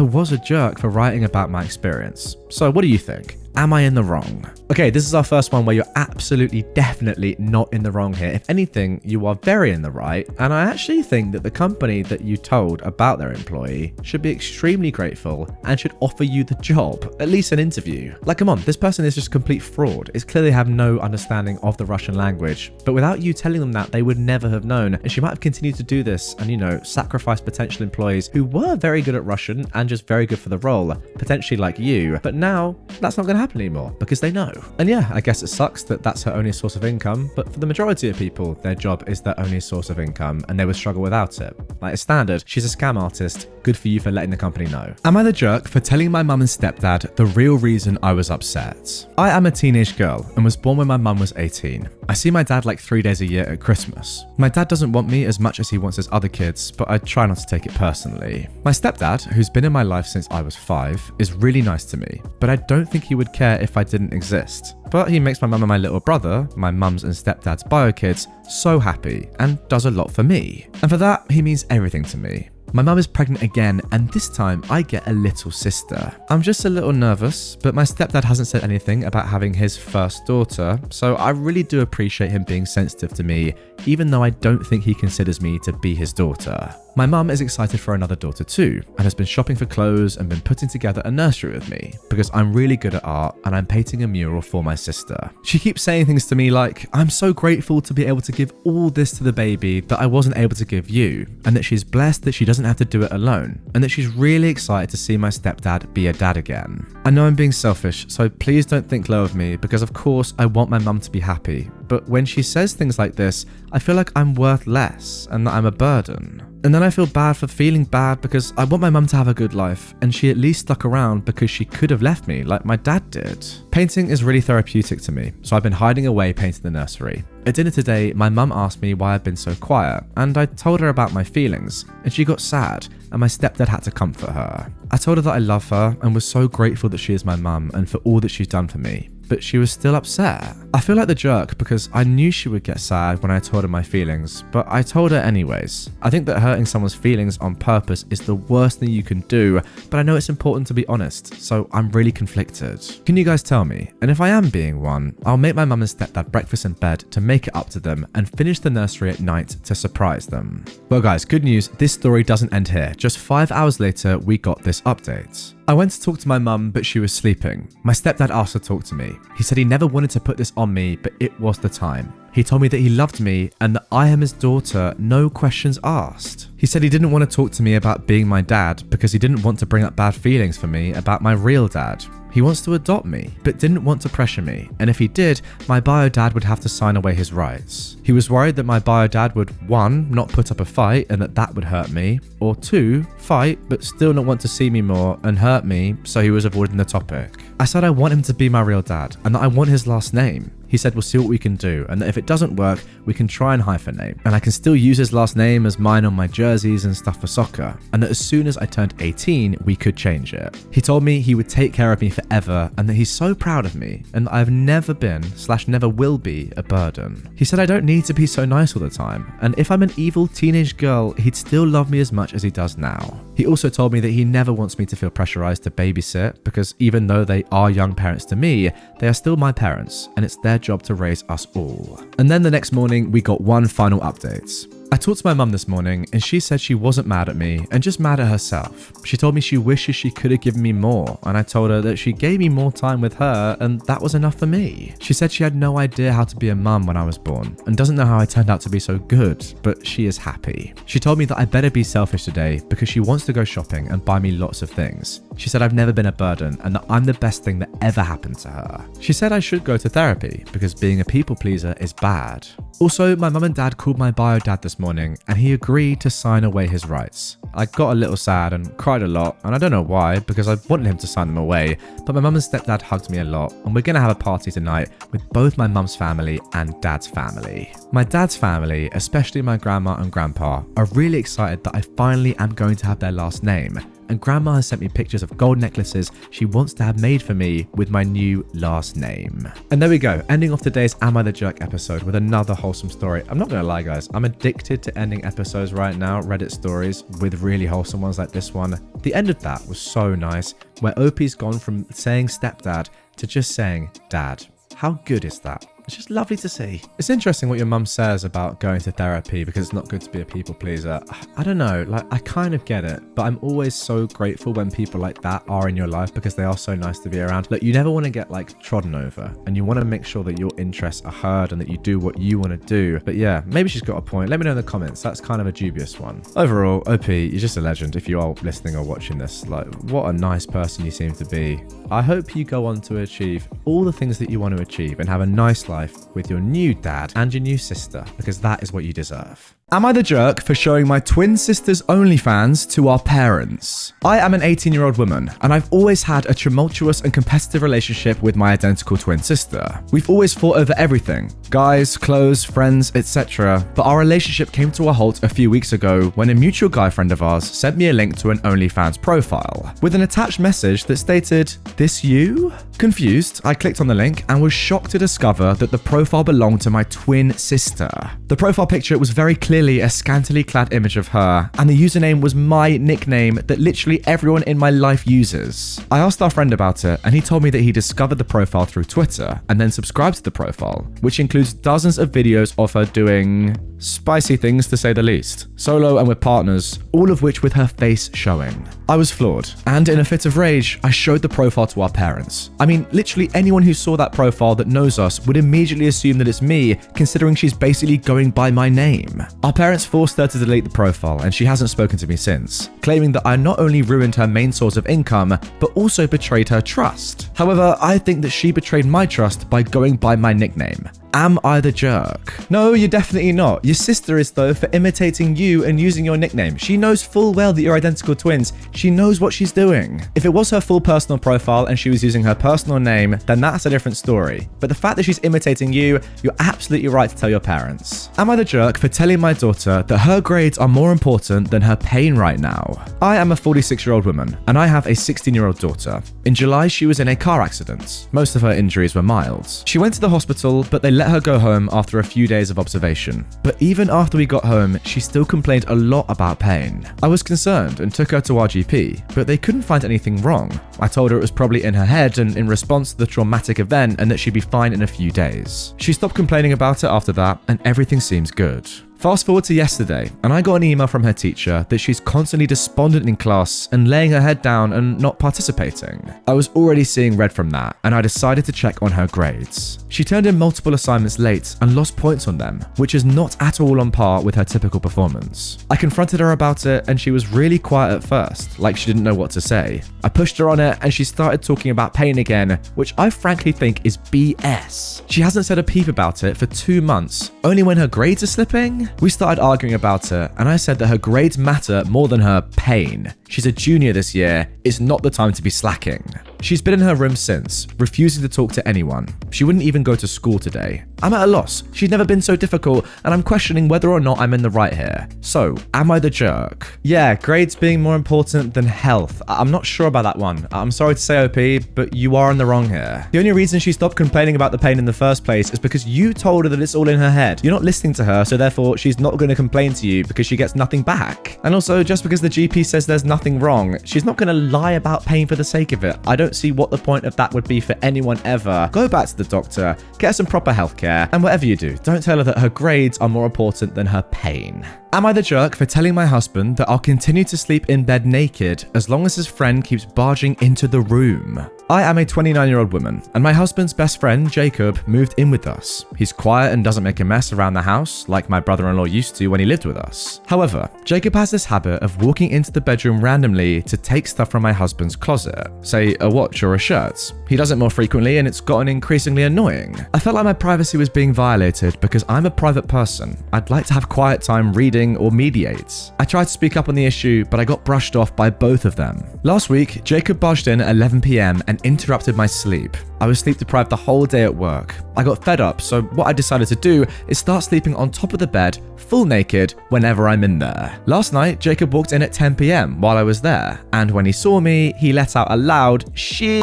was a jerk for writing about my experience. So what do you think? Am I in the wrong? Okay, this is our first one where you're absolutely definitely not in the wrong here. If anything, you are very in the right, and I actually think that the company that you told about their employee should be extremely grateful and should offer you the job, at least an interview. Like, come on, this person is just complete fraud. It's clear they have no understanding of the Russian language, but without you telling them that, they would never have known, and she might have continued to do this and, you know, sacrifice potential employees who were very good at Russian and just very good for the role, potentially like you, but now that's not going to happen anymore because they know. And yeah, I guess it sucks that that's her only source of income, but for the majority of people, their job is their only source of income and they would struggle without it. Like a standard, she's a scam artist. Good for you for letting the company know. Am I the jerk for telling my mum and stepdad the real reason I was upset? I am a teenage girl and was born when my mum was 18. I see my dad like 3 days a year at Christmas. My dad doesn't want me as much as he wants his other kids, but I try not to take it personally. My stepdad, who's been in my life since I was 5, is really nice to me, but I don't think he would care if I didn't exist. But he makes my mum and my little brother, my mum's and stepdad's bio kids, so happy and does a lot for me. And for that, he means everything to me. My mum is pregnant again, and this time I get a little sister. I'm just a little nervous, but my stepdad hasn't said anything about having his first daughter, so I really do appreciate him being sensitive to me, even though I don't think he considers me to be his daughter. My mum is excited for another daughter too, and has been shopping for clothes and been putting together a nursery with me, because I'm really good at art and I'm painting a mural for my sister. She keeps saying things to me like, I'm so grateful to be able to give all this to the baby that I wasn't able to give you, and that she's blessed that she doesn't have to do it alone, and that she's really excited to see my stepdad be a dad again. I know I'm being selfish, so please don't think low of me, because of course I want my mum to be happy, but when she says things like this, I feel like I'm worth less and that I'm a burden. And then I feel bad for feeling bad because I want my mum to have a good life, and she at least stuck around because she could have left me like my dad did. Painting is really therapeutic to me, so I've been hiding away painting the nursery. At dinner today, my mum asked me why I've been so quiet, and I told her about my feelings, and she got sad, and my stepdad had to comfort her. I told her that I love her and was so grateful that she is my mum and for all that she's done for me, but she was still upset. I feel like the jerk because I knew she would get sad when I told her my feelings, but I told her anyways. I think that hurting someone's feelings on purpose is the worst thing you can do, but I know it's important to be honest, so I'm really conflicted. Can you guys tell me? And if I am being one, I'll make my mum and stepdad breakfast in bed to make it up to them and finish the nursery at night to surprise them. Well guys, good news, this story doesn't end here. Just 5 hours later, we got this update. I went to talk to my mum, but she was sleeping. My stepdad asked to talk to me. He said he never wanted to put this on me, but it was the time. He told me that he loved me and that I am his daughter, no questions asked. He said he didn't want to talk to me about being my dad because he didn't want to bring up bad feelings for me about my real dad. He wants to adopt me, but didn't want to pressure me, and if he did, my bio dad would have to sign away his rights. He was worried that my bio dad would 1. Not put up a fight and that would hurt me, or 2. Fight but still not want to see me more and hurt me, so he was avoiding the topic. I said I want him to be my real dad and that I want his last name. He said we'll see what we can do, and that if it doesn't work, we can try and hyphenate, and I can still use his last name as mine on my jerseys and stuff for soccer, and that as soon as I turned 18, we could change it. He told me he would take care of me forever, and that he's so proud of me, and that I've never been / never will be a burden. He said I don't need to be so nice all the time, and if I'm an evil teenage girl, he'd still love me as much as he does now. He also told me that he never wants me to feel pressurized to babysit, because even though they are young parents to me, they are still my parents, and it's their job to raise us all. And then the next morning, we got one final update. I talked to my mum this morning and she said she wasn't mad at me and just mad at herself. She told me she wishes she could have given me more, and I told her that she gave me more time with her and that was enough for me. She said she had no idea how to be a mum when I was born and doesn't know how I turned out to be so good, but she is happy. She told me that I better be selfish today because she wants to go shopping and buy me lots of things. She said I've never been a burden and that I'm the best thing that ever happened to her. She said I should go to therapy because being a people pleaser is bad. Also, my mum and dad called my bio dad this morning and he agreed to sign away his rights. I got a little sad and cried a lot, and I don't know why because I wanted him to sign them away, but my mum and stepdad hugged me a lot and we're going to have a party tonight with both my mum's family and dad's family. My dad's family, especially my grandma and grandpa, are really excited that I finally am going to have their last name. And grandma has sent me pictures of gold necklaces she wants to have made for me with my new last name. And there we go, ending off today's Am I the Jerk episode with another wholesome story. I'm not gonna lie guys, I'm addicted to ending episodes right now, Reddit stories with really wholesome ones like this one. The end of that was so nice, where Opie's gone from saying stepdad to just saying dad. How good is that? It's just lovely to see. It's interesting what your mum says about going to therapy because it's not good to be a people pleaser. I don't know, like I kind of get it, but I'm always so grateful when people like that are in your life because they are so nice to be around. Look, you never want to get like trodden over, and you want to make sure that your interests are heard and that you do what you want to do. But yeah, maybe she's got a point. Let me know in the comments. That's kind of a dubious one. Overall, OP, you're just a legend if you are listening or watching this. Like, what a nice person you seem to be. I hope you go on to achieve all the things that you want to achieve and have a nice life with your new dad and your new sister, because that is what you deserve. Am I the jerk for showing my twin sister's OnlyFans to our parents? I am an 18-year-old woman, and I've always had a tumultuous and competitive relationship with my identical twin sister. We've always fought over everything: guys, clothes, friends, etc. But our relationship came to a halt a few weeks ago when a mutual guy friend of ours sent me a link to an OnlyFans profile with an attached message that stated, "This you?" Confused, I clicked on the link and was shocked to discover that the profile belonged to my twin sister. The profile picture was very clearly a scantily clad image of her, and the username was my nickname that literally everyone in my life uses. I asked our friend about it, and he told me that he discovered the profile through Twitter and then subscribed to the profile, which includes dozens of videos of her doing spicy things, to say the least, solo and with partners, all of which with her face showing. I was floored, and in a fit of rage, I showed the profile to our parents. I mean, literally anyone who saw that profile that knows us would immediately assume that it's me, considering she's basically going by my name. Our parents forced her to delete the profile, and she hasn't spoken to me since, claiming that I not only ruined her main source of income, but also betrayed her trust. However, I think that she betrayed my trust by going by my nickname. Am I the jerk? No, you're definitely not. Your sister is, though, for imitating you and using your nickname. She knows full well that you're identical twins. She knows what she's doing. If it was her full personal profile and she was using her personal name, then that's a different story. But the fact that she's imitating you, you're absolutely right to tell your parents. Am I the jerk for telling my daughter that her grades are more important than her pain right now? I am a 46-year-old woman, and I have a 16-year-old daughter. In July, she was in a car accident. Most of her injuries were mild. She went to the hospital, but they let her go home after a few days of observation. But even after we got home, she still complained a lot about pain. I was concerned and took her to our GP, but they couldn't find anything wrong. I told her it was probably in her head and in response to the traumatic event, and that she'd be fine in a few days. She stopped complaining about it after that, and everything seems good. Fast forward to yesterday, and I got an email from her teacher that she's constantly despondent in class and laying her head down and not participating. I was already seeing red from that, and I decided to check on her grades. She turned in multiple assignments late and lost points on them, which is not at all on par with her typical performance. I confronted her about it, and she was really quiet at first, like she didn't know what to say. I pushed her on it, and she started talking about pain again, which I frankly think is BS. She hasn't said a peep about it for 2 months, only when her grades are slipping? We started arguing about it, and I said that her grades matter more than her pain. She's a junior this year. It's not the time to be slacking. She's been in her room since, refusing to talk to anyone. She wouldn't even go to school today. I'm at a loss. She's never been so difficult, and I'm questioning whether or not I'm in the right here. So, am I the jerk? Yeah, grades being more important than health. I'm not sure about that one. I'm sorry to say, OP, but you are in the wrong here. The only reason she stopped complaining about the pain in the first place is because you told her that it's all in her head. You're not listening to her, so therefore she's not going to complain to you because she gets nothing back. And also, just because the GP says there's nothing wrong, she's not going to lie about pain for the sake of it. I don't see what the point of that would be for anyone ever. Go back to the doctor, get her some proper healthcare, and whatever you do, don't tell her that her grades are more important than her pain. Am I the jerk for telling my husband that I'll continue to sleep in bed naked as long as his friend keeps barging into the room? I am a 29-year-old woman, and my husband's best friend, Jacob, moved in with us. He's quiet and doesn't make a mess around the house, like my brother-in-law used to when he lived with us. However, Jacob has this habit of walking into the bedroom randomly to take stuff from my husband's closet, say a watch or a shirt. He does it more frequently, and it's gotten increasingly annoying. I felt like my privacy was being violated because I'm a private person. I'd like to have quiet time reading or mediate. I tried to speak up on the issue, but I got brushed off by both of them. Last week, Jacob barged in at 11 p.m. and interrupted my sleep. I was sleep deprived the whole day at work. I got fed up, so what I decided to do is start sleeping on top of the bed, full naked, whenever I'm in there. Last night, Jacob walked in at 10 p.m. while I was there, and when he saw me, he let out a loud shit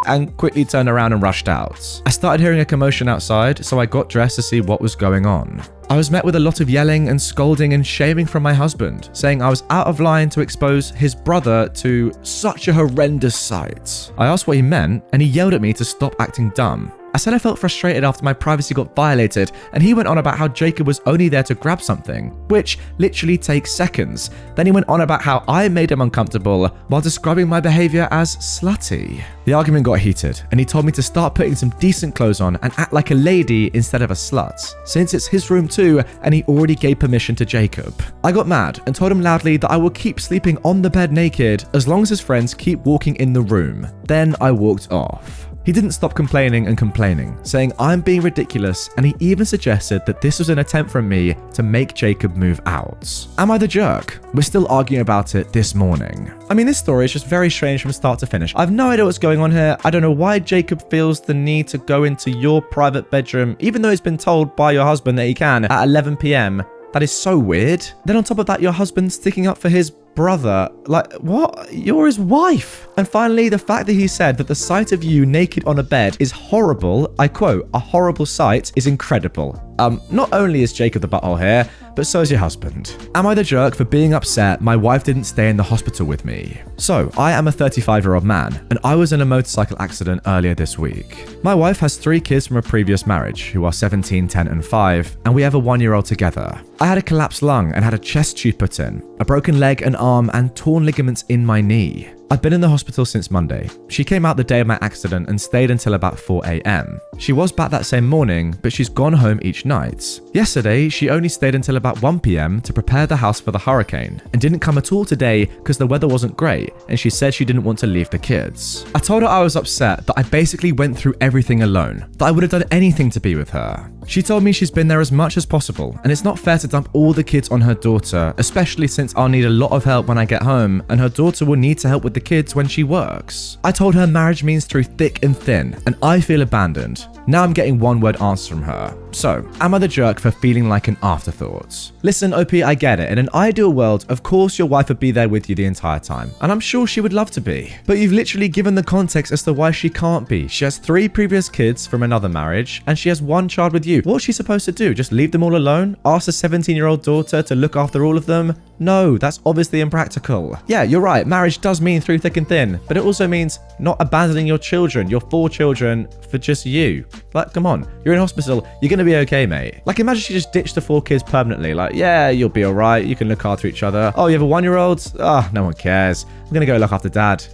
and quickly turned around and rushed out. I started hearing a commotion outside, so I got dressed to see what was going on. I was met with a lot of yelling and scolding and shaming from my husband, saying I was out of line to expose his brother to such a horrendous sight. I asked what he meant, and he yelled at me to stop acting dumb. I said I felt frustrated after my privacy got violated, and he went on about how Jacob was only there to grab something, which literally takes seconds. Then he went on about how I made him uncomfortable while describing my behavior as slutty. The argument got heated, and he told me to start putting some decent clothes on and act like a lady instead of a slut, since it's his room too, and he already gave permission to Jacob. I got mad and told him loudly that I will keep sleeping on the bed naked as long as his friends keep walking in the room. Then I walked off. He didn't stop complaining and complaining, saying I'm being ridiculous, and he even suggested that this was an attempt from me to make Jacob move out. Am I the jerk? We're still arguing about it this morning. I mean, this story is just very strange from start to finish. I have no idea what's going on here. I don't know why Jacob feels the need to go into your private bedroom, even though he's been told by your husband that he can at 11 p.m. That is so weird. Then on top of that, your husband's sticking up for his brother. Like, what? You're his wife. And finally, the fact that he said that the sight of you naked on a bed is horrible, I quote, a horrible sight, is incredible. Not only is Jacob the butthole here, but so is your husband. Am I the jerk for being upset my wife didn't stay in the hospital with me? So, I am a 35-year-old man, and I was in a motorcycle accident earlier this week. My wife has 3 kids from a previous marriage, who are 17, 10, and 5, and we have a 1-year-old together. I had a collapsed lung and had a chest tube put in, a broken leg and arm, and torn ligaments in my knee. I've been in the hospital since Monday. She came out the day of my accident and stayed until about 4 a.m. She was back that same morning, but she's gone home each night. Yesterday, she only stayed until about 1 p.m. to prepare the house for the hurricane, and didn't come at all today because the weather wasn't great, and she said she didn't want to leave the kids. I told her I was upset that I basically went through everything alone, that I would have done anything to be with her. She told me she's been there as much as possible, and it's not fair to dump all the kids on her daughter, especially since I'll need a lot of help when I get home, and her daughter will need to help with the kids when she works. I told her marriage means through thick and thin, and I feel abandoned. Now I'm getting one-word answers from her. So, am I the jerk for feeling like an afterthought? Listen, OP, I get it. In an ideal world, of course your wife would be there with you the entire time, and I'm sure she would love to be. But you've literally given the context as to why she can't be. She has 3 previous kids from another marriage, and she has 1 child with you. What's she supposed to do? Just leave them all alone? Ask a 17-year-old daughter to look after all of them? No, that's obviously impractical. Yeah, you're right, marriage does mean through thick and thin, but it also means not abandoning your children, your 4 children, for just you. Like, come on, you're in hospital, you're gonna be okay, mate. Like, imagine she just ditched the 4 kids permanently. Like, yeah, you'll be alright, you can look after each other. Oh, you have a 1-year-old? Ah, no one cares. I'm gonna go look after dad.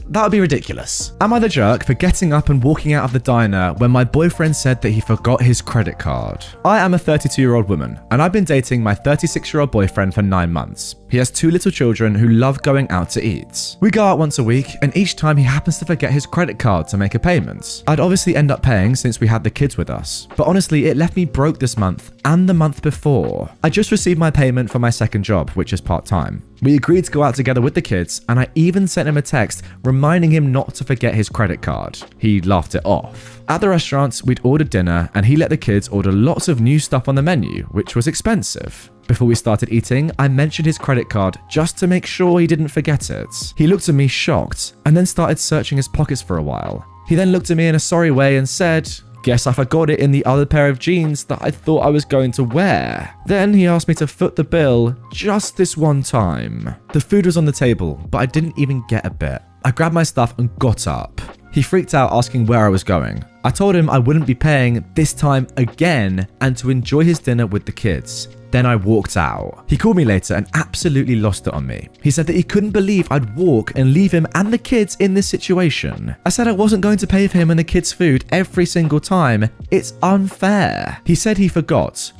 That would be ridiculous. Am I the jerk for getting up and walking out of the diner when my boyfriend said that he forgot his credit card? I am a 32-year-old woman, and I've been dating my 36-year-old boyfriend for 9 months. He has 2 little children who love going out to eat. We go out once a week, and each time he happens to forget his credit card to make a payment. I'd obviously end up paying since we had the kids with us, but honestly, it left me broke this month and the month before. I just received my payment for my second job, which is part-time. We agreed to go out together with the kids, and I even sent him a text reminding him not to forget his credit card. He laughed it off. At the restaurant, we'd ordered dinner, and he let the kids order lots of new stuff on the menu, which was expensive. Before we started eating, I mentioned his credit card just to make sure he didn't forget it. He looked at me shocked, and then started searching his pockets for a while. He then looked at me in a sorry way and said, "Guess I forgot it in the other pair of jeans that I thought I was going to wear." Then he asked me to foot the bill just this one time. The food was on the table, but I didn't even get a bit. I grabbed my stuff and got up. He freaked out, asking where I was going. I told him I wouldn't be paying this time again and to enjoy his dinner with the kids. Then I walked out. He called me later and absolutely lost it on me. He said that he couldn't believe I'd walk and leave him and the kids in this situation. I said I wasn't going to pay for him and the kids' food every single time. It's unfair. He said he forgot.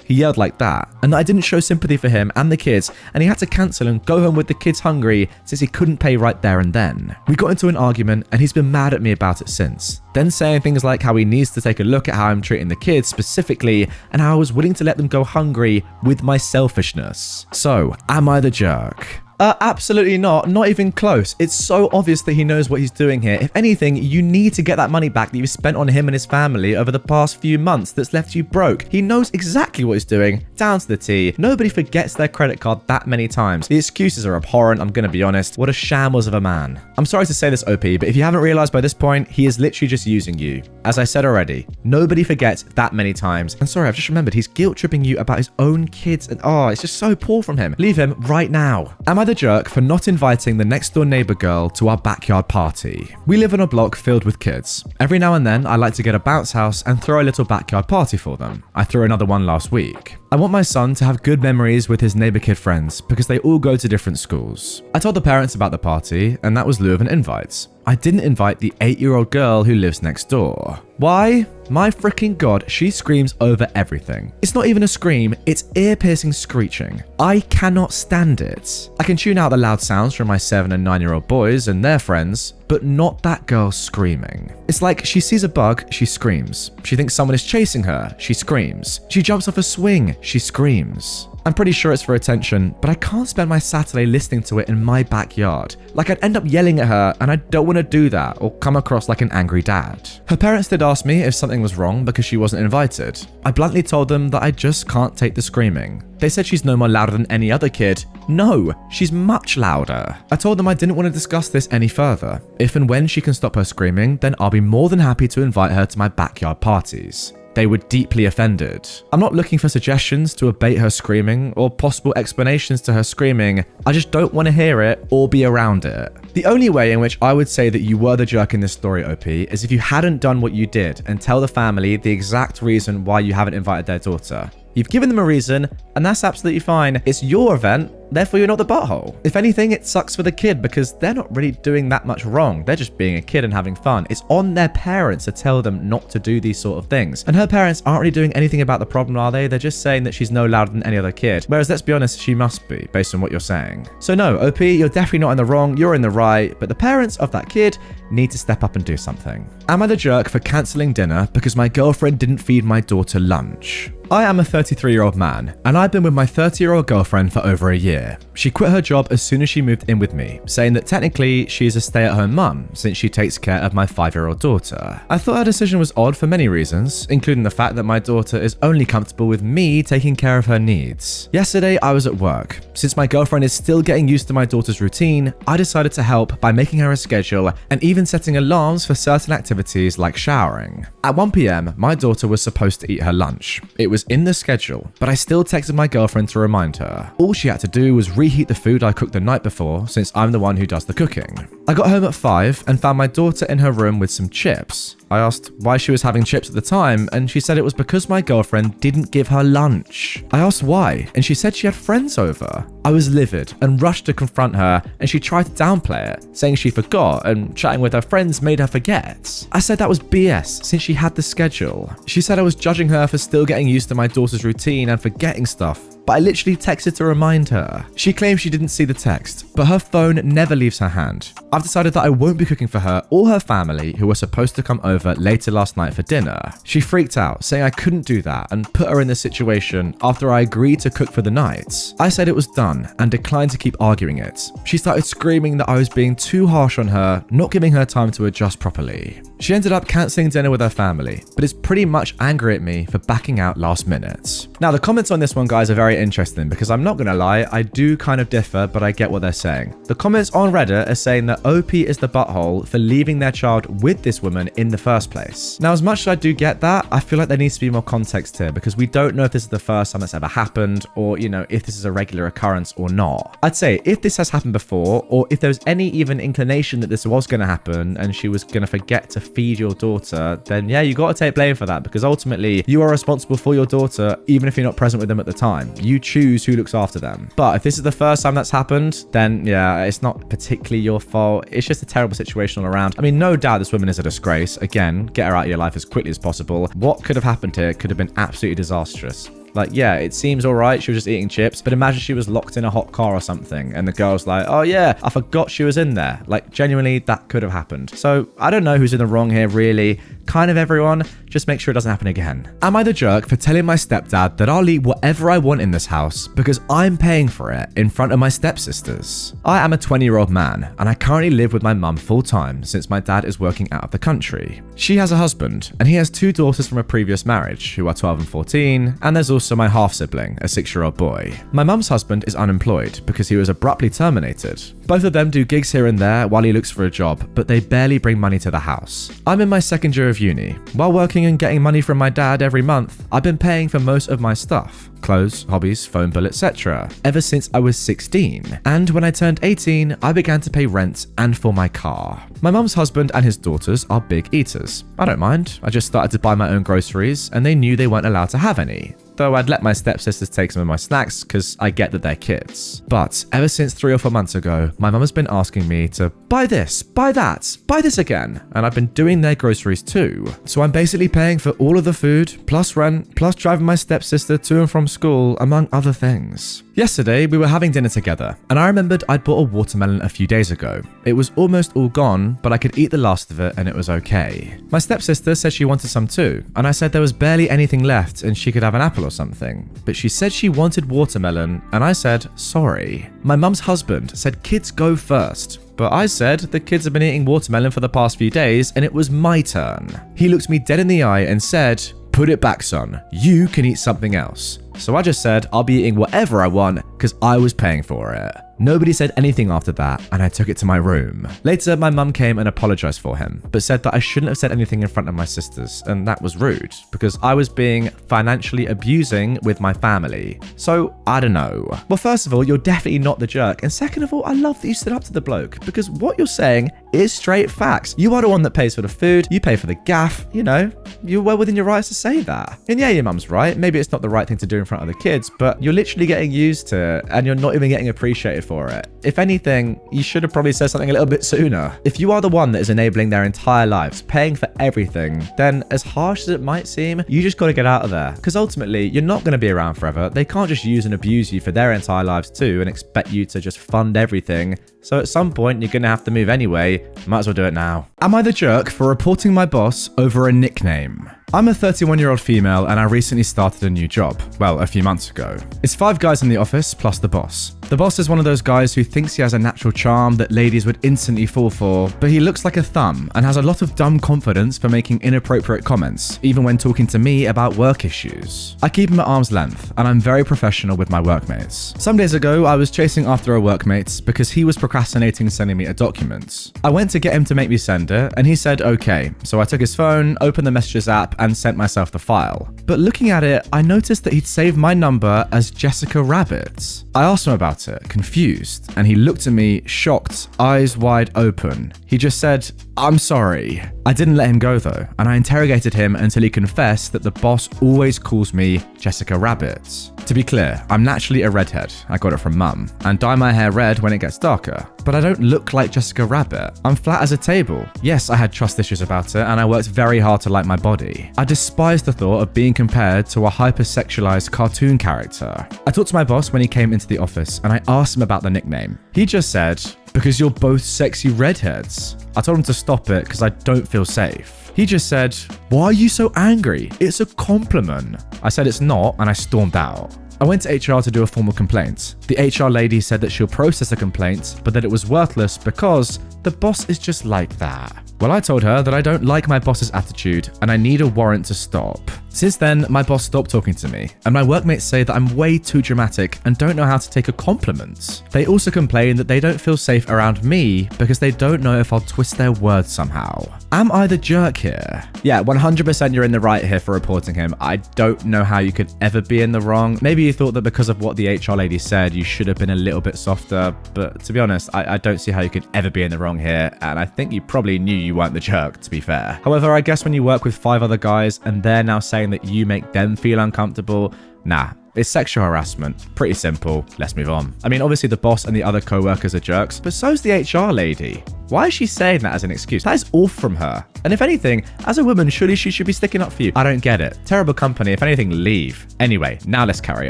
He yelled like that, and I didn't show sympathy for him and the kids, and he had to cancel and go home with the kids hungry since he couldn't pay right there and then. We got into an argument, and he's been mad at me about it since, then saying things like how he needs to take a look at how I'm treating the kids specifically, and how I was willing to let them go hungry with my selfishness. So, am I the jerk? Absolutely not. Not even close. It's so obvious that he knows what he's doing here. If anything, you need to get that money back that you've spent on him and his family over the past few months that's left you broke. He knows exactly what he's doing, down to the T. Nobody forgets their credit card that many times. The excuses are abhorrent, I'm gonna be honest. What a shambles of a man. I'm sorry to say this, OP, but if you haven't realized by this point, he is literally just using you. As I said already, nobody forgets that many times. And sorry, I've just remembered he's guilt tripping you about his own kids, and it's just so poor from him. Leave him right now. Am I the jerk for not inviting the next door neighbor girl to our backyard party? We live in a block filled with kids. Every now and then, I like to get a bounce house and throw a little backyard party for them. I threw another one last week. I want my son to have good memories with his neighbor kid friends because they all go to different schools. I told the parents about the party, and that was lieu of an invite. I didn't invite the 8-year-old girl who lives next door. Why? My freaking god, she screams over everything. It's not even a scream, it's ear-piercing screeching. I cannot stand it. I can tune out the loud sounds from my 7 and 9-year-old boys and their friends, but not that girl screaming. It's like she sees a bug, she screams. She thinks someone is chasing her, she screams. She jumps off a swing, she screams. I'm pretty sure it's for attention, but I can't spend my Saturday listening to it in my backyard. Like, I'd end up yelling at her, and I don't want to do that or come across like an angry dad. Her parents did ask me if something was wrong because she wasn't invited. I bluntly told them that I just can't take the screaming. They said she's no more louder than any other kid. No, she's much louder. I told them I didn't want to discuss this any further. If and when she can stop her screaming, then I'll be more than happy to invite her to my backyard parties. They were deeply offended. I'm not looking for suggestions to abate her screaming or possible explanations to her screaming. I just don't want to hear it or be around it. The only way in which I would say that you were the jerk in this story, OP, is if you hadn't done what you did and tell the family the exact reason why you haven't invited their daughter. You've given them a reason, and that's absolutely fine. It's your event, therefore you're not the butthole. If anything, it sucks for the kid because they're not really doing that much wrong. They're just being a kid and having fun. It's on their parents to tell them not to do these sort of things. And her parents aren't really doing anything about the problem, are they? They're just saying that she's no louder than any other kid. Whereas, let's be honest, she must be, based on what you're saying. So no, OP, you're definitely not in the wrong, you're in the right, but the parents of that kid need to step up and do something. Am I the jerk for cancelling dinner because my girlfriend didn't feed my daughter lunch? I am a 33-year-old man, and I've been with my 30-year-old girlfriend for over a year. She quit her job as soon as she moved in with me, saying that technically she is a stay-at-home mum since she takes care of my 5-year-old daughter. I thought her decision was odd for many reasons, including the fact that my daughter is only comfortable with me taking care of her needs. Yesterday, I was at work. Since my girlfriend is still getting used to my daughter's routine, I decided to help by making her a schedule and even setting alarms for certain activities like showering. At 1 p.m, my daughter was supposed to eat her lunch. It was in the schedule, but I still texted my girlfriend to remind her. All she had to do was reheat the food I cooked the night before, since I'm the one who does the cooking. I got home at 5 and found my daughter in her room with some chips. I asked why she was having chips at the time, and she said it was because my girlfriend didn't give her lunch. I asked why, and she said she had friends over. I was livid and rushed to confront her, and she tried to downplay it, saying she forgot and chatting with her friends made her forget. I said that was BS since she had the schedule. She said I was judging her for still getting used to my daughter's routine and forgetting stuff, but I literally texted to remind her. She claims she didn't see the text, but her phone never leaves her hand. I've decided that I won't be cooking for her or her family who were supposed to come over later last night for dinner. She freaked out, saying I couldn't do that and put her in this situation after I agreed to cook for the night. I said it was done and declined to keep arguing it. She started screaming that I was being too harsh on her, not giving her time to adjust properly. She ended up cancelling dinner with her family, but is pretty much angry at me for backing out last minute. Now, the comments on this one, guys, are very interesting because I'm not going to lie, I do kind of differ, but I get what they're saying. The comments on Reddit are saying that OP is the butthole for leaving their child with this woman in the first place. Now, as much as I do get that, I feel like there needs to be more context here because we don't know if this is the first time that's ever happened or, if this is a regular occurrence or not. I'd say if this has happened before or if there was any even inclination that this was going to happen and she was going to forget to feed your daughter, then yeah, you got to take blame for that because ultimately you are responsible for your daughter even if you're not present with them at the time. You choose who looks after them. But if this is the first time that's happened, then yeah, it's not particularly your fault. It's just a terrible situation all around. I mean, no doubt this woman is a disgrace. Again, get her out of your life as quickly as possible. What could have happened here could have been absolutely disastrous. Like, yeah, it seems all right. She was just eating chips, but imagine she was locked in a hot car or something and the girl's like, oh yeah, I forgot she was in there. Like, genuinely, that could have happened. So I don't know who's in the wrong here, really. Kind of everyone. Just make sure it doesn't happen again. Am I the jerk for telling my stepdad that I'll eat whatever I want in this house because I'm paying for it in front of my stepsisters? I am a 20-year-old man and I currently live with my mum full time since my dad is working out of the country. She has a husband and he has 2 daughters from a previous marriage who are 12 and 14, and there's also my half-sibling, a 6-year-old boy. My mum's husband is unemployed because he was abruptly terminated. Both of them do gigs here and there while he looks for a job, but they barely bring money to the house. I'm in my second year of of uni. While working and getting money from my dad every month, I've been paying for most of my stuff. Clothes, hobbies, phone bill, etc. ever since I was 16. And when I turned 18, I began to pay rent and for my car. My mum's husband and his daughters are big eaters. I don't mind. I just started to buy my own groceries and they knew they weren't allowed to have any. Though I'd let my stepsisters take some of my snacks because I get that they're kids. But ever since 3 or 4 months ago, my mum has been asking me to buy this, buy that, buy this again. And I've been doing their groceries too. So I'm basically paying for all of the food, plus rent, plus driving my stepsister to and from school, among other things. Yesterday, we were having dinner together, and I remembered I'd bought a watermelon a few days ago. It was almost all gone, but I could eat the last of it and it was okay. My stepsister said she wanted some too, and I said there was barely anything left and she could have an apple or something. But she said she wanted watermelon, and I said, sorry. My mum's husband said kids go first. But I said the kids have been eating watermelon for the past few days and it was my turn. He looked me dead in the eye and said, put it back, son. You can eat something else. So I just said I'll be eating whatever I want because I was paying for it. Nobody said anything after that, and I took it to my room. Later, my mum came and apologized for him, but said that I shouldn't have said anything in front of my sisters, and that was rude, because I was being financially abusing with my family. So, I don't know. Well, first of all, you're definitely not the jerk, and second of all, I love that you stood up to the bloke, because what you're saying is straight facts. You are the one that pays for the food, you pay for the gaff, you know, you're well within your rights to say that. And yeah, your mum's right, maybe it's not the right thing to do in front of the kids, but you're literally getting used to it, and you're not even getting appreciated for it. If anything, you should have probably said something a little bit sooner. If you are the one that is enabling their entire lives, paying for everything, then as harsh as it might seem, you just got to get out of there. Because ultimately, you're not going to be around forever. They can't just use and abuse you for their entire lives too and expect you to just fund everything. So at some point, you're going to have to move anyway. Might as well do it now. Am I the jerk for reporting my boss over a nickname? I'm a 31-year-old female and I recently started a new job. Well, a few months ago. It's 5 guys in the office plus the boss. The boss is one of those guys who thinks he has a natural charm that ladies would instantly fall for, but he looks like a thumb and has a lot of dumb confidence for making inappropriate comments, even when talking to me about work issues. I keep him at arm's length and I'm very professional with my workmates. Some days ago, I was chasing after a workmate because he was procrastinating sending me a document. I went to get him to make me send it and he said okay, so I took his phone, opened the messages app and sent myself the file. But looking at it, I noticed that he'd saved my number as Jessica Rabbit. I asked him about it, confused, and he looked at me, shocked, eyes wide open. He just said, I'm sorry. I didn't let him go though, and I interrogated him until he confessed that the boss always calls me Jessica Rabbit. To be clear, I'm naturally a redhead, I got it from mum, and dye my hair red when it gets darker. But I don't look like Jessica Rabbit. I'm flat as a table. Yes, I had trust issues about it, and I worked very hard to like my body. I despise the thought of being compared to a hypersexualized cartoon character. I talked to my boss when he came into the office, and I asked him about the nickname. He just said, because you're both sexy redheads. I told him to stop it because I don't feel safe. He just said, why are you so angry? It's a compliment. I said it's not, and I stormed out. I went to HR to do a formal complaint. The HR lady said that she'll process the complaint, but that it was worthless because the boss is just like that. Well, I told her that I don't like my boss's attitude and I need a warrant to stop. Since then, my boss stopped talking to me, and my workmates say that I'm way too dramatic and don't know how to take a compliment. They also complain that they don't feel safe around me because they don't know if I'll twist their words somehow. Am I the jerk here? Yeah, 100% you're in the right here for reporting him. I don't know how you could ever be in the wrong. Maybe you thought that because of what the HR lady said, you should have been a little bit softer, but to be honest, I don't see how you could ever be in the wrong here, and I think you probably knew you weren't the jerk, to be fair. However, I guess when you work with 5 other guys and they're now saying that you make them feel uncomfortable, nah. It's sexual harassment. Pretty simple. Let's move on. I mean, obviously the boss and the other co-workers are jerks, but so's the HR lady. Why is she saying that as an excuse? That is all from her. And if anything, as a woman, surely she should be sticking up for you. I don't get it. Terrible company. If anything, leave. Anyway, now let's carry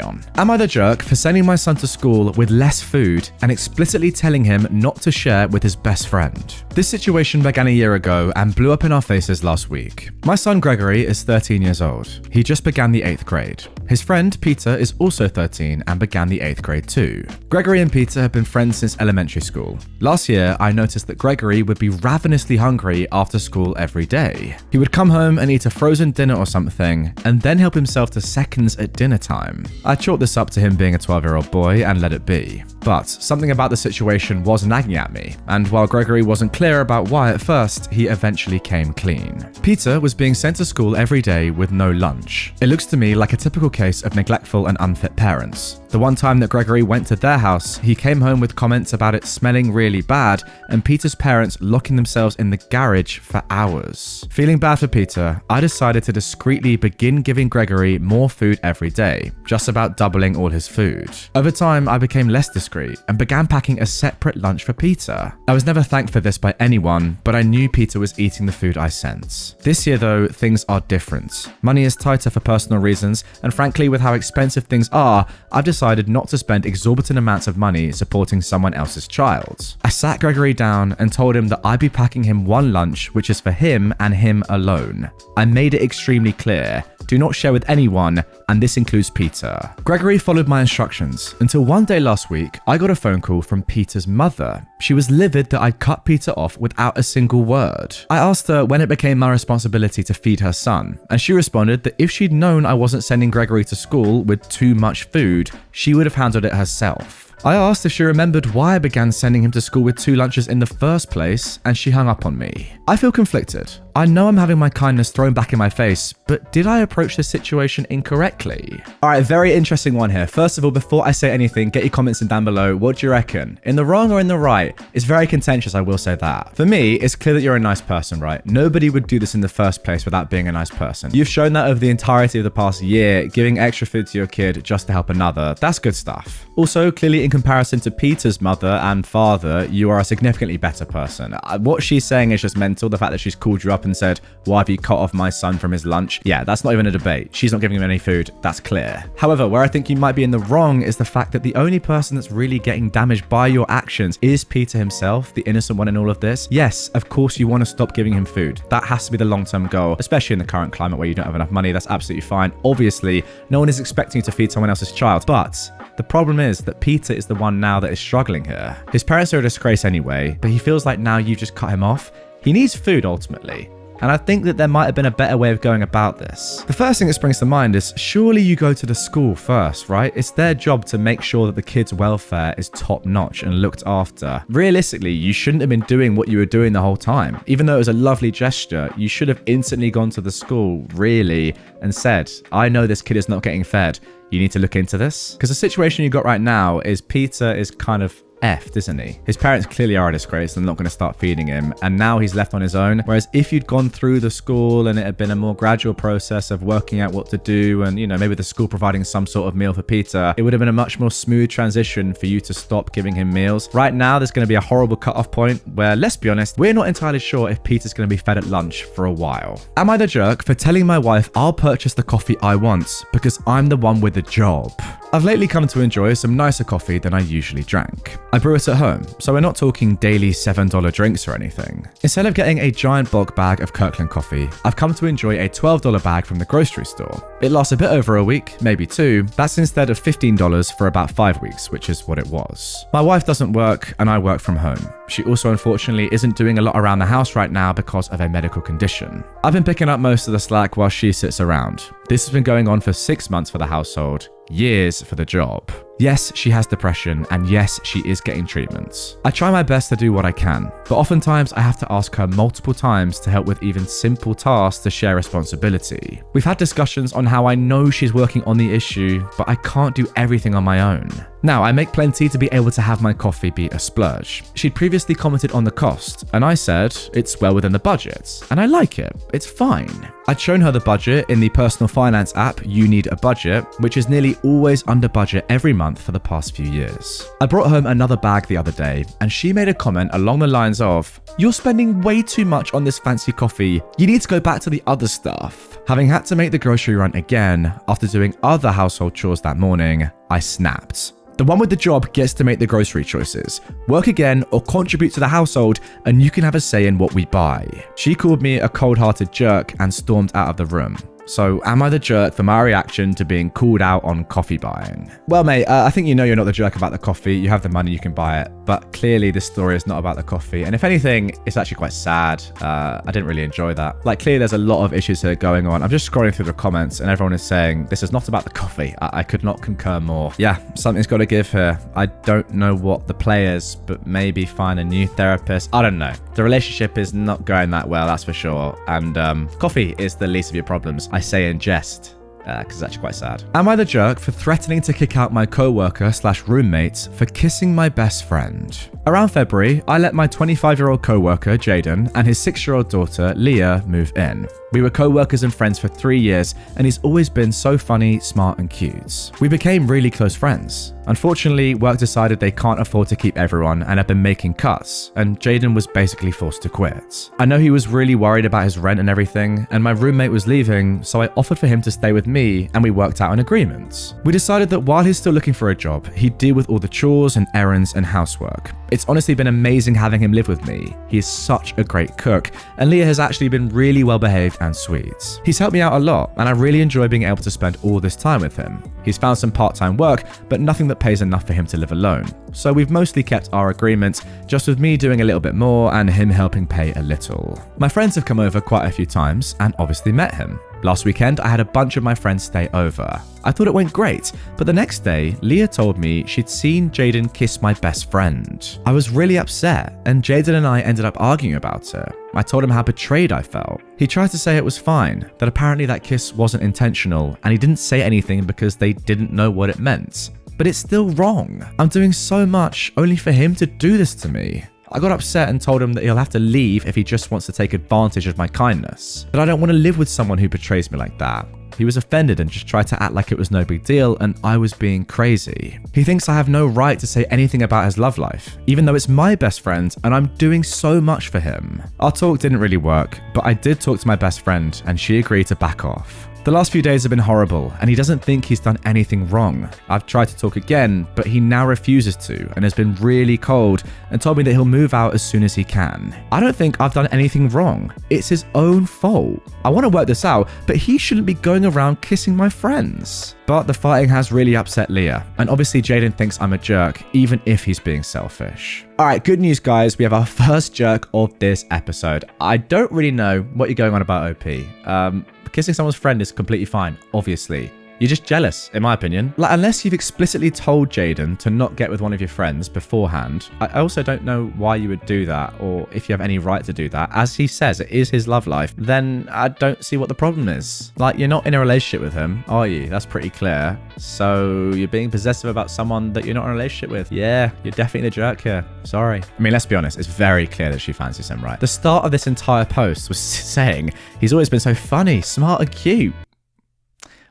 on. Am I the jerk for sending my son to school with less food and explicitly telling him not to share with his best friend? This situation began a year ago and blew up in our faces last week. My son Gregory is 13 years old. He just began the 8th grade. His friend Peter Peter is also 13 and began the 8th grade too. Gregory and Peter have been friends since elementary school. Last year, I noticed that Gregory would be ravenously hungry after school every day. He would come home and eat a frozen dinner or something, and then help himself to seconds at dinner time. I chalked this up to him being a 12-year-old boy and let it be. But something about the situation was nagging at me, and while Gregory wasn't clear about why at first, he eventually came clean. Peter was being sent to school every day with no lunch. It looks to me like a typical case of neglectful and unfit parents. The one time that Gregory went to their house, he came home with comments about it smelling really bad and Peter's parents locking themselves in the garage for hours. Feeling bad for Peter, I decided to discreetly begin giving Gregory more food every day, just about doubling all his food. Over time, I became less discreet and began packing a separate lunch for Peter. I was never thanked for this by anyone, but I knew Peter was eating the food I sent. This year though, things are different. Money is tighter for personal reasons, and frankly with how expensive things are, I've decided not to spend exorbitant amounts of money supporting someone else's child. I sat Gregory down and told him that I'd be packing him one lunch which is for him and him alone. I made it extremely clear, do not share with anyone, and this includes Peter. Gregory followed my instructions until one day last week, I got a phone call from Peter's mother. She was livid that I'd cut Peter off without a single word. I asked her when it became my responsibility to feed her son, and she responded that if she'd known I wasn't sending Gregory to school with too much food, she would have handled it herself. I asked if she remembered why I began sending him to school with 2 lunches in the first place, and she hung up on me. I feel conflicted. I know I'm having my kindness thrown back in my face, but did I approach this situation incorrectly? Alright, very interesting one here. First of all, before I say anything, get your comments in down below. What do you reckon? In the wrong or in the right? It's very contentious, I will say that. For me, it's clear that you're a nice person, right? Nobody would do this in the first place without being a nice person. You've shown that over the entirety of the past year, giving extra food to your kid just to help another. That's good stuff. Also, clearly in comparison to Peter's mother and father, you are a significantly better person. What she's saying is just mental. The fact that she's called you up and said, why have you cut off my son from his lunch? Yeah, that's not even a debate. She's not giving him any food. That's clear. However, where I think you might be in the wrong is the fact that the only person that's really getting damaged by your actions is Peter himself, the innocent one in all of this. Yes, of course you want to stop giving him food. That has to be the long-term goal, especially in the current climate where you don't have enough money. That's absolutely fine. Obviously, no one is expecting you to feed someone else's child, but the problem is that Peter is the one now that is struggling here. His parents are a disgrace anyway, but he feels like now you just cut him off. He needs food ultimately. And I think that there might have been a better way of going about this. The first thing that springs to mind is surely you go to the school first, right? It's their job to make sure that the kid's welfare is top notch and looked after. Realistically, you shouldn't have been doing what you were doing the whole time. Even though it was a lovely gesture, you should have instantly gone to the school, really, and said, I know this kid is not getting fed. You need to look into this. Because the situation you got right now is Peter is kind of effed, isn't he? His parents clearly are a disgrace and not going to start feeding him, and now he's left on his own. Whereas if you'd gone through the school and it had been a more gradual process of working out what to do, and you know, maybe the school providing some sort of meal for Peter, it would have been a much more smooth transition for you to stop giving him meals. Right now, there's going to be a horrible cutoff point where, let's be honest, we're not entirely sure if Peter's going to be fed at lunch for a while. Am I the jerk for telling my wife I'll purchase the coffee I want because I'm the one with the job? I've lately come to enjoy some nicer coffee than I usually drank. I brew it at home, so we're not talking daily $7 drinks or anything. Instead of getting a giant bulk bag of Kirkland coffee, I've come to enjoy a $12 bag from the grocery store. It lasts a bit over a week, maybe 2. That's instead of $15 for about 5 weeks, which is what it was. My wife doesn't work and I work from home. She also unfortunately isn't doing a lot around the house right now because of a medical condition. I've been picking up most of the slack while she sits around. This has been going on for 6 months for the household, years for the job. Yes, she has depression, and yes, she is getting treatments. I try my best to do what I can, but oftentimes I have to ask her multiple times to help with even simple tasks to share responsibility. We've had discussions on how I know she's working on the issue, but I can't do everything on my own. Now, I make plenty to be able to have my coffee be a splurge. She'd previously commented on the cost, and I said, it's well within the budget, and I like it, it's fine. I'd shown her the budget in the personal finance app, You Need a Budget, which is nearly always under budget every month for the past few years. I brought home another bag the other day, and she made a comment along the lines of, you're spending way too much on this fancy coffee, you need to go back to the other stuff. Having had to make the grocery run again after doing other household chores that morning, I snapped. The one with the job gets to make the grocery choices. Work again or contribute to the household and you can have a say in what we buy. She called me a cold-hearted jerk and stormed out of the room. So am I the jerk for my reaction to being called out on coffee buying? Well, mate, I think you know you're not the jerk about the coffee. You have the money, you can buy it. But clearly this story is not about the coffee. And if anything, it's actually quite sad. I didn't really enjoy that. Like, clearly there's a lot of issues here going on. I'm just scrolling through the comments and everyone is saying this is not about the coffee. I could not concur more. Yeah, something's got to give here. I don't know what the play is, but maybe find a new therapist. I don't know. The relationship is not going that well, that's for sure. And coffee is the least of your problems. I say in jest. Because it's actually quite sad. Am I the jerk for threatening to kick out my co-worker/roommate for kissing my best friend? Around February, I let my 25-year-old co-worker, Jaden, and his 6-year-old daughter, Leah, move in. We were co-workers and friends for 3 years, and he's always been so funny, smart, and cute. We became really close friends. Unfortunately, work decided they can't afford to keep everyone and have been making cuts, and Jaden was basically forced to quit. I know he was really worried about his rent and everything, and my roommate was leaving, so I offered for him to stay with me, and we worked out an agreement. We decided that while he's still looking for a job, he'd deal with all the chores and errands and housework. It's honestly been amazing having him live with me. He is such a great cook, and Leah has actually been really well behaved and sweet. He's helped me out a lot, and I really enjoy being able to spend all this time with him. He's found some part-time work, but nothing that pays enough for him to live alone. So we've mostly kept our agreement, just with me doing a little bit more and him helping pay a little. My friends have come over quite a few times and obviously met him. Last weekend, I had a bunch of my friends stay over. I thought it went great, but the next day, Leah told me she'd seen Jaden kiss my best friend. I was really upset, and Jaden and I ended up arguing about it. I told him how betrayed I felt. He tried to say it was fine, that apparently that kiss wasn't intentional, and he didn't say anything because they didn't know what it meant. But it's still wrong. I'm doing so much only for him to do this to me. I got upset and told him that he'll have to leave if he just wants to take advantage of my kindness. But I don't want to live with someone who betrays me like that. He was offended and just tried to act like it was no big deal and I was being crazy. He thinks I have no right to say anything about his love life, even though it's my best friend and I'm doing so much for him. Our talk didn't really work, but I did talk to my best friend and she agreed to back off. The last few days have been horrible, and he doesn't think he's done anything wrong. I've tried to talk again, but he now refuses to and has been really cold and told me that he'll move out as soon as he can. I don't think I've done anything wrong. It's his own fault. I want to work this out, but he shouldn't be going around kissing my friends. But the fighting has really upset Leah, and obviously Jaden thinks I'm a jerk, even if he's being selfish. Alright, good news guys, we have our first jerk of this episode. I don't really know what you're going on about OP. Kissing someone's friend is completely fine, obviously. You're just jealous, in my opinion. Like, unless you've explicitly told Jaden to not get with one of your friends beforehand, I also don't know why you would do that, or if you have any right to do that. As he says, it is his love life. Then I don't see what the problem is. Like, you're not in a relationship with him, are you? That's pretty clear. So you're being possessive about someone that you're not in a relationship with. Yeah, you're definitely the jerk here. Sorry. I mean, let's be honest. It's very clear that she fancies him, right? The start of this entire post was saying he's always been so funny, smart, and cute.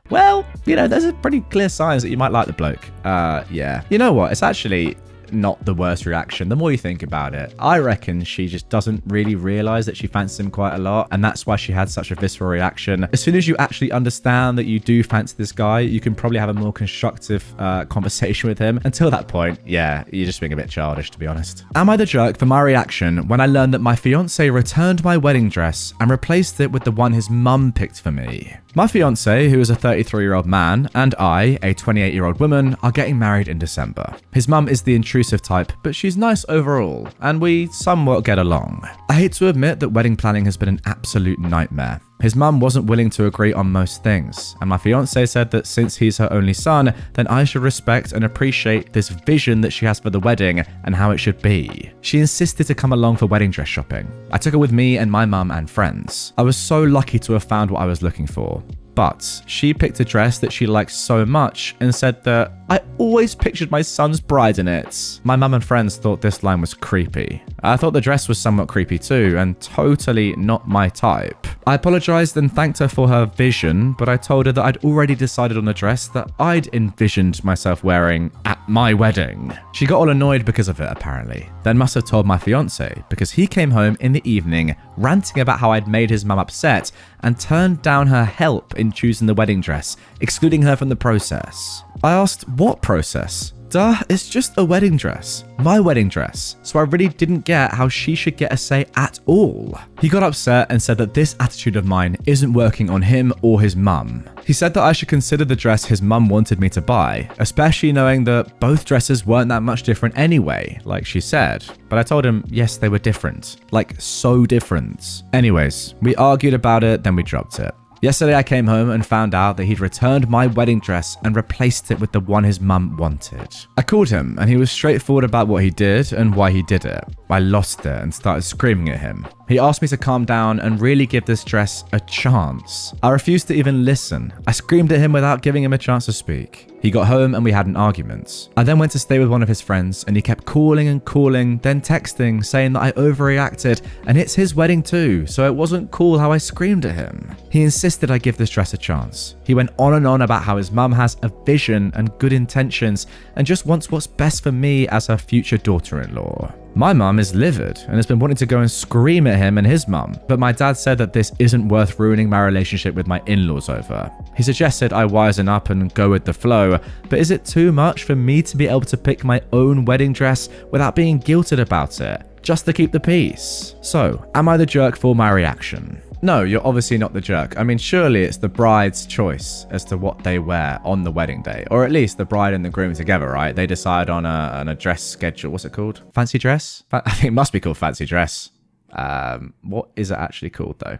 Well, you know, there's a pretty clear signs that you might like the bloke. Yeah. You know what? It's actually not the worst reaction. The more you think about it, I reckon she just doesn't really realize that she fancies him quite a lot, and that's why she had such a visceral reaction. As soon as you actually understand that you do fancy this guy, you can probably have a more constructive conversation with him. Until that point, yeah, you're just being a bit childish, to be honest. Am I the jerk for my reaction when I learned that my fiance returned my wedding dress and replaced it with the one his mum picked for me? My fiance, who is a 33-year-old man, and I, a 28-year-old woman, are getting married in December. His mum is the intrusive type, but she's nice overall, and we somewhat get along. I hate to admit that wedding planning has been an absolute nightmare. His mum wasn't willing to agree on most things, and my fiance said that since he's her only son, then I should respect and appreciate this vision that she has for the wedding and how it should be. She insisted to come along for wedding dress shopping. I took her with me and my mum and friends. I was so lucky to have found what I was looking for. But she picked a dress that she liked so much and said that I always pictured my son's bride in it. My mum and friends thought this line was creepy. I thought the dress was somewhat creepy too, and totally not my type. I apologized and thanked her for her vision, but I told her that I'd already decided on the dress that I'd envisioned myself wearing at my wedding. She got all annoyed because of it, apparently. Then must have told my fiance, because he came home in the evening ranting about how I'd made his mum upset and turned down her help in choosing the wedding dress, excluding her from the process. I asked, what process? Duh, it's just a wedding dress. My wedding dress. So I really didn't get how she should get a say at all. He got upset and said that this attitude of mine isn't working on him or his mum. He said that I should consider the dress his mum wanted me to buy, especially knowing that both dresses weren't that much different anyway, like she said. But I told him, yes, they were different. Like, so different. Anyways, we argued about it, then we dropped it. Yesterday I came home and found out that he'd returned my wedding dress and replaced it with the one his mum wanted. I called him and he was straightforward about what he did and why he did it. I lost it and started screaming at him. He asked me to calm down and really give this dress a chance. I refused to even listen. I screamed at him without giving him a chance to speak. He got home and we had an argument. I then went to stay with one of his friends and he kept calling and calling, then texting saying that I overreacted and it's his wedding too, so it wasn't cool how I screamed at him. He insisted I give this dress a chance. He went on and on about how his mum has a vision and good intentions and just wants what's best for me as her future daughter-in-law. My mum is livid and has been wanting to go and scream at him and his mum, but my dad said that this isn't worth ruining my relationship with my in-laws over. He suggested I wisen up and go with the flow, but is it too much for me to be able to pick my own wedding dress without being guilted about it, just to keep the peace? So, am I the jerk for my reaction? No, you're obviously not the jerk. I mean, surely it's the bride's choice as to what they wear on the wedding day. Or at least the bride and the groom together, right? They decide on a dress schedule. What's it called? Fancy dress? I think it must be called fancy dress. What is it actually called, though?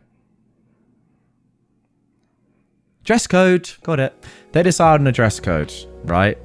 Dress code. Got it. They decide on a dress code, right?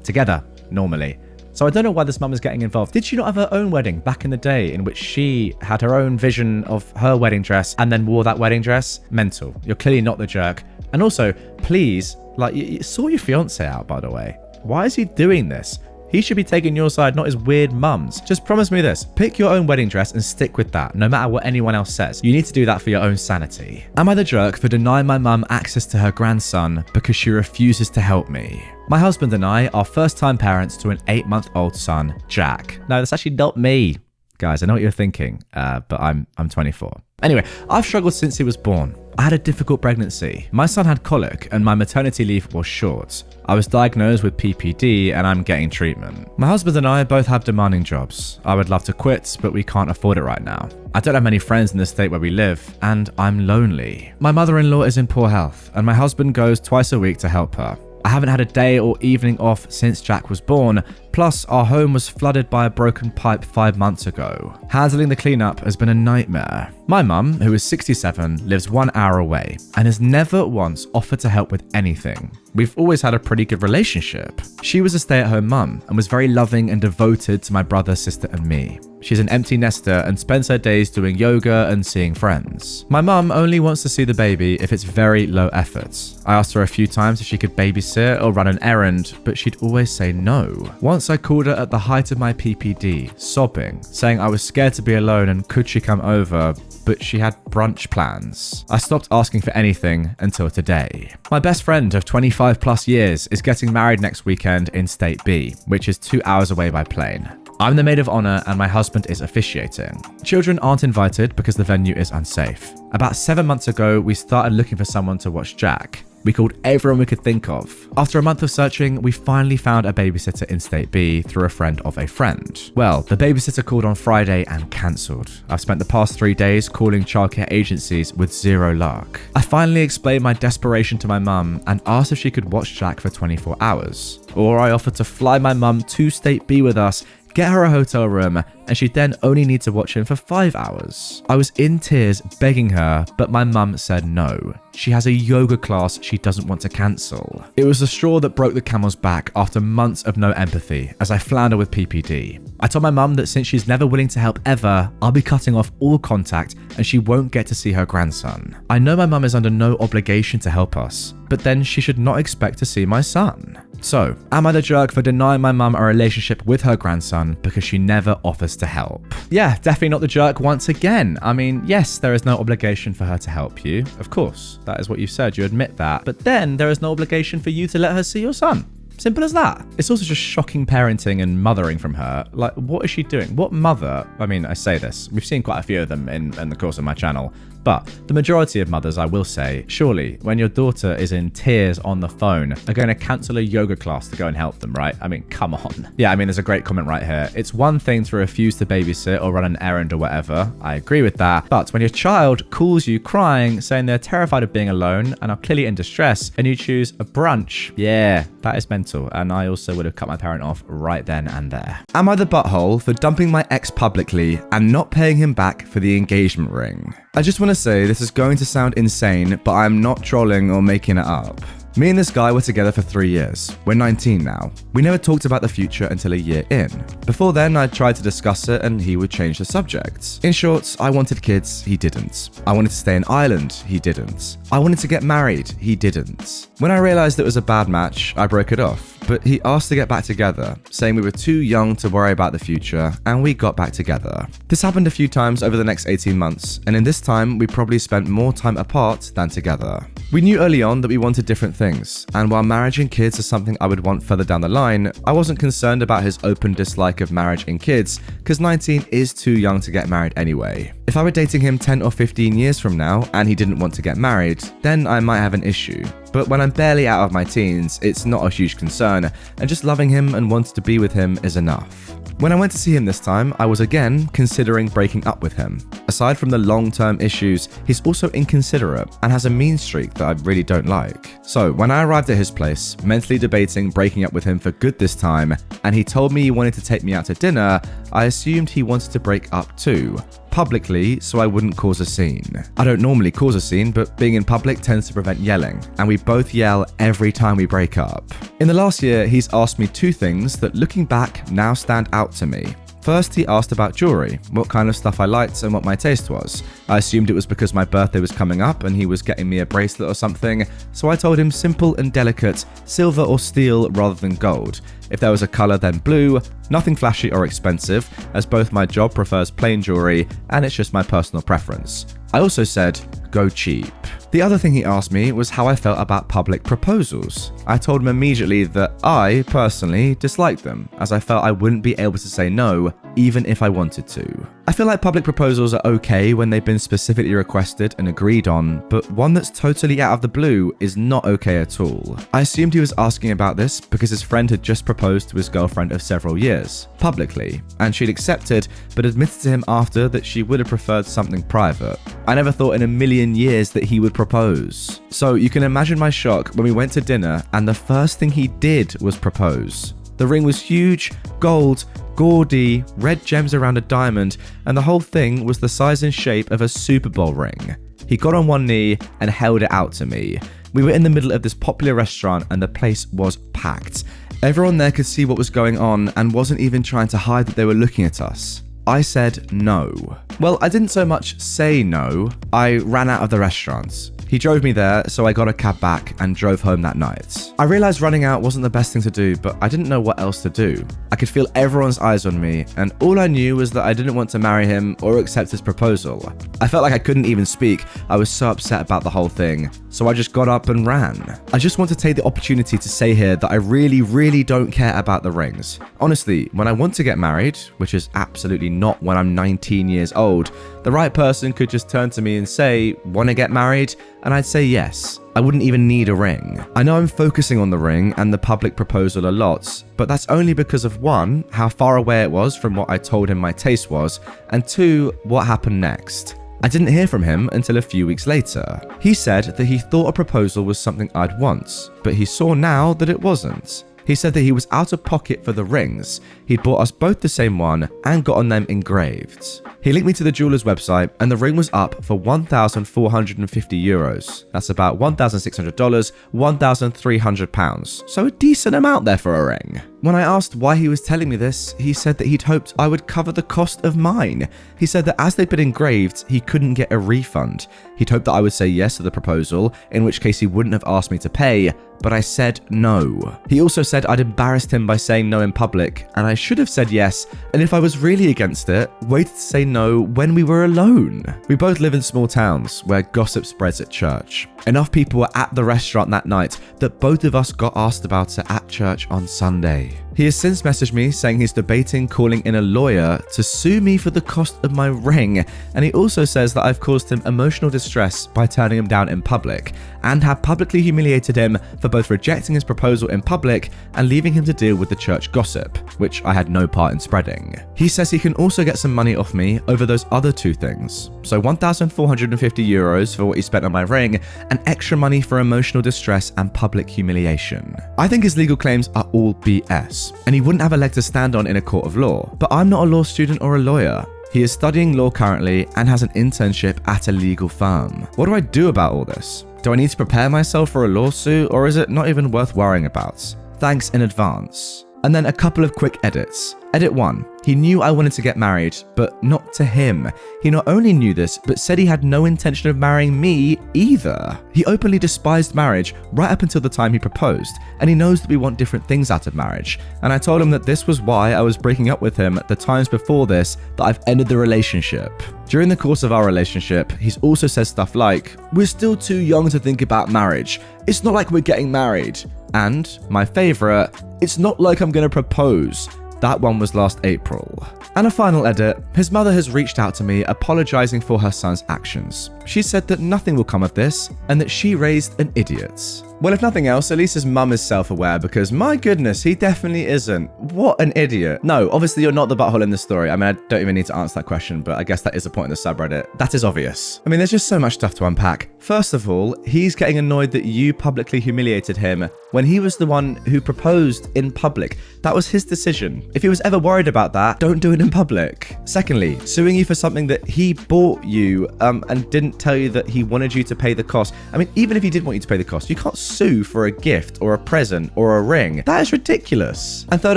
Together, normally. So I don't know why this mum is getting involved. Did she not have her own wedding back in the day in which she had her own vision of her wedding dress and then wore that wedding dress? Mental. You're clearly not the jerk. And also, please, like, sort your fiance out, by the way. Why is he doing this? He should be taking your side, not his weird mums. Just promise me this. Pick your own wedding dress and stick with that, no matter what anyone else says. You need to do that for your own sanity. Am I the jerk for denying my mum access to her grandson because she refuses to help me? My husband and I are first-time parents to an 8-month-old son, Jack. No, that's actually not me. Guys, I know what you're thinking, but I'm 24. Anyway, I've struggled since he was born. I had a difficult pregnancy. My son had colic and my maternity leave was short. I was diagnosed with PPD and I'm getting treatment. My husband and I both have demanding jobs. I would love to quit, but we can't afford it right now. I don't have many friends in the state where we live, and I'm lonely. My mother-in-law is in poor health, and my husband goes twice a week to help her. I haven't had a day or evening off since Jack was born, plus our home was flooded by a broken pipe 5 months ago. Handling the cleanup has been a nightmare. My mum, who is 67, lives 1 hour away and has never once offered to help with anything. We've always had a pretty good relationship. She was a stay-at-home mum and was very loving and devoted to my brother, sister and me. She's an empty nester and spends her days doing yoga and seeing friends. My mum only wants to see the baby if it's very low effort. I asked her a few times if she could babysit or run an errand, but she'd always say no. Once I called her at the height of my PPD, sobbing, saying I was scared to be alone and could she come over, but she had brunch plans. I stopped asking for anything until today. My best friend of 25 plus years is getting married next weekend in State B, which is 2 hours away by plane. I'm the maid of honor and my husband is officiating. Children aren't invited because the venue is unsafe. About 7 months ago, we started looking for someone to watch Jack. We called everyone we could think of. After a month of searching, we finally found a babysitter in State B through a friend of a friend. Well, the babysitter called on Friday and cancelled. I've spent the past 3 days calling childcare agencies with zero luck. I finally explained my desperation to my mum and asked if she could watch Jack for 24 hours. Or I offered to fly my mum to State B with us, get her a hotel room, and she'd then only need to watch him for 5 hours. I was in tears begging her, but my mum said no. She has a yoga class she doesn't want to cancel. It was the straw that broke the camel's back after months of no empathy as I flounder with PPD. I told my mum that since she's never willing to help ever, I'll be cutting off all contact and she won't get to see her grandson. I know my mum is under no obligation to help us, but then she should not expect to see my son. So, am I the jerk for denying my mum a relationship with her grandson because she never offers to help? Yeah, definitely not the jerk once again. I mean, yes, there is no obligation for her to help you. Of course, that is what you said, you admit that. But then there is no obligation for you to let her see your son. Simple as that. It's also just shocking parenting and mothering from her. Like, what is she doing? What mother? I mean, I say this, we've seen quite a few of them in the course of my channel, but the majority of mothers, I will say, surely when your daughter is in tears on the phone, are going to cancel a yoga class to go and help them, right? I mean, come on. Yeah, I mean, there's a great comment right here. It's one thing to refuse to babysit or run an errand or whatever. I agree with that. But when your child calls you crying, saying they're terrified of being alone and are clearly in distress, and you choose a brunch, yeah, that is mental. And I also would have cut my parent off right then and there. Am I the butthole for dumping my ex publicly and not paying him back for the engagement ring? I just want to say this is going to sound insane, but I'm not trolling or making it up. Me and this guy were together for 3 years. We're 19 now. We never talked about the future until a year in. Before then, I tried to discuss it and he would change the subject. In short, I wanted kids, he didn't. I wanted to stay in Ireland, he didn't. I wanted to get married, he didn't. When I realized it was a bad match, I broke it off. But he asked to get back together, saying we were too young to worry about the future, and we got back together. This happened a few times over the next 18 months, and in this time, we probably spent more time apart than together. We knew early on that we wanted different things, and while marriage and kids is something I would want further down the line, I wasn't concerned about his open dislike of marriage and kids, because 19 is too young to get married anyway. If I were dating him 10 or 15 years from now, and he didn't want to get married, then I might have an issue. But when I'm barely out of my teens, it's not a huge concern, and just loving him and wanting to be with him is enough. When I went to see him this time, I was again considering breaking up with him. Aside from the long-term issues, he's also inconsiderate and has a mean streak that I really don't like. So when I arrived at his place, mentally debating breaking up with him for good this time, and he told me he wanted to take me out to dinner, I assumed he wanted to break up too. Publicly, so I wouldn't cause a scene. I don't normally cause a scene, but being in public tends to prevent yelling, and we both yell every time we break up. In the last year, he's asked me 2 things that, looking back, now stand out to me. First, he asked about jewelry, what kind of stuff I liked and what my taste was. I assumed it was because my birthday was coming up and he was getting me a bracelet or something, so I told him simple and delicate, silver or steel rather than gold. If there was a color, then blue, nothing flashy or expensive, as both my job prefers plain jewelry and it's just my personal preference. I also said, go cheap. The other thing he asked me was how I felt about public proposals. I told him immediately that I, personally, disliked them, as I felt I wouldn't be able to say no, even if I wanted to. I feel like public proposals are okay when they've been specifically requested and agreed on, but one that's totally out of the blue is not okay at all. I assumed he was asking about this because his friend had just proposed to his girlfriend of several years, publicly, and she'd accepted, but admitted to him after that she would have preferred something private. I never thought in a million years that he would propose. So you can imagine my shock when we went to dinner and the first thing he did was propose. The ring was huge, gold, gaudy, red gems around a diamond, and the whole thing was the size and shape of a Super Bowl ring. He got on one knee and held it out to me. We were in the middle of this popular restaurant and the place was packed. Everyone there could see what was going on and wasn't even trying to hide that they were looking at us. I said no. Well, I didn't so much say no, I ran out of the restaurant. He drove me there, so I got a cab back and drove home that night. I realized running out wasn't the best thing to do, but I didn't know what else to do. I could feel everyone's eyes on me, and all I knew was that I didn't want to marry him or accept his proposal. I felt like I couldn't even speak. I was so upset about the whole thing, so I just got up and ran. I just want to take the opportunity to say here that I really don't care about the rings. Honestly, when I want to get married, which is absolutely not when I'm 19 years old, the right person could just turn to me and say, "Want to get married?" And I'd say yes. I wouldn't even need a ring. I know I'm focusing on the ring and the public proposal a lot, but that's only because of 1, how far away it was from what I told him my taste was, and 2, what happened next. I didn't hear from him until a few weeks later. He said that he thought a proposal was something I'd want, but he saw now that it wasn't. He said that he was out of pocket for the rings. He'd bought us both the same one and gotten them engraved. He linked me to the jeweler's website and the ring was up for €1,450. That's about $1,600, £1,300. So a decent amount there for a ring. When I asked why he was telling me this, he said that he'd hoped I would cover the cost of mine. He said that as they'd been engraved, he couldn't get a refund. He'd hoped that I would say yes to the proposal, in which case he wouldn't have asked me to pay, but I said no. He also said I'd embarrassed him by saying no in public, and I should have said yes, and if I was really against it, waited to say no when we were alone. We both live in small towns where gossip spreads at church. Enough people were at the restaurant that night that both of us got asked about it at church on Sunday. He has since messaged me saying he's debating calling in a lawyer to sue me for the cost of my ring, and he also says that I've caused him emotional distress by turning him down in public, and have publicly humiliated him for both rejecting his proposal in public and leaving him to deal with the church gossip, which I had no part in spreading. He says he can also get some money off me over those other two things, so €1,450 for what he spent on my ring, and extra money for emotional distress and public humiliation. I think his legal claims are all BS, and he wouldn't have a leg to stand on in a court of law, but I'm not a law student or a lawyer. He is studying law currently and has an internship at a legal firm. What do I do about all this? Do I need to prepare myself for a lawsuit, or is it not even worth worrying about? Thanks in advance. And then a couple of quick edits. Edit 1. He knew I wanted to get married, but not to him. He not only knew this, but said he had no intention of marrying me either. He openly despised marriage right up until the time he proposed, and he knows that we want different things out of marriage. And I told him that this was why I was breaking up with him the times before this, that I've ended the relationship. During the course of our relationship, he's also said stuff like, "We're still too young to think about marriage. It's not like we're getting married." And, my favourite, "It's not like I'm gonna propose." That one was last April. And a final edit, his mother has reached out to me apologising for her son's actions. She said that nothing will come of this and that she raised an idiot. Well, if nothing else, at least his mum is self-aware, because my goodness, he definitely isn't. What an idiot. No, obviously you're not the butthole in this story. I mean, I don't even need to answer that question, but I guess that is the point of the subreddit. That is obvious. I mean, there's just so much stuff to unpack. First of all, he's getting annoyed that you publicly humiliated him when he was the one who proposed in public. That was his decision. If he was ever worried about that, don't do it in public. Secondly, suing you for something that he bought you and didn't tell you that he wanted you to pay the cost. I mean, even if he did want you to pay the cost, you can't sue for a gift or a present or a ring. That is ridiculous. And third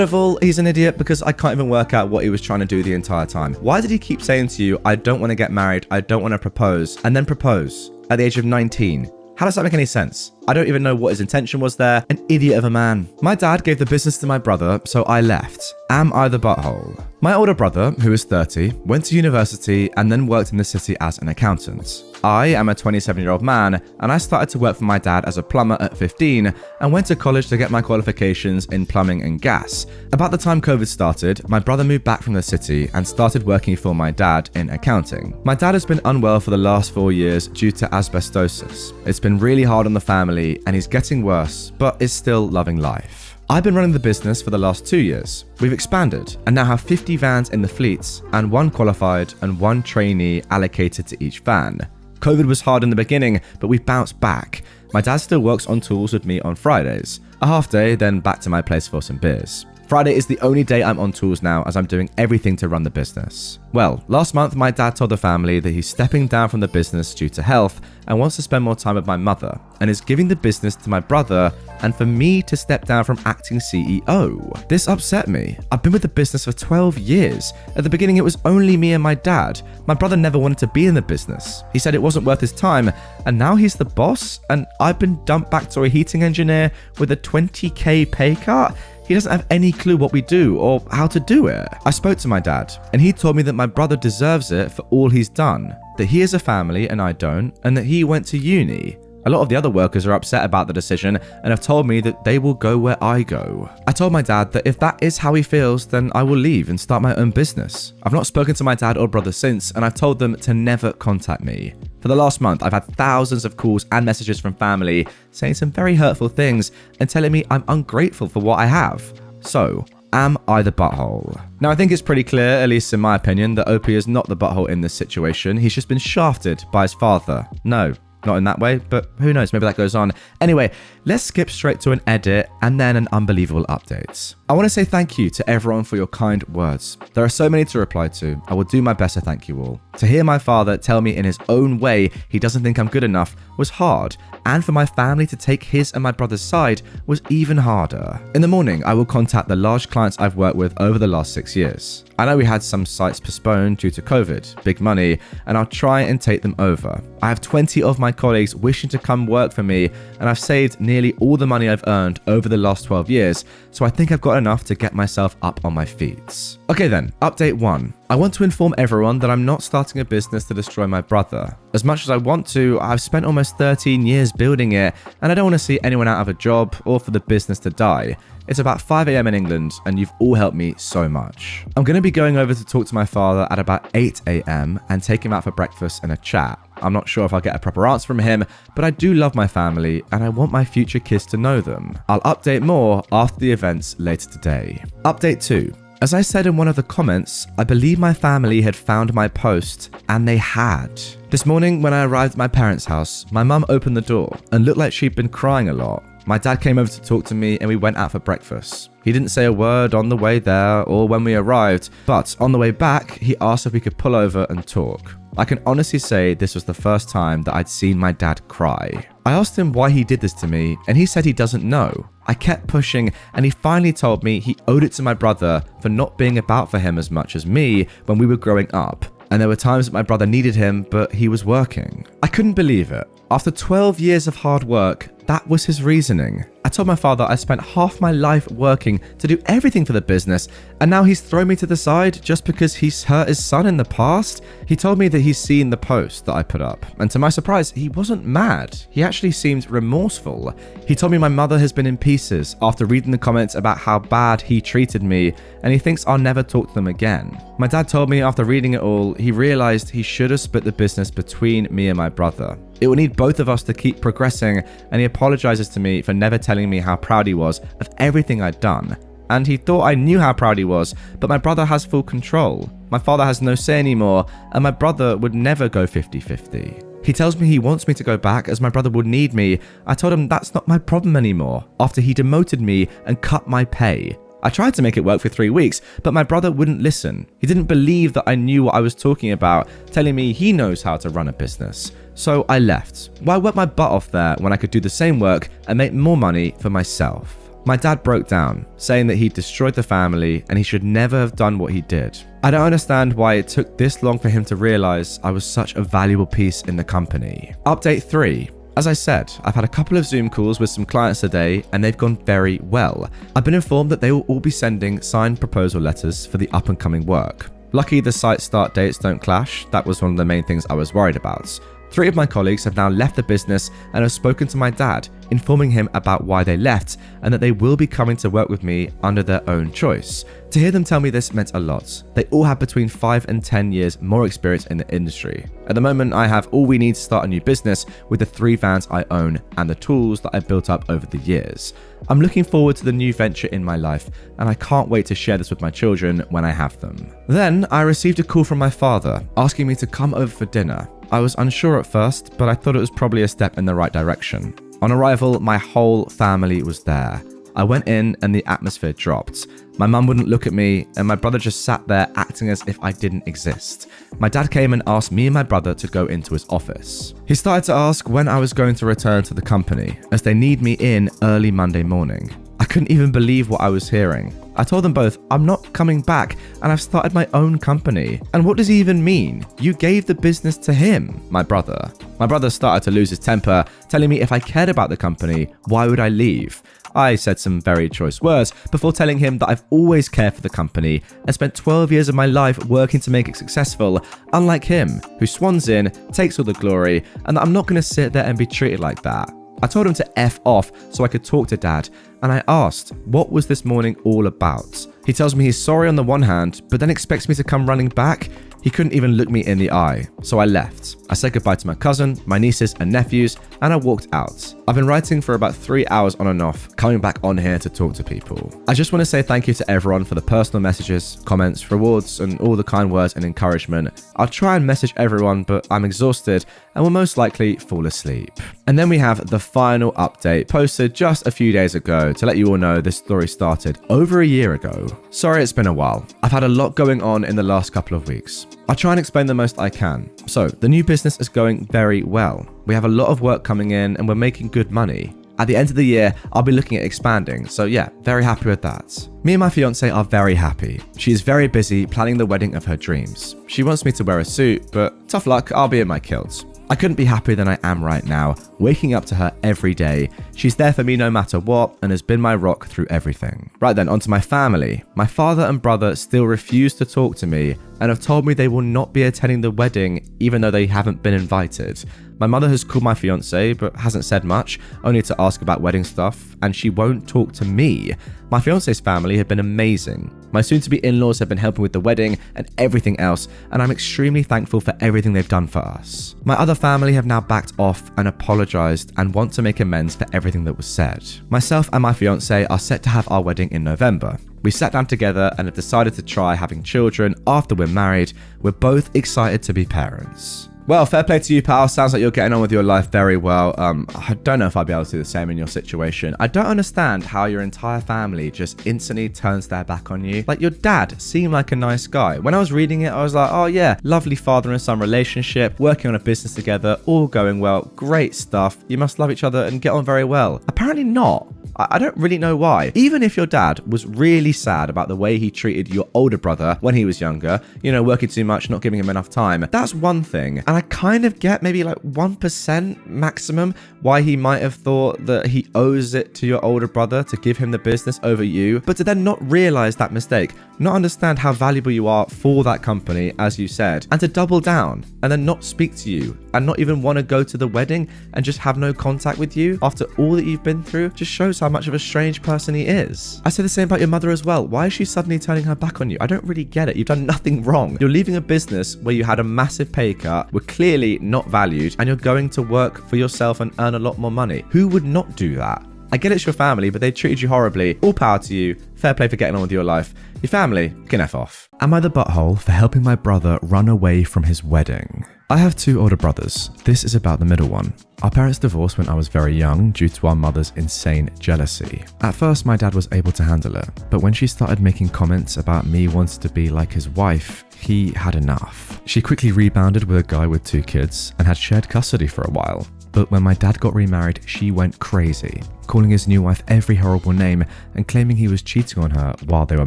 of all, he's an idiot because I can't even work out what he was trying to do the entire time. Why did he keep saying to you, "I don't want to get married, I don't want to propose," and then propose at the age of 19? How does that make any sense? I don't even know what his intention was there. An idiot of a man. My dad gave the business to my brother, so I left. Am I the butthole? My older brother, who is 30, went to university and then worked in the city as an accountant. I am a 27-year-old man, and I started to work for my dad as a plumber at 15 and went to college to get my qualifications in plumbing and gas. About the time COVID started, my brother moved back from the city and started working for my dad in accounting. My dad has been unwell for the last 4 years due to asbestosis. It's been really hard on the family, and he's getting worse, but is still loving life. I've been running the business for the last 2 years. We've expanded and now have 50 vans in the fleets and 1 qualified and 1 trainee allocated to each van. COVID was hard in the beginning, but we've bounced back. My dad still works on tools with me on Fridays. A half day, then back to my place for some beers. Friday is the only day I'm on tools now, as I'm doing everything to run the business. Well, last month my dad told the family that he's stepping down from the business due to health and wants to spend more time with my mother, and is giving the business to my brother and for me to step down from acting CEO. This upset me. I've been with the business for 12 years. At the beginning it was only me and my dad. My brother never wanted to be in the business. He said it wasn't worth his time, and now he's the boss, and I've been dumped back to a heating engineer with a 20k pay cut. He doesn't have any clue what we do or how to do it. I spoke to my dad, and he told me that my brother deserves it for all he's done, that he has a family and I don't, and that he went to uni. A lot of the other workers are upset about the decision and have told me that they will go where I go. I told my dad that if that is how he feels, then I will leave and start my own business. I've not spoken to my dad or brother since, and I've told them to never contact me. For the last month, I've had thousands of calls and messages from family saying some very hurtful things and telling me I'm ungrateful for what I have. So, am I the butthole? Now, I think it's pretty clear, at least in my opinion, that OP is not the butthole in this situation. He's just been shafted by his father. No, not in that way, but who knows, maybe that goes on. Anyway, let's skip straight to an edit and then an unbelievable update. I want to say thank you to everyone for your kind words. There are so many to reply to. I will do my best to thank you all. To hear my father tell me in his own way he doesn't think I'm good enough was hard, and for my family to take his and my brother's side was even harder. In the morning, I will contact the large clients I've worked with over the last 6 years. I know we had some sites postponed due to COVID, big money, and I'll try and take them over. I have 20 of my colleagues wishing to come work for me, and I've saved nearly all the money I've earned over the last 12 years, so I think I've got enough to get myself up on my feet. Okay then, update 1. I want to inform everyone that I'm not starting a business to destroy my brother. As much as I want to, I've spent almost 13 years building it, and I don't want to see anyone out of a job or for the business to die. It's about 5 a.m. in England, and you've all helped me so much. I'm going to be going over to talk to my father at about 8 a.m. and take him out for breakfast and a chat. I'm not sure if I'll get a proper answer from him, but I do love my family, and I want my future kids to know them. I'll update more after the events later today. Update 2. As I said in one of the comments, I believe my family had found my post, and they had. This morning when I arrived at my parents' house, my mum opened the door and looked like she'd been crying a lot. My dad came over to talk to me and we went out for breakfast. He didn't say a word on the way there or when we arrived, but on the way back, he asked if we could pull over and talk. I can honestly say this was the first time that I'd seen my dad cry. I asked him why he did this to me, and he said he doesn't know. I kept pushing, and he finally told me he owed it to my brother for not being about for him as much as me when we were growing up. And there were times that my brother needed him, but he was working. I couldn't believe it. After 12 years of hard work, that was his reasoning. I told my father I spent half my life working to do everything for the business, and now he's thrown me to the side just because he's hurt his son in the past? He told me that he's seen the post that I put up, and to my surprise, he wasn't mad. He actually seemed remorseful. He told me my mother has been in pieces after reading the comments about how bad he treated me, and he thinks I'll never talk to them again. My dad told me after reading it all, he realized he should have split the business between me and my brother. It would need both of us to keep progressing, and he apologizes to me for never telling me how proud he was of everything I'd done. And he thought I knew how proud he was, but my brother has full control. My father has no say anymore, and my brother would never go 50-50. He tells me he wants me to go back as my brother would need me. I told him that's not my problem anymore, after he demoted me and cut my pay. I tried to make it work for 3 weeks, but my brother wouldn't listen. He didn't believe that I knew what I was talking about, telling me he knows how to run a business. So I left. Why work my butt off there when I could do the same work and make more money for myself? My dad broke down, saying that he destroyed the family and he should never have done what he did. I don't understand why it took this long for him to realize I was such a valuable piece in the company. Update 3. As I said, I've had a couple of Zoom calls with some clients today and they've gone very well. I've been informed that they will all be sending signed proposal letters for the up and coming work. Lucky the site start dates don't clash. That was one of the main things I was worried about. 3 of my colleagues have now left the business and have spoken to my dad, informing him about why they left and that they will be coming to work with me under their own choice. To hear them tell me this meant a lot. They all have between 5 and 10 years more experience in the industry. At the moment, I have all we need to start a new business with the 3 vans I own and the tools that I've built up over the years. I'm looking forward to the new venture in my life, and I can't wait to share this with my children when I have them. Then I received a call from my father asking me to come over for dinner. I was unsure at first, but I thought it was probably a step in the right direction. On arrival, my whole family was there. I went in and the atmosphere dropped. My mum wouldn't look at me, and my brother just sat there acting as if I didn't exist. My dad came and asked me and my brother to go into his office. He started to ask when I was going to return to the company, as they need me in early Monday morning. I couldn't even believe what I was hearing. I told them both, I'm not coming back and I've started my own company. And what does he even mean? You gave the business to him, my brother. My brother started to lose his temper, telling me if I cared about the company, why would I leave? I said some very choice words before telling him that I've always cared for the company and spent 12 years of my life working to make it successful, unlike him, who swans in, takes all the glory, and that I'm not going to sit there and be treated like that. I told him to F off so I could talk to Dad, and I asked, what was this morning all about? He tells me he's sorry on the one hand, but then expects me to come running back. He couldn't even look me in the eye, so I left. I said goodbye to my cousin, my nieces and nephews, and I walked out. I've been writing for about 3 hours on and off, coming back on here to talk to people. I just want to say thank you to everyone for the personal messages, comments, rewards, and all the kind words and encouragement. I'll try and message everyone, but I'm exhausted and will most likely fall asleep. And then we have the final update, posted just a few days ago to let you all know this story started over a year ago. Sorry it's been a while. I've had a lot going on in the last couple of weeks. I'll try and explain the most I can. So, the new business is going very well. We have a lot of work coming in and we're making good money. At the end of the year, I'll be looking at expanding, so yeah, very happy with that. Me and my fiance are very happy. She is very busy planning the wedding of her dreams. She wants me to wear a suit, but tough luck, I'll be in my kilt. I couldn't be happier than I am right now, waking up to her every day. She's there for me no matter what and has been my rock through everything. Right then, onto my family. My father and brother still refuse to talk to me and have told me they will not be attending the wedding even though they haven't been invited. My mother has called my fiance but hasn't said much, only to ask about wedding stuff, and she won't talk to me. My fiance's family have been amazing. My soon-to-be in-laws have been helping with the wedding and everything else, and I'm extremely thankful for everything they've done for us. My other family have now backed off and apologized and want to make amends for everything that was said. Myself and my fiance are set to have our wedding in November. We sat down together and have decided to try having children after we're married. We're both excited to be parents. Well, fair play to you, pal. Sounds like you're getting on with your life very well. I don't know if I'd be able to do the same in your situation. I don't understand how your entire family just instantly turns their back on you. Like, your dad seemed like a nice guy. When I was reading it, I was like, oh yeah, lovely father and son relationship, working on a business together, all going well, great stuff. You must love each other and get on very well. Apparently not. I don't really know why. Even if your dad was really sad about the way he treated your older brother when he was younger, you know, working too much, not giving him enough time, that's one thing. And I kind of get maybe like 1% maximum why he might have thought that he owes it to your older brother to give him the business over you, but to then not realize that mistake, not understand how valuable you are for that company, as you said, and to double down and then not speak to you and not even want to go to the wedding and just have no contact with you after all that you've been through, just shows how much of a strange person he is. I say the same about your mother as well. Why is she suddenly turning her back on you? I don't really get it. You've done nothing wrong. You're leaving a business where you had a massive pay cut, were clearly not valued, and you're going to work for yourself and earn a lot more money. Who would not do that? I get it's your family, but they treated you horribly. All power to you. Fair play for getting on with your life. Your family can F off. Am I the butthole for helping my brother run away from his wedding? I have two older brothers. This is about the middle one. Our parents divorced when I was very young due to our mother's insane jealousy. At first, my dad was able to handle it, but when she started making comments about me wanting to be like his wife, he had enough. She quickly rebounded with a guy with 2 kids and had shared custody for a while. But when my dad got remarried, she went crazy, calling his new wife every horrible name and claiming he was cheating on her while they were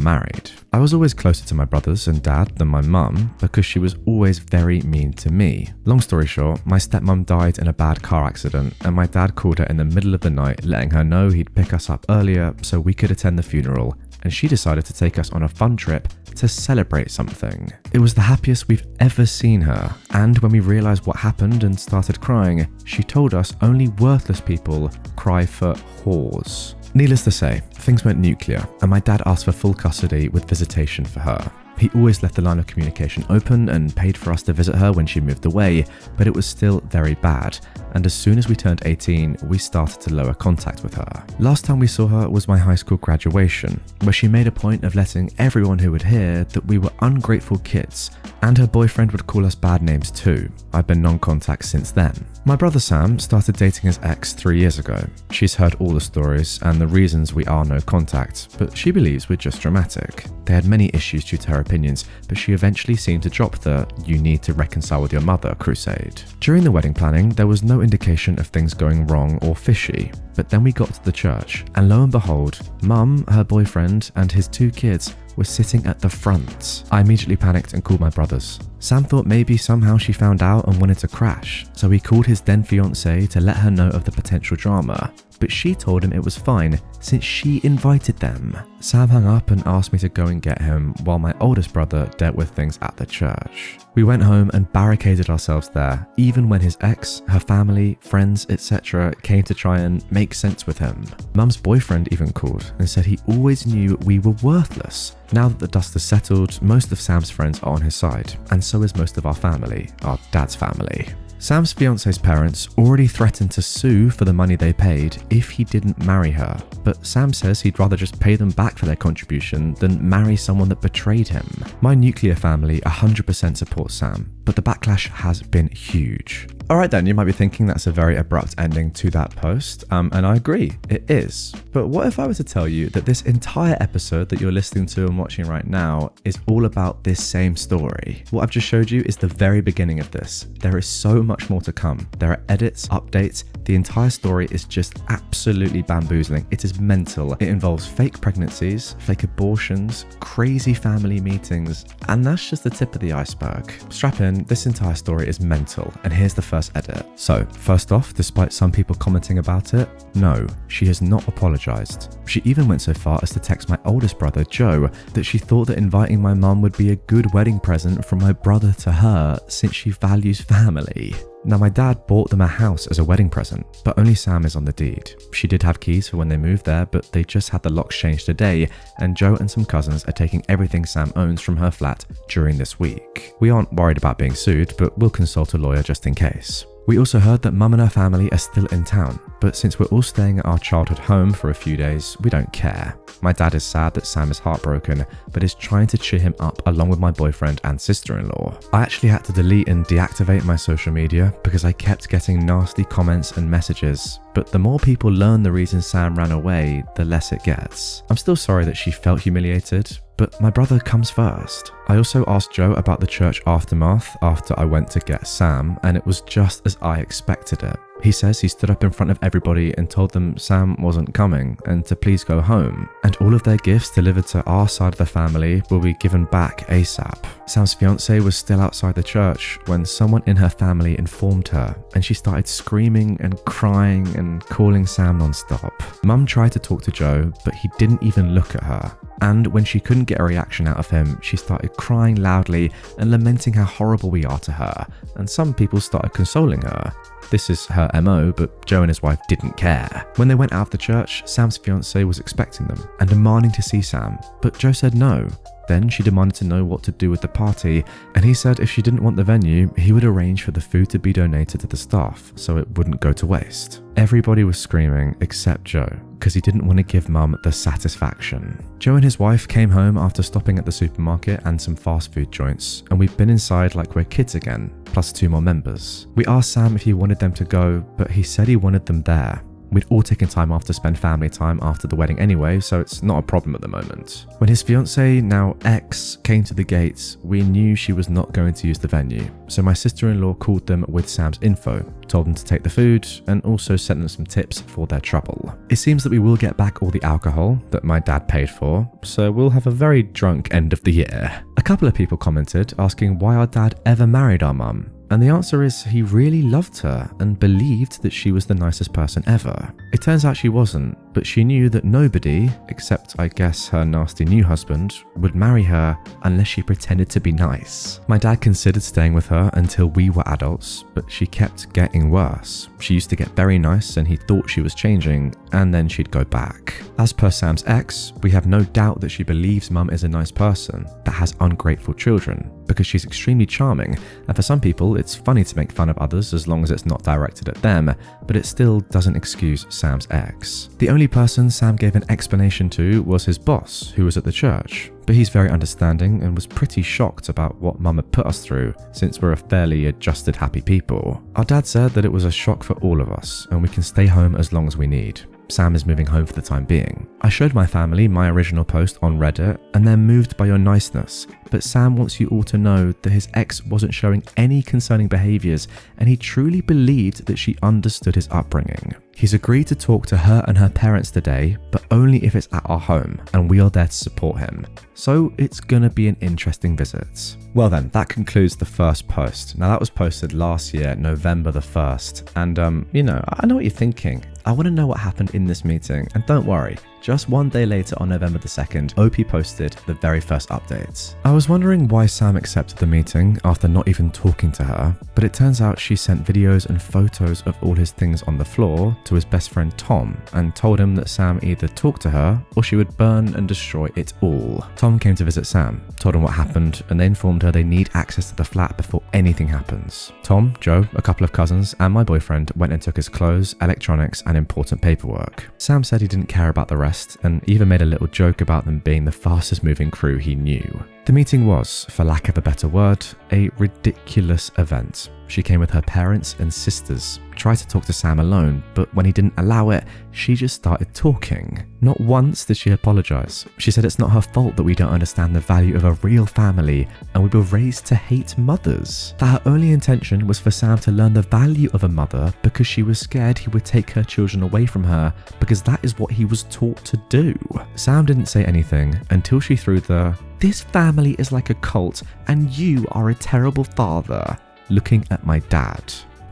married. I was always closer to my brothers and dad than my mum because she was always very mean to me. Long story short, my stepmom died in a bad car accident and my dad called her in the middle of the night, letting her know he'd pick us up earlier so we could attend the funeral, and she decided to take us on a fun trip to celebrate something. It was the happiest we've ever seen her, and when we realized what happened and started crying, she told us only worthless people cry for whores. Needless to say, things went nuclear, and my dad asked for full custody with visitation for her. He always left the line of communication open and paid for us to visit her when she moved away, but it was still very bad, and as soon as we turned 18, we started to lower contact with her. Last time we saw her was my high school graduation, where she made a point of letting everyone who would hear that we were ungrateful kids, and her boyfriend would call us bad names too. I've been non-contact since then. My brother Sam started dating his ex 3 years ago. She's heard all the stories and the reasons we are no contact, but she believes we're just dramatic. They had many issues due to her opinions, but she eventually seemed to drop the "you need to reconcile with your mother" crusade. During the wedding planning, there was no indication of things going wrong or fishy, but then we got to the church, and lo and behold, Mum, her boyfriend, and his 2 kids were sitting at the front. I immediately panicked and called my brothers. Sam thought maybe somehow she found out and wanted to crash, so he called his then fiancée to let her know of the potential drama, but she told him it was fine since she invited them. Sam hung up and asked me to go and get him while my oldest brother dealt with things at the church. We went home and barricaded ourselves there, even when his ex, her family, friends, etc. came to try and make sense with him. Mum's boyfriend even called and said he always knew we were worthless. Now that the dust has settled, most of Sam's friends are on his side, and so is most of our family, our dad's family. Sam's fiance's parents already threatened to sue for the money they paid if he didn't marry her, but Sam says he'd rather just pay them back for their contribution than marry someone that betrayed him. My nuclear family 100% supports Sam, but the backlash has been huge. Alright then, you might be thinking that's a very abrupt ending to that post, and I agree, it is. But what if I were to tell you that this entire episode that you're listening to and watching right now is all about this same story? What I've just showed you is the very beginning of this. There is so much more to come. There are edits, updates, the entire story is just absolutely bamboozling. It is mental. It involves fake pregnancies, fake abortions, crazy family meetings, and that's just the tip of the iceberg. Strap in, then this entire story is mental, and here's the first edit. So, first off, despite some people commenting about it, no, she has not apologized. She even went so far as to text my oldest brother, Joe, that she thought that inviting my mum would be a good wedding present from my brother to her since she values family. Now, my dad bought them a house as a wedding present, but only Sam is on the deed. She did have keys for when they moved there, but they just had the locks changed today, and Joe and some cousins are taking everything Sam owns from her flat during this week. We aren't worried about being sued, but we'll consult a lawyer just in case. We also heard that mum and her family are still in town, but since we're all staying at our childhood home for a few days, we don't care. My dad is sad that Sam is heartbroken, but is trying to cheer him up along with my boyfriend and sister-in-law. I actually had to delete and deactivate my social media because I kept getting nasty comments and messages, but the more people learn the reason Sam ran away, the less it gets. I'm still sorry that she felt humiliated, but my brother comes first. I also asked Joe about the church aftermath after I went to get Sam, and it was just as I expected it. He says he stood up in front of everybody and told them Sam wasn't coming and to please go home, and all of their gifts delivered to our side of the family will be given back ASAP. Sam's fiance was still outside the church when someone in her family informed her, and she started screaming and crying and calling Sam non-stop. Mum tried to talk to Joe, but he didn't even look at her. And when she couldn't get a reaction out of him, she started crying loudly and lamenting how horrible we are to her, and some people started consoling her. This is her MO, but Joe and his wife didn't care. When they went out of the church, Sam's fiance was expecting them and demanding to see Sam, but Joe said no. Then she demanded to know what to do with the party, and he said if she didn't want the venue, he would arrange for the food to be donated to the staff so it wouldn't go to waste. Everybody was screaming except Joe, because he didn't want to give Mum the satisfaction. Joe and his wife came home after stopping at the supermarket and some fast food joints, and we've been inside like we're kids again, plus 2 more members. We asked Sam if he wanted them to go, but he said he wanted them there. We'd all taken time off to spend family time after the wedding anyway, so it's not a problem at the moment. When his fiancée, now ex, came to the gates, we knew she was not going to use the venue, so my sister-in-law called them with Sam's info, told them to take the food, and also sent them some tips for their trouble. It seems that we will get back all the alcohol that my dad paid for, so we'll have a very drunk end of the year. A couple of people commented asking why our dad ever married our mum. And the answer is he really loved her and believed that she was the nicest person ever. It turns out she wasn't, but she knew that nobody, except I guess her nasty new husband, would marry her unless she pretended to be nice. My dad considered staying with her until we were adults, but she kept getting worse. She used to get very nice and he thought she was changing, and then she'd go back. As per Sam's ex, we have no doubt that she believes Mum is a nice person that has ungrateful children, because she's extremely charming, and for some people it's funny to make fun of others as long as it's not directed at them, but it still doesn't excuse Sam's ex. The only person Sam gave an explanation to was his boss, who was at the church, but he's very understanding and was pretty shocked about what Mum had put us through, since we're a fairly adjusted happy people. Our dad said that it was a shock for all of us, and we can stay home as long as we need. Sam is moving home for the time being. I showed my family my original post on Reddit, and they're moved by your niceness, but Sam wants you all to know that his ex wasn't showing any concerning behaviours, and he truly believed that she understood his upbringing. He's agreed to talk to her and her parents today, but only if it's at our home, and we are there to support him. So it's gonna be an interesting visit. Well then, that concludes the first post. Now that was posted last year, November the 1st, and I know what you're thinking. I want to know what happened in this meeting, and don't worry, just 1 day later on November the 2nd, OP posted the very first updates. I was wondering why Sam accepted the meeting after not even talking to her, but it turns out she sent videos and photos of all his things on the floor to his best friend Tom, and told him that Sam either talked to her or she would burn and destroy it all. Tom came to visit Sam, told him what happened, and they informed her they need access to the flat before anything happens. Tom, Joe, a couple of cousins, and my boyfriend went and took his clothes, electronics, and important paperwork. Sam said he didn't care about the rest, and even made a little joke about them being the fastest moving crew he knew. The meeting was, for lack of a better word, a ridiculous event. She came with her parents and sisters, tried to talk to Sam alone, but when he didn't allow it, she just started talking. Not once did she apologize. She said it's not her fault that we don't understand the value of a real family and we were raised to hate mothers. That her only intention was for Sam to learn the value of a mother because she was scared he would take her children away from her because that is what he was taught to do. Sam didn't say anything until she threw the this family is like a cult and you are a terrible father. Looking at my dad.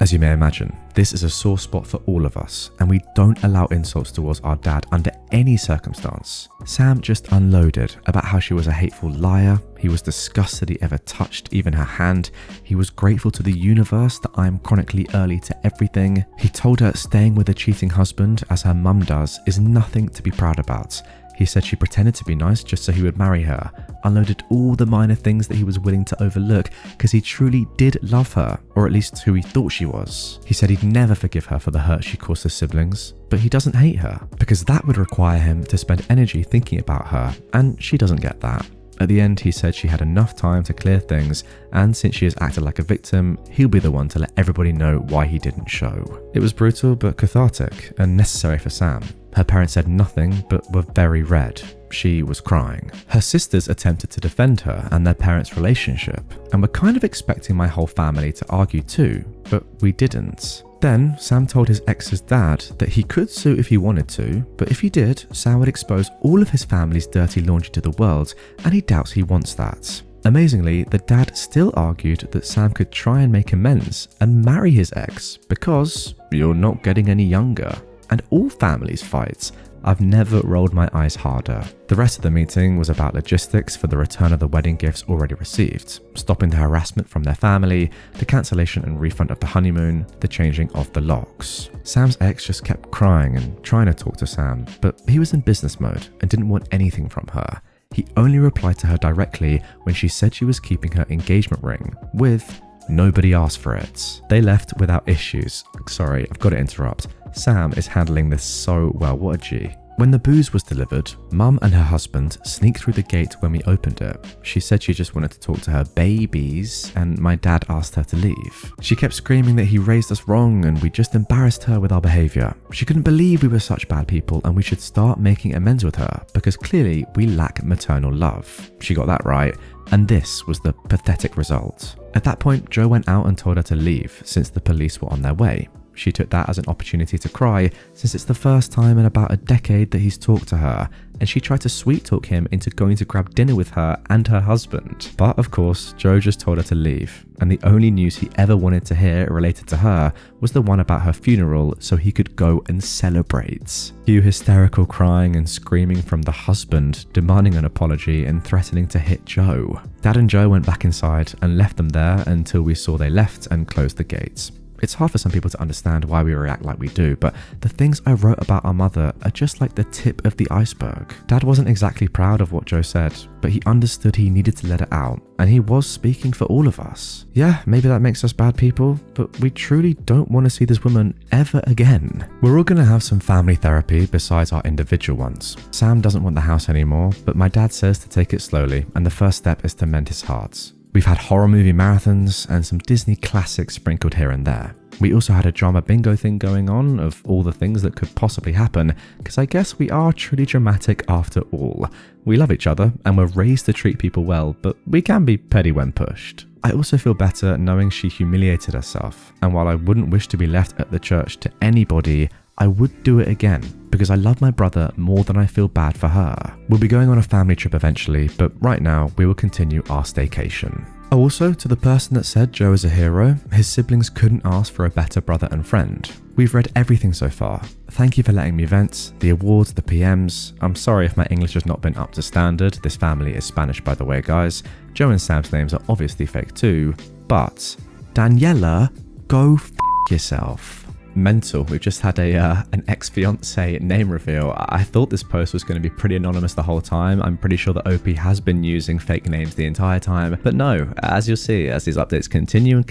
As you may imagine, this is a sore spot for all of us, and we don't allow insults towards our dad under any circumstance. Sam just unloaded about how she was a hateful liar. He was disgusted he ever touched even her hand. He was grateful to the universe that I'm chronically early to everything. He told her staying with a cheating husband, as her mum does, is nothing to be proud about. He said she pretended to be nice just so he would marry her, unloaded all the minor things that he was willing to overlook because he truly did love her, or at least who he thought she was. He said he'd never forgive her for the hurt she caused his siblings, but he doesn't hate her because that would require him to spend energy thinking about her, and she doesn't get that. At the end, he said she had enough time to clear things, and since she has acted like a victim, he'll be the one to let everybody know why he didn't show. It was brutal but cathartic and necessary for Sam. Her parents said nothing but were very red. She was crying. Her sisters attempted to defend her and their parents' relationship, and were kind of expecting my whole family to argue too, but we didn't. Then, Sam told his ex's dad that he could sue if he wanted to, but if he did, Sam would expose all of his family's dirty laundry to the world, and he doubts he wants that. Amazingly, the dad still argued that Sam could try and make amends and marry his ex because you're not getting any younger. And all families fight. I've never rolled my eyes harder. The rest of the meeting was about logistics for the return of the wedding gifts already received, stopping the harassment from their family, the cancellation and refund of the honeymoon, the changing of the locks. Sam's ex just kept crying and trying to talk to Sam, but he was in business mode and didn't want anything from her. He only replied to her directly when she said she was keeping her engagement ring with "Nobody asked for it." They left without issues. Sorry, I've got to interrupt. Sam is handling this so well, what a G. When the booze was delivered, Mum and her husband sneaked through the gate when we opened it. She said she just wanted to talk to her babies, and my dad asked her to leave. She kept screaming that he raised us wrong and we just embarrassed her with our behaviour. She couldn't believe we were such bad people and we should start making amends with her because clearly we lack maternal love. She got that right, and this was the pathetic result. At that point, Joe went out and told her to leave since the police were on their way. She took that as an opportunity to cry since it's the first time in about a decade that he's talked to her, and she tried to sweet talk him into going to grab dinner with her and her husband. But of course, Joe just told her to leave, and the only news he ever wanted to hear related to her was the one about her funeral so he could go and celebrate. Cue hysterical crying and screaming from the husband, demanding an apology and threatening to hit Joe. Dad and Joe went back inside and left them there until we saw they left and closed the gates. It's hard for some people to understand why we react like we do, but the things I wrote about our mother are just like the tip of the iceberg. Dad wasn't exactly proud of what Joe said, but he understood he needed to let it out, and he was speaking for all of us. Yeah, maybe that makes us bad people, but we truly don't want to see this woman ever again. We're all going to have some family therapy besides our individual ones. Sam doesn't want the house anymore, but my dad says to take it slowly, and the first step is to mend his heart. We've had horror movie marathons and some Disney classics sprinkled here and there. We also had a drama bingo thing going on of all the things that could possibly happen, because I guess we are truly dramatic after all. We love each other and we're raised to treat people well, but we can be petty when pushed. I also feel better knowing she humiliated herself, and while I wouldn't wish to be left at the church to anybody, I would do it again because I love my brother more than I feel bad for her. We'll be going on a family trip eventually, but right now we will continue our staycation. Also, to the person that said Joe is a hero, his siblings couldn't ask for a better brother and friend. We've read everything so far. Thank you for letting me vent, the awards, the PMs. I'm sorry if my English has not been up to standard. This family is Spanish, by the way, guys. Joe and Sam's names are obviously fake too, but Daniela, go f*** yourself. Mental. We've just had an ex-fiance name reveal. I thought this post was going to be pretty anonymous the whole time. I'm pretty sure that OP has been using fake names the entire time, but no, as you'll see, as these updates continue,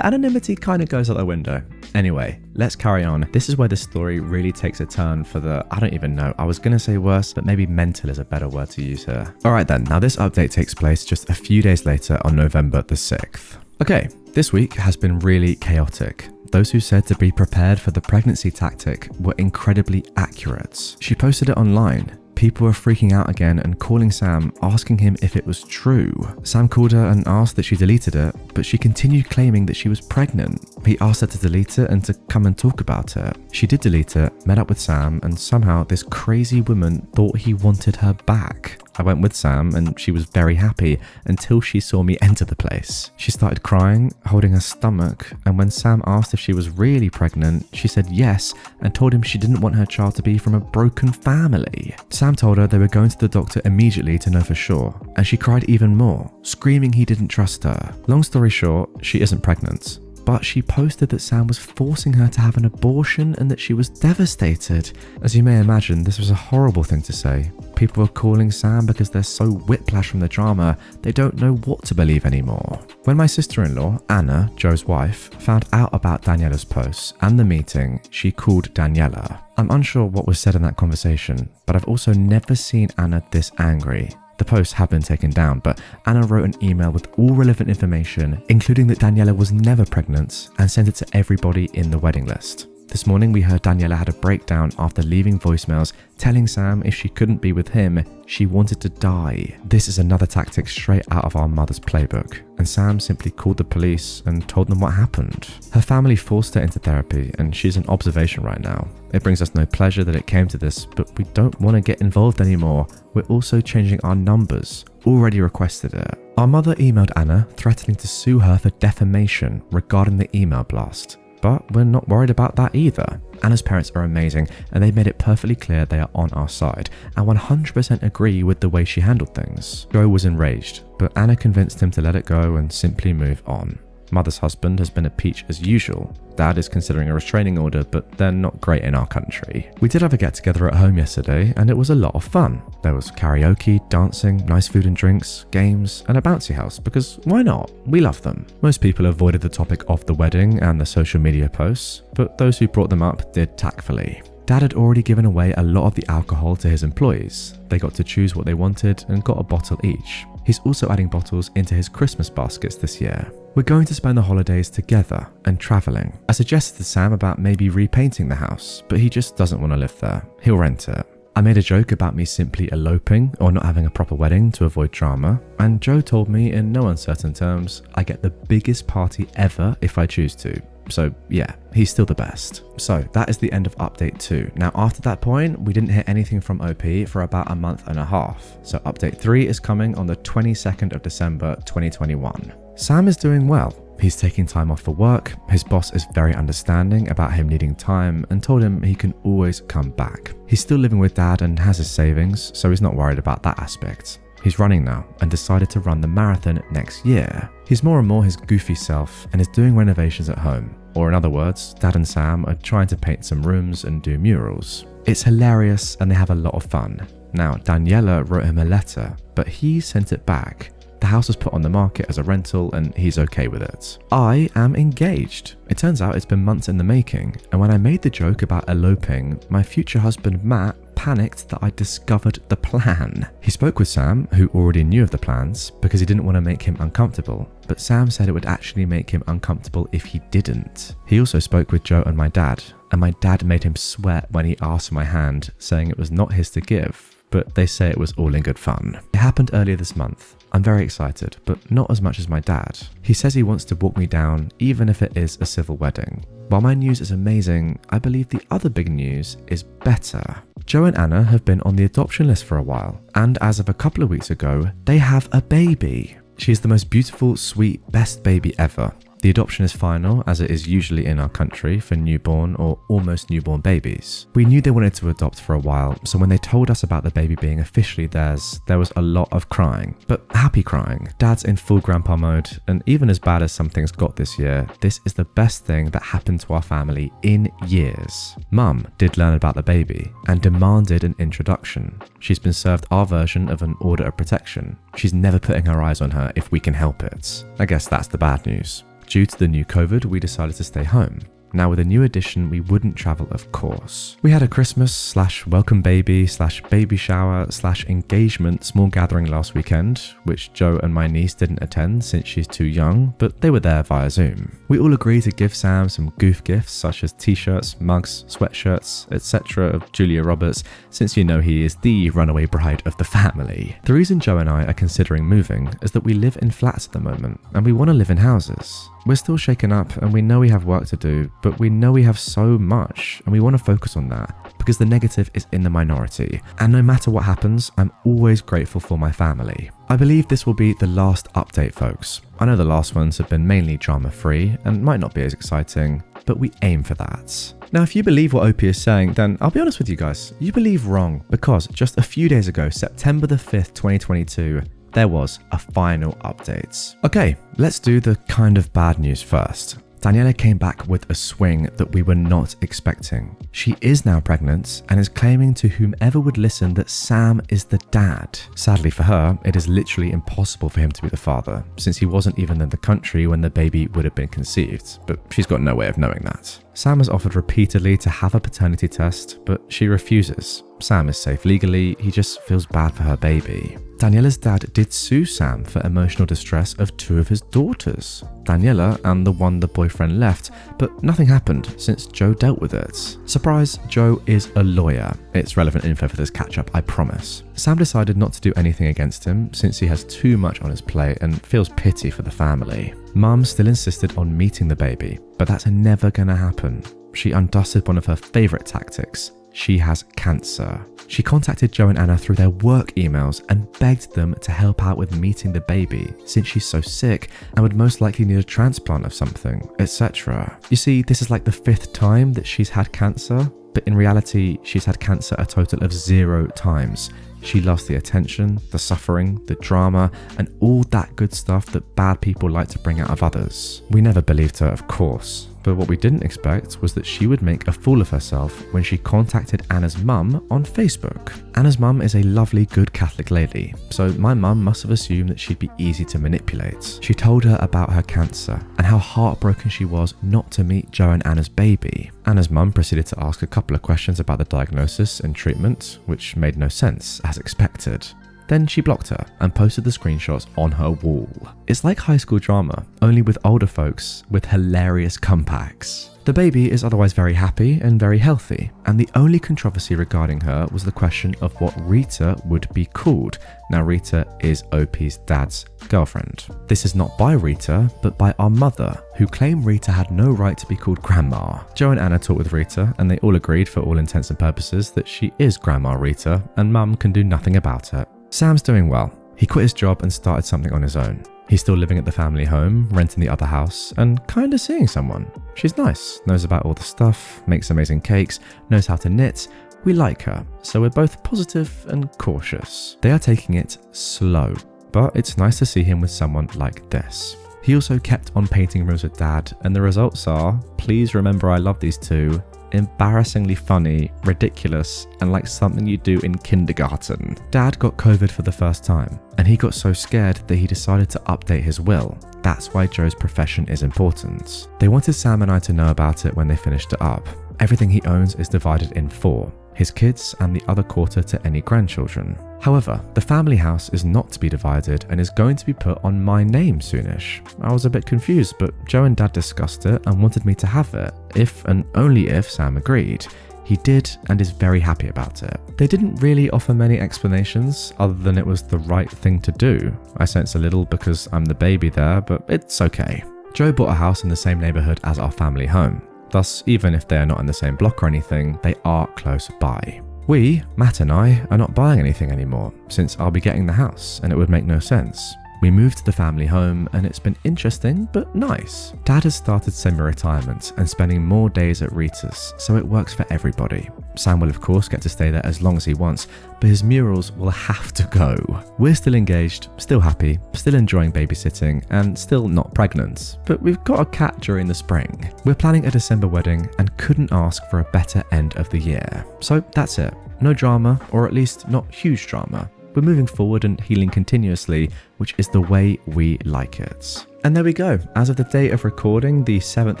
anonymity kind of goes out the window. Anyway, let's carry on. This is where the story really takes a turn for the, I don't even know, I was going to say worse, but maybe mental is a better word to use here. Alright then, now this update takes place just a few days later on November the 6th. Okay, this week has been really chaotic. Those who said to be prepared for the pregnancy tactic were incredibly accurate. She posted it online. People were freaking out again and calling Sam, asking him if it was true. Sam called her and asked that she deleted it, but she continued claiming that she was pregnant. He asked her to delete it and to come and talk about it. She did delete it, met up with Sam, and somehow this crazy woman thought he wanted her back. I went with Sam and she was very happy until she saw me enter the place. She started crying, holding her stomach, and when Sam asked if she was really pregnant, she said yes and told him she didn't want her child to be from a broken family. Sam told her they were going to the doctor immediately to know for sure, and she cried even more, screaming he didn't trust her. Long story short, she isn't pregnant. But she posted that Sam was forcing her to have an abortion and that she was devastated. As you may imagine, this was a horrible thing to say. People were calling Sam because they're so whiplash from the drama, they don't know what to believe anymore. When my sister-in-law, Anna, Joe's wife, found out about Daniela's posts and the meeting, she called Daniela. I'm unsure what was said in that conversation, but I've also never seen Anna this angry. The posts have been taken down, but Anna wrote an email with all relevant information, including that Daniela was never pregnant, and sent it to everybody in the wedding list. This morning we heard Daniela had a breakdown after leaving voicemails telling Sam if she couldn't be with him, she wanted to die. This is another tactic straight out of our mother's playbook, and Sam simply called the police and told them what happened. Her family forced her into therapy and she's in observation right now. It brings us no pleasure that it came to this, but we don't want to get involved anymore. We're also changing our numbers. Already requested it. Our mother emailed Anna threatening to sue her for defamation regarding the email blast. But we're not worried about that either. Anna's parents are amazing and they made it perfectly clear they are on our side and 100% agree with the way she handled things. Joe was enraged, but Anna convinced him to let it go and simply move on. Mother's husband has been a peach as usual. Dad is considering a restraining order, but they're not great in our country. We did have a get together at home yesterday and it was a lot of fun. There was karaoke, dancing, nice food and drinks, games, and a bouncy house because why not? We love them. Most people avoided the topic of the wedding and the social media posts, but those who brought them up did tactfully. Dad had already given away a lot of the alcohol to his employees. They got to choose what they wanted and got a bottle each. He's also adding bottles into his Christmas baskets this year. We're going to spend the holidays together and traveling. I suggested to Sam about maybe repainting the house, but he just doesn't want to live there. He'll rent it. I made a joke about me simply eloping or not having a proper wedding to avoid drama, and Joe told me in no uncertain terms I get the biggest party ever if I choose to. So yeah, he's still the best. So that is the end of update 2. Now after that point, we didn't hear anything from OP for about a month and a half. So update 3 is coming on the 22nd of December 2021. Sam is doing well. He's taking time off for work. His boss is very understanding about him needing time and told him he can always come back. He's still living with Dad and has his savings, so he's not worried about that aspect. He's running now and decided to run the marathon next year. He's more and more his goofy self and is doing renovations at home. Or in other words, Dad and Sam are trying to paint some rooms and do murals. It's hilarious and they have a lot of fun. Now, Daniela wrote him a letter, but he sent it back. The house was put on the market as a rental and he's okay with it. I am engaged. It turns out it's been months in the making, and when I made the joke about eloping, my future husband Matt panicked that I discovered the plan. He spoke with Sam, who already knew of the plans, because he didn't want to make him uncomfortable, but Sam said it would actually make him uncomfortable if he didn't. He also spoke with Joe and my dad made him sweat when he asked for my hand, saying it was not his to give, but they say it was all in good fun. It happened earlier this month. I'm very excited, but not as much as my dad. He says he wants to walk me down, even if it is a civil wedding. While my news is amazing, I believe the other big news is better. Joe and Anna have been on the adoption list for a while, and as of a couple of weeks ago, they have a baby. She is the most beautiful, sweet, best baby ever. The adoption is final, as it is usually in our country for newborn or almost newborn babies. We knew they wanted to adopt for a while, so when they told us about the baby being officially theirs, there was a lot of crying, but happy crying. Dad's in full grandpa mode, and even as bad as some things got this year, this is the best thing that happened to our family in years. Mum did learn about the baby and demanded an introduction. She's been served our version of an order of protection. She's never putting her eyes on her if we can help it. I guess that's the bad news. Due to the new COVID, we decided to stay home. Now with a new addition, we wouldn't travel, of course. We had a Christmas/welcome baby/baby shower/engagement small gathering last weekend, which Joe and my niece didn't attend since she's too young, but they were there via Zoom. We all agreed to give Sam some goof gifts such as t-shirts, mugs, sweatshirts, etc. of Julia Roberts, since you know he is the runaway bride of the family. The reason Joe and I are considering moving is that we live in flats at the moment, and we want to live in houses. We're still shaken up and we know we have work to do, but we know we have so much and we want to focus on that because the negative is in the minority. And no matter what happens, I'm always grateful for my family. I believe this will be the last update, folks. I know the last ones have been mainly drama-free and might not be as exciting, but we aim for that. Now, if you believe what OP is saying, then I'll be honest with you guys, you believe wrong, because just a few days ago, September the 5th, 2022, there was a final update. Okay, let's do the kind of bad news first. Daniela came back with a swing that we were not expecting. She is now pregnant and is claiming to whomever would listen that Sam is the dad. Sadly for her, it is literally impossible for him to be the father, since he wasn't even in the country when the baby would have been conceived, but she's got no way of knowing that. Sam has offered repeatedly to have a paternity test, but she refuses. Sam is safe legally, he just feels bad for her baby. Daniela's dad did sue Sam for emotional distress of 2 of his daughters, Daniela and the one the boyfriend left, but nothing happened since Joe dealt with it. Surprise, Joe is a lawyer. It's relevant info for this catch-up, I promise. Sam decided not to do anything against him since he has too much on his plate and feels pity for the family. Mum still insisted on meeting the baby, but that's never gonna happen. She undusted one of her favourite tactics. She has cancer. She contacted Joe and Anna through their work emails and begged them to help out with meeting the baby since she's so sick and would most likely need a transplant of something, etc. You see, this is like the 5th time that she's had cancer, but in reality, she's had cancer a total of 0 times. She loves the attention, the suffering, the drama, and all that good stuff that bad people like to bring out of others. We never believed her, of course, but what we didn't expect was that she would make a fool of herself when she contacted Anna's mum on Facebook. Anna's mum is a lovely, good Catholic lady, so my mum must have assumed that she'd be easy to manipulate. She told her about her cancer and how heartbroken she was not to meet Joe and Anna's baby. Anna's mum proceeded to ask a couple of questions about the diagnosis and treatment, which made no sense, as expected. Then she blocked her and posted the screenshots on her wall. It's like high school drama, only with older folks with hilarious comebacks. The baby is otherwise very happy and very healthy, and the only controversy regarding her was the question of what Rita would be called. Now, Rita is OP's dad's girlfriend. This is not by Rita, but by our mother, who claimed Rita had no right to be called Grandma. Joe and Anna talked with Rita, and they all agreed for all intents and purposes that she is Grandma Rita, and Mum can do nothing about it. Sam's doing well. He quit his job and started something on his own. He's still living at the family home, renting the other house, and kinda seeing someone. She's nice, knows about all the stuff, makes amazing cakes, knows how to knit. We like her, so we're both positive and cautious. They are taking it slow, but it's nice to see him with someone like this. He also kept on painting rooms with Dad, and the results are, please remember I love these two, embarrassingly funny, ridiculous, and like something you do in kindergarten. Dad got COVID for the first time, and he got so scared that he decided to update his will. That's why Joe's profession is important. They wanted Sam and I to know about it when they finished it up. Everything he owns is divided in 4. His kids and the other quarter to any grandchildren. However, the family house is not to be divided and is going to be put on my name soonish. I was a bit confused, but Joe and Dad discussed it and wanted me to have it, if and only if Sam agreed. He did and is very happy about it. They didn't really offer many explanations other than it was the right thing to do. I sense a little because I'm the baby there, but it's okay. Joe bought a house in the same neighborhood as our family home. Thus, even if they are not in the same block or anything, they are close by. We, Matt and I, are not buying anything anymore, since I'll be getting the house and it would make no sense. We moved to the family home and it's been interesting but nice. Dad has started semi-retirement and spending more days at Rita's, so it works for everybody. Sam will of course get to stay there as long as he wants, but his murals will have to go. We're still engaged, still happy, still enjoying babysitting, and still not pregnant, but we've got a cat during the spring. We're planning a December wedding and couldn't ask for a better end of the year. So that's it. No drama, or at least not huge drama. We're moving forward and healing continuously, which is the way we like it. And there we go. As of the date of recording, the 7th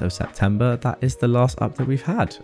of September, that is the last update we've had.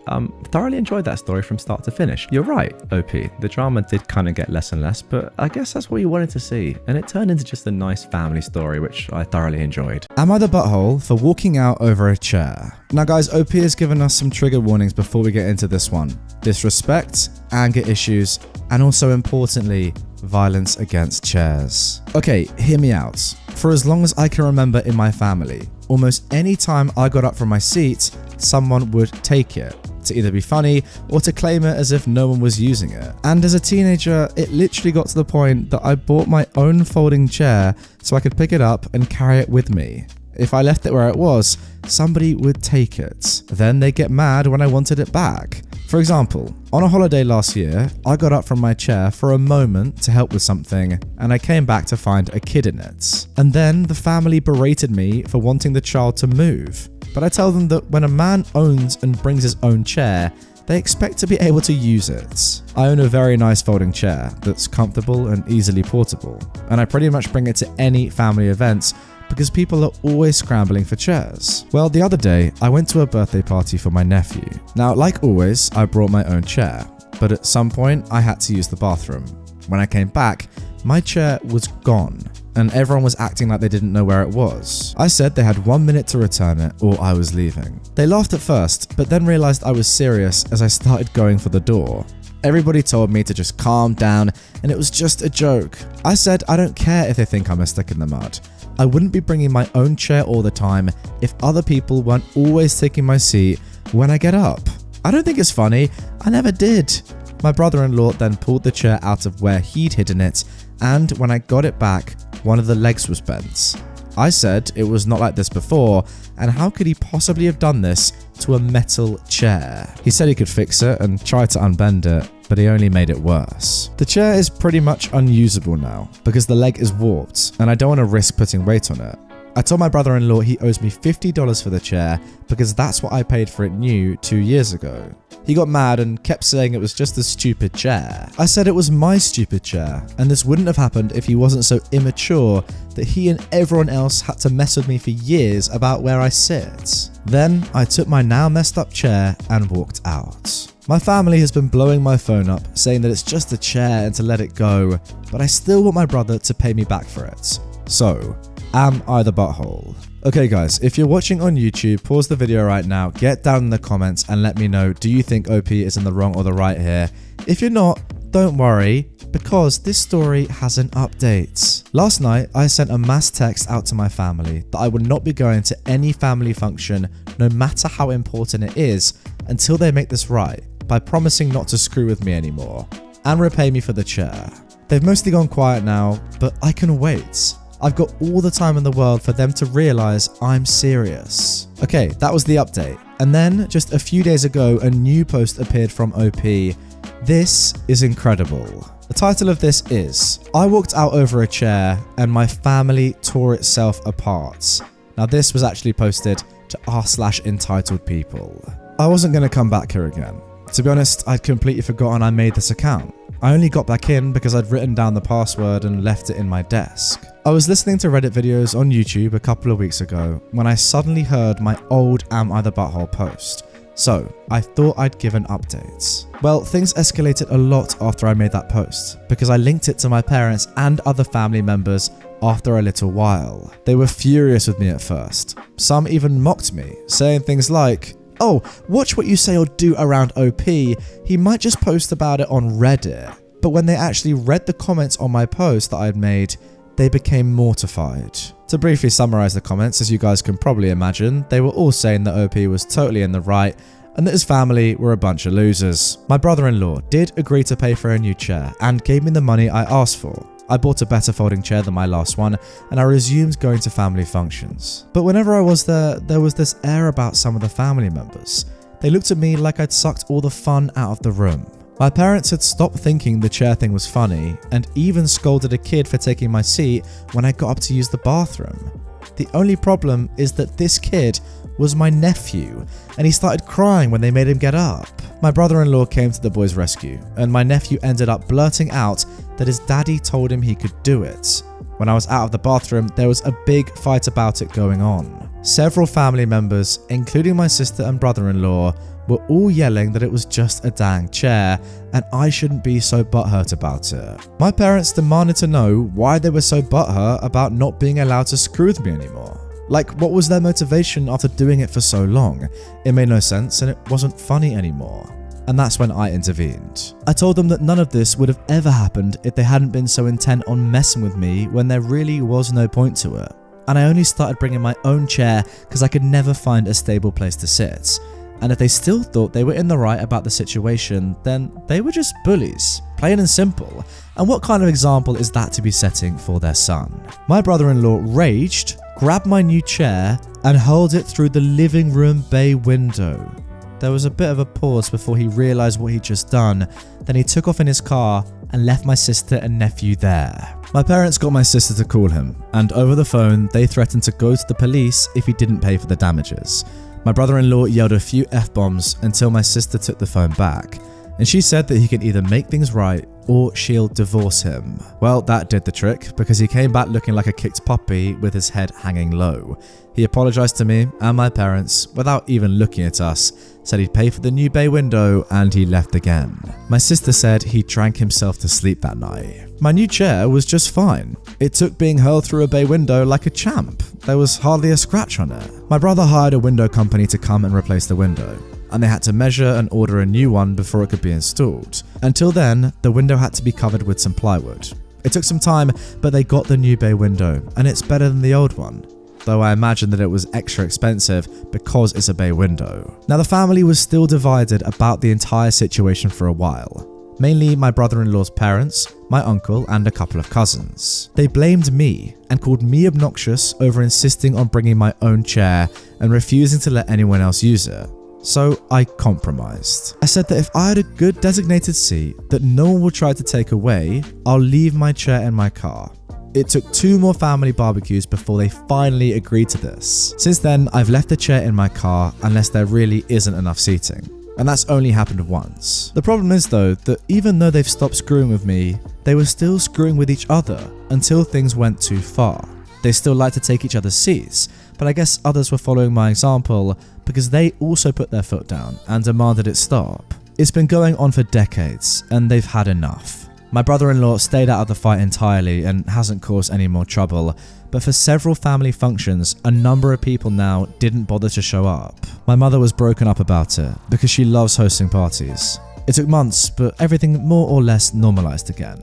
Thoroughly enjoyed that story from start to finish. You're right, OP. The drama did kind of get less and less, but I guess that's what you wanted to see. And it turned into just a nice family story, which I thoroughly enjoyed. Am I the butthole for walking out over a chair? Now guys, OP has given us some trigger warnings before we get into this one. Disrespect, anger issues, and also importantly, violence against chairs. Okay, hear me out. For as long as I can remember in my family, almost any time I got up from my seat, someone would take it, to either be funny or to claim it as if no one was using it. And as a teenager, it literally got to the point that I bought my own folding chair so I could pick it up and carry it with me. If I left it where it was, somebody would take it. Then they'd get mad when I wanted it back. For example, on a holiday last year, I got up from my chair for a moment to help with something, and I came back to find a kid in it. And then the family berated me for wanting the child to move. But I tell them that when a man owns and brings his own chair, they expect to be able to use it. I own a very nice folding chair that's comfortable and easily portable, and I pretty much bring it to any family events because people are always scrambling for chairs. Well, the other day, I went to a birthday party for my nephew. Now, like always, I brought my own chair, but at some point, I had to use the bathroom. When I came back, my chair was gone, and everyone was acting like they didn't know where it was. I said they had 1 minute to return it or I was leaving. They laughed at first, but then realized I was serious as I started going for the door. Everybody told me to just calm down, and it was just a joke. I said I don't care if they think I'm a stick in the mud. I wouldn't be bringing my own chair all the time if other people weren't always taking my seat when I get up. I don't think it's funny. I never did. My brother-in-law then pulled the chair out of where he'd hidden it, and when I got it back, one of the legs was bent. I said it was not like this before, and how could he possibly have done this to a metal chair? He said he could fix it and tried to unbend it, but he only made it worse. The chair is pretty much unusable now because the leg is warped, and I don't want to risk putting weight on it. I told my brother-in-law he owes me $50 for the chair because that's what I paid for it new 2 years ago. He got mad and kept saying it was just a stupid chair. I said it was my stupid chair, and this wouldn't have happened if he wasn't so immature that he and everyone else had to mess with me for years about where I sit. Then I took my now messed up chair and walked out. My family has been blowing my phone up, saying that it's just a chair and to let it go, but I still want my brother to pay me back for it. So, am I the butthole? Okay guys, if you're watching on YouTube, pause the video right now, get down in the comments and let me know, do you think OP is in the wrong or the right here? If you're not, don't worry, because this story has an update. Last night, I sent a mass text out to my family that I would not be going to any family function, no matter how important it is, until they make this right, by promising not to screw with me anymore, and repay me for the chair. They've mostly gone quiet now, but I can wait. I've got all the time in the world for them to realize I'm serious. Okay, that was the update. And then, just a few days ago, a new post appeared from OP. This is incredible. The title of this is, I walked out over a chair and my family tore itself apart. Now this was actually posted to r/entitled people. I wasn't going to come back here again. To be honest, I'd completely forgotten I made this account. I only got back in because I'd written down the password and left it in my desk. I was listening to Reddit videos on YouTube a couple of weeks ago when I suddenly heard my old Am I the Butthole post. So, I thought I'd give an update. Well, things escalated a lot after I made that post because I linked it to my parents and other family members after a little while. They were furious with me at first. Some even mocked me, saying things like, "Oh, watch what you say or do around OP, he might just post about it on Reddit." But when they actually read the comments on my post that I'd made, they became mortified. To briefly summarize the comments, as you guys can probably imagine, they were all saying that OP was totally in the right and that his family were a bunch of losers. My brother-in-law did agree to pay for a new chair and gave me the money I asked for. I bought a better folding chair than my last one, and I resumed going to family functions. But whenever I was there was this air about some of the family members. They looked at me like I'd sucked all the fun out of the room. My parents had stopped thinking the chair thing was funny, and even scolded a kid for taking my seat when I got up to use the bathroom. The only problem is that this kid was my nephew, and he started crying when they made him get up. My brother-in-law came to the boy's rescue, and my nephew ended up blurting out that his daddy told him he could do it. When I was out of the bathroom, there was a big fight about it going on. Several family members, including my sister and brother-in-law, were all yelling that it was just a dang chair and I shouldn't be so butthurt about it. My parents demanded to know why they were so butthurt about not being allowed to screw with me anymore. Like, what was their motivation after doing it for so long? It made no sense and it wasn't funny anymore. and that's when I intervened. I told them that none of this would have ever happened if they hadn't been so intent on messing with me when there really was no point to it. And I only started bringing my own chair because I could never find a stable place to sit. And if they still thought they were in the right about the situation, then they were just bullies, plain and simple. And what kind of example is that to be setting for their son? My brother-in-law raged, grabbed my new chair, and hurled it through the living room bay window. There was a bit of a pause before he realised what he'd just done. Then he took off in his car and left my sister and nephew there. My parents got my sister to call him, and over the phone, they threatened to go to the police if he didn't pay for the damages. My brother-in-law yelled a few F-bombs until my sister took the phone back, and she said that he can either make things right or she'll divorce him. Well, that did the trick, because he came back looking like a kicked puppy with his head hanging low. He apologised to me and my parents without even looking at us, said he'd pay for the new bay window, and he left again. My sister said he drank himself to sleep that night. My new chair was just fine. It took being hurled through a bay window like a champ. There was hardly a scratch on it. My brother hired a window company to come and replace the window, and they had to measure and order a new one before it could be installed. Until then, the window had to be covered with some plywood. It took some time, but they got the new bay window, and it's better than the old one. Though I imagine that it was extra expensive because it's a bay window. Now, the family was still divided about the entire situation for a while. Mainly my brother-in-law's parents, my uncle, and a couple of cousins. They blamed me and called me obnoxious over insisting on bringing my own chair and refusing to let anyone else use it. So I compromised. I said that if I had a good designated seat that no one would try to take away, I'll leave my chair in my car. It took 2 more family barbecues before they finally agreed to this. Since then, I've left the chair in my car unless there really isn't enough seating. And that's only happened once. The problem is though, that even though they've stopped screwing with me, they were still screwing with each other until things went too far. They still like to take each other's seats, but I guess others were following my example because they also put their foot down and demanded it stop. It's been going on for decades and they've had enough. My brother-in-law stayed out of the fight entirely and hasn't caused any more trouble, but for several family functions, a number of people now didn't bother to show up. My mother was broken up about it because she loves hosting parties. It took months, but everything more or less normalized again.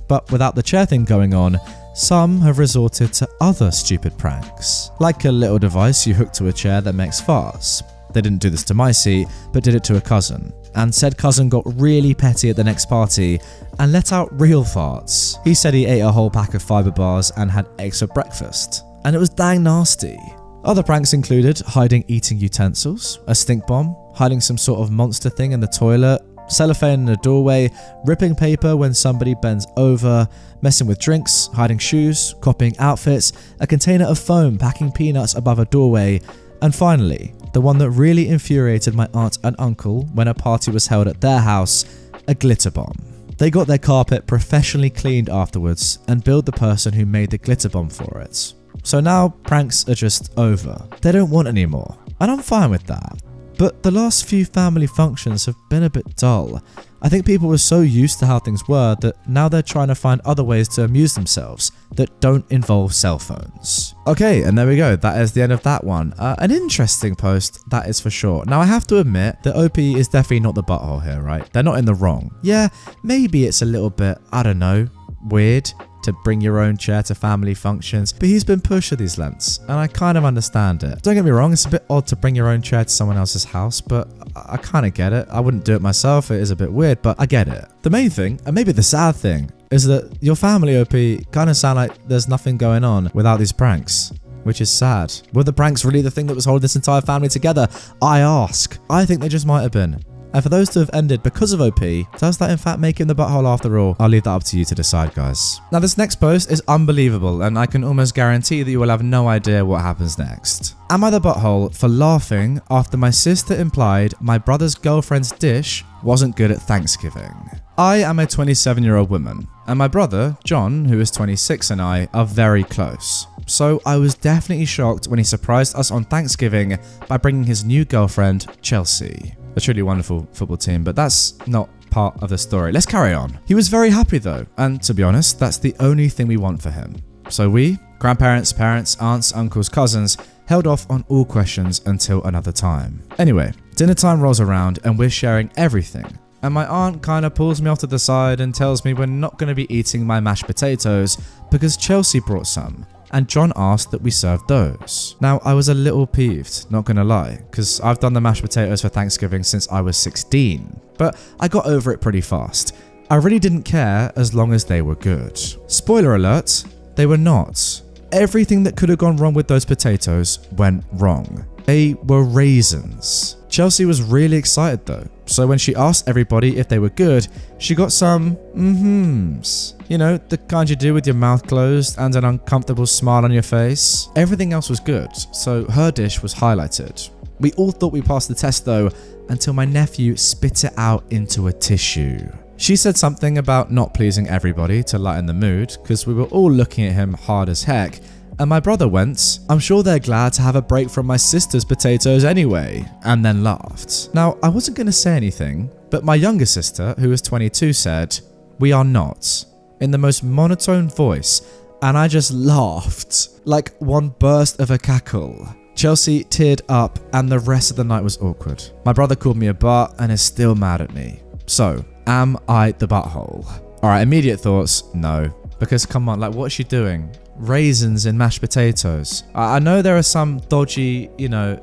But without the chair thing going on, some have resorted to other stupid pranks, like a little device you hook to a chair that makes farts. They didn't do this to my seat, but did it to a cousin. And said cousin got really petty at the next party and let out real farts. He said he ate a whole pack of fiber bars and had eggs for breakfast, and it was dang nasty. Other pranks included hiding eating utensils, a stink bomb, hiding some sort of monster thing in the toilet, cellophane in a doorway, ripping paper when somebody bends over, messing with drinks, hiding shoes, copying outfits, a container of foam packing peanuts above a doorway, and finally, the one that really infuriated my aunt and uncle when a party was held at their house, a glitter bomb. They got their carpet professionally cleaned afterwards and billed the person who made the glitter bomb for it. So now pranks are just over. They don't want any more, and I'm fine with that. But the last few family functions have been a bit dull. I think people were so used to how things were that now they're trying to find other ways to amuse themselves that don't involve cell phones. Okay, and there we go. That is the end of that one. An interesting post, that is for sure. Now, I have to admit that OP is definitely not the butthole here, right? They're not in the wrong. Yeah, maybe it's a little bit, I don't know, weird to bring your own chair to family functions, but he's been pushed to these lengths, and I kind of understand it. Don't get me wrong, it's a bit odd to bring your own chair to someone else's house, but I kind of get it. I wouldn't do it myself, it is a bit weird, but I get it. The main thing, and maybe the sad thing, is that your family, OP, kind of sound like there's nothing going on without these pranks, which is sad. Were the pranks really the thing that was holding this entire family together? I ask. I think they just might have been. And for those to have ended because of OP, does that in fact make him the butthole after all? I'll leave that up to you to decide, guys. Now, this next post is unbelievable, and I can almost guarantee that you will have no idea what happens next. Am I the butthole for laughing after my sister implied my brother's girlfriend's dish wasn't good at Thanksgiving? I am a 27-year-old woman, and my brother, John, who is 26, and I are very close. So I was definitely shocked when he surprised us on Thanksgiving by bringing his new girlfriend, Chelsea. A truly wonderful football team, but that's not part of the story. Let's carry on. He was very happy though, and to be honest, that's the only thing we want for him. So we, grandparents, parents, aunts, uncles, cousins, held off on all questions until another time. Anyway, Dinner time rolls around and we're sharing everything. And my aunt kind of pulls me off to the side and tells me we're not going to be eating my mashed potatoes because Chelsea brought some. And John asked that we serve those. Now, I was a little peeved, not gonna lie, because I've done the mashed potatoes for Thanksgiving since I was 16. But I got over it pretty fast. I really didn't care as long as they were good. Spoiler alert, they were not. Everything that could have gone wrong with those potatoes went wrong. They were raisins. Chelsea was really excited though, so when she asked everybody if they were good, she got some mm-hmms. You know, the kind you do with your mouth closed and an uncomfortable smile on your face. Everything else was good, so her dish was highlighted. We all thought we passed the test though, until my nephew spit it out into a tissue. She said something about not pleasing everybody to lighten the mood, because we were all looking at him hard as heck, and my brother went, "I'm sure they're glad to have a break from my sister's potatoes anyway," and then laughed. Now, I wasn't going to say anything, but my younger sister, who was 22, said, "We are not," in the most monotone voice, and I just laughed, like one burst of a cackle. Chelsea teared up, and the rest of the night was awkward. My brother called me a butt and is still mad at me. So, am I the butthole? Alright, immediate thoughts, no. Because come on, like what's she doing? Raisins in mashed potatoes. I know there are some dodgy,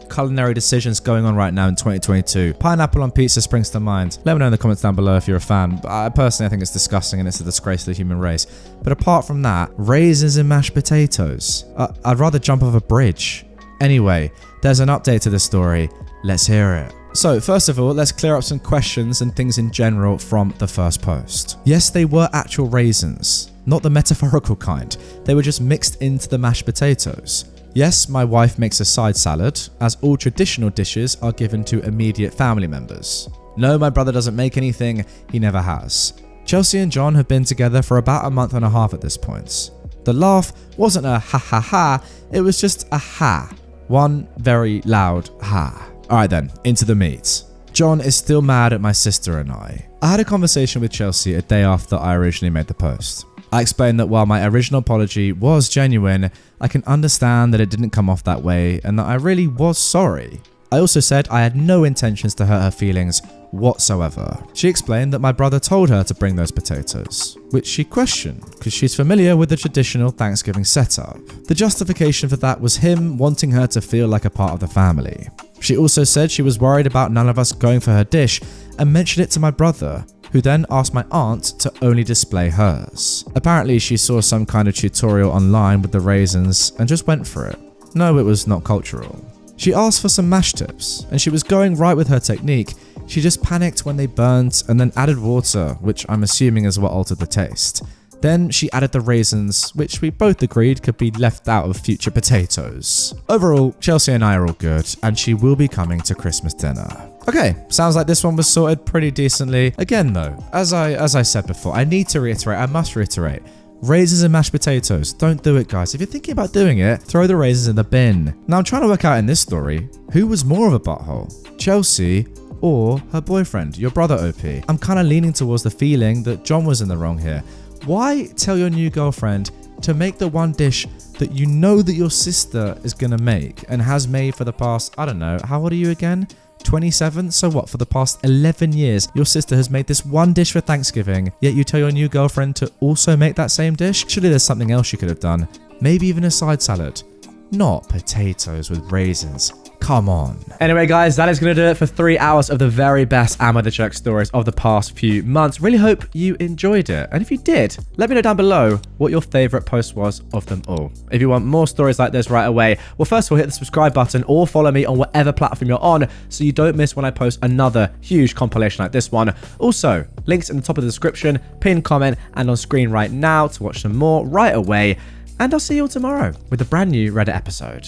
culinary decisions going on right now in 2022. Pineapple on pizza springs to mind. Let me know in the comments down below if you're a fan. I personally think it's disgusting and it's a disgrace to the human race. But apart from that, raisins in mashed potatoes. I'd rather jump off a bridge. Anyway, there's an update to this story. Let's hear it. So, first of all, let's clear up some questions and things in general from the first post. Yes, they were actual raisins. Not the metaphorical kind. They were just mixed into the mashed potatoes. Yes, my wife makes a side salad, as all traditional dishes are given to immediate family members. No, my brother doesn't make anything, he never has. Chelsea and John have been together for about a month and a half at this point. The laugh wasn't a ha ha ha, it was just a ha. One very loud ha. Alright then, into the meat. John is still mad at my sister and I. I had a conversation with Chelsea a day after I originally made the post. I explained that while my original apology was genuine, I can understand that it didn't come off that way and that I really was sorry. I also said I had no intentions to hurt her feelings whatsoever. She explained that my brother told her to bring those potatoes, which she questioned because she's familiar with the traditional Thanksgiving setup. The justification for that was him wanting her to feel like a part of the family. She also said she was worried about none of us going for her dish and mentioned it to my brother, who then asked my aunt to only display hers. Apparently she saw some kind of tutorial online with the raisins and just went for it. No, it was not cultural. She asked for some mash tips and she was going right with her technique. She just panicked when they burnt and then added water, which I'm assuming is what altered the taste. Then she added the raisins, which we both agreed could be left out of future potatoes. Overall, Chelsea and I are all good, and she will be coming to Christmas dinner. Okay, sounds like this one was sorted pretty decently. Again though, as I said before, I must reiterate, raisins and mashed potatoes, don't do it guys. If you're thinking about doing it, throw the raisins in the bin. Now I'm trying to work out in this story, who was more of a butthole? Chelsea or her boyfriend, your brother OP? I'm kind of leaning towards the feeling that John was in the wrong here. Why tell your new girlfriend to make the one dish that you know that your sister is gonna make and has made for the past, I don't know, how old are you again? 27? So what, for the past 11 years, your sister has made this one dish for Thanksgiving, yet you tell your new girlfriend to also make that same dish? Surely there's something else you could have done. Maybe even a side salad. Not potatoes with raisins. Come on. Anyway, guys, that is going to do it for 3 hours of the very best Am I the Jerk stories of the past few months. Really hope you enjoyed it. And if you did, let me know down below what your favorite post was of them all. If you want more stories like this right away, well, first of all, hit the subscribe button or follow me on whatever platform you're on so you don't miss when I post another huge compilation like this one. Also, links in the top of the description, pinned comment, and on screen right now to watch some more right away. And I'll see you all tomorrow with a brand new Reddit episode.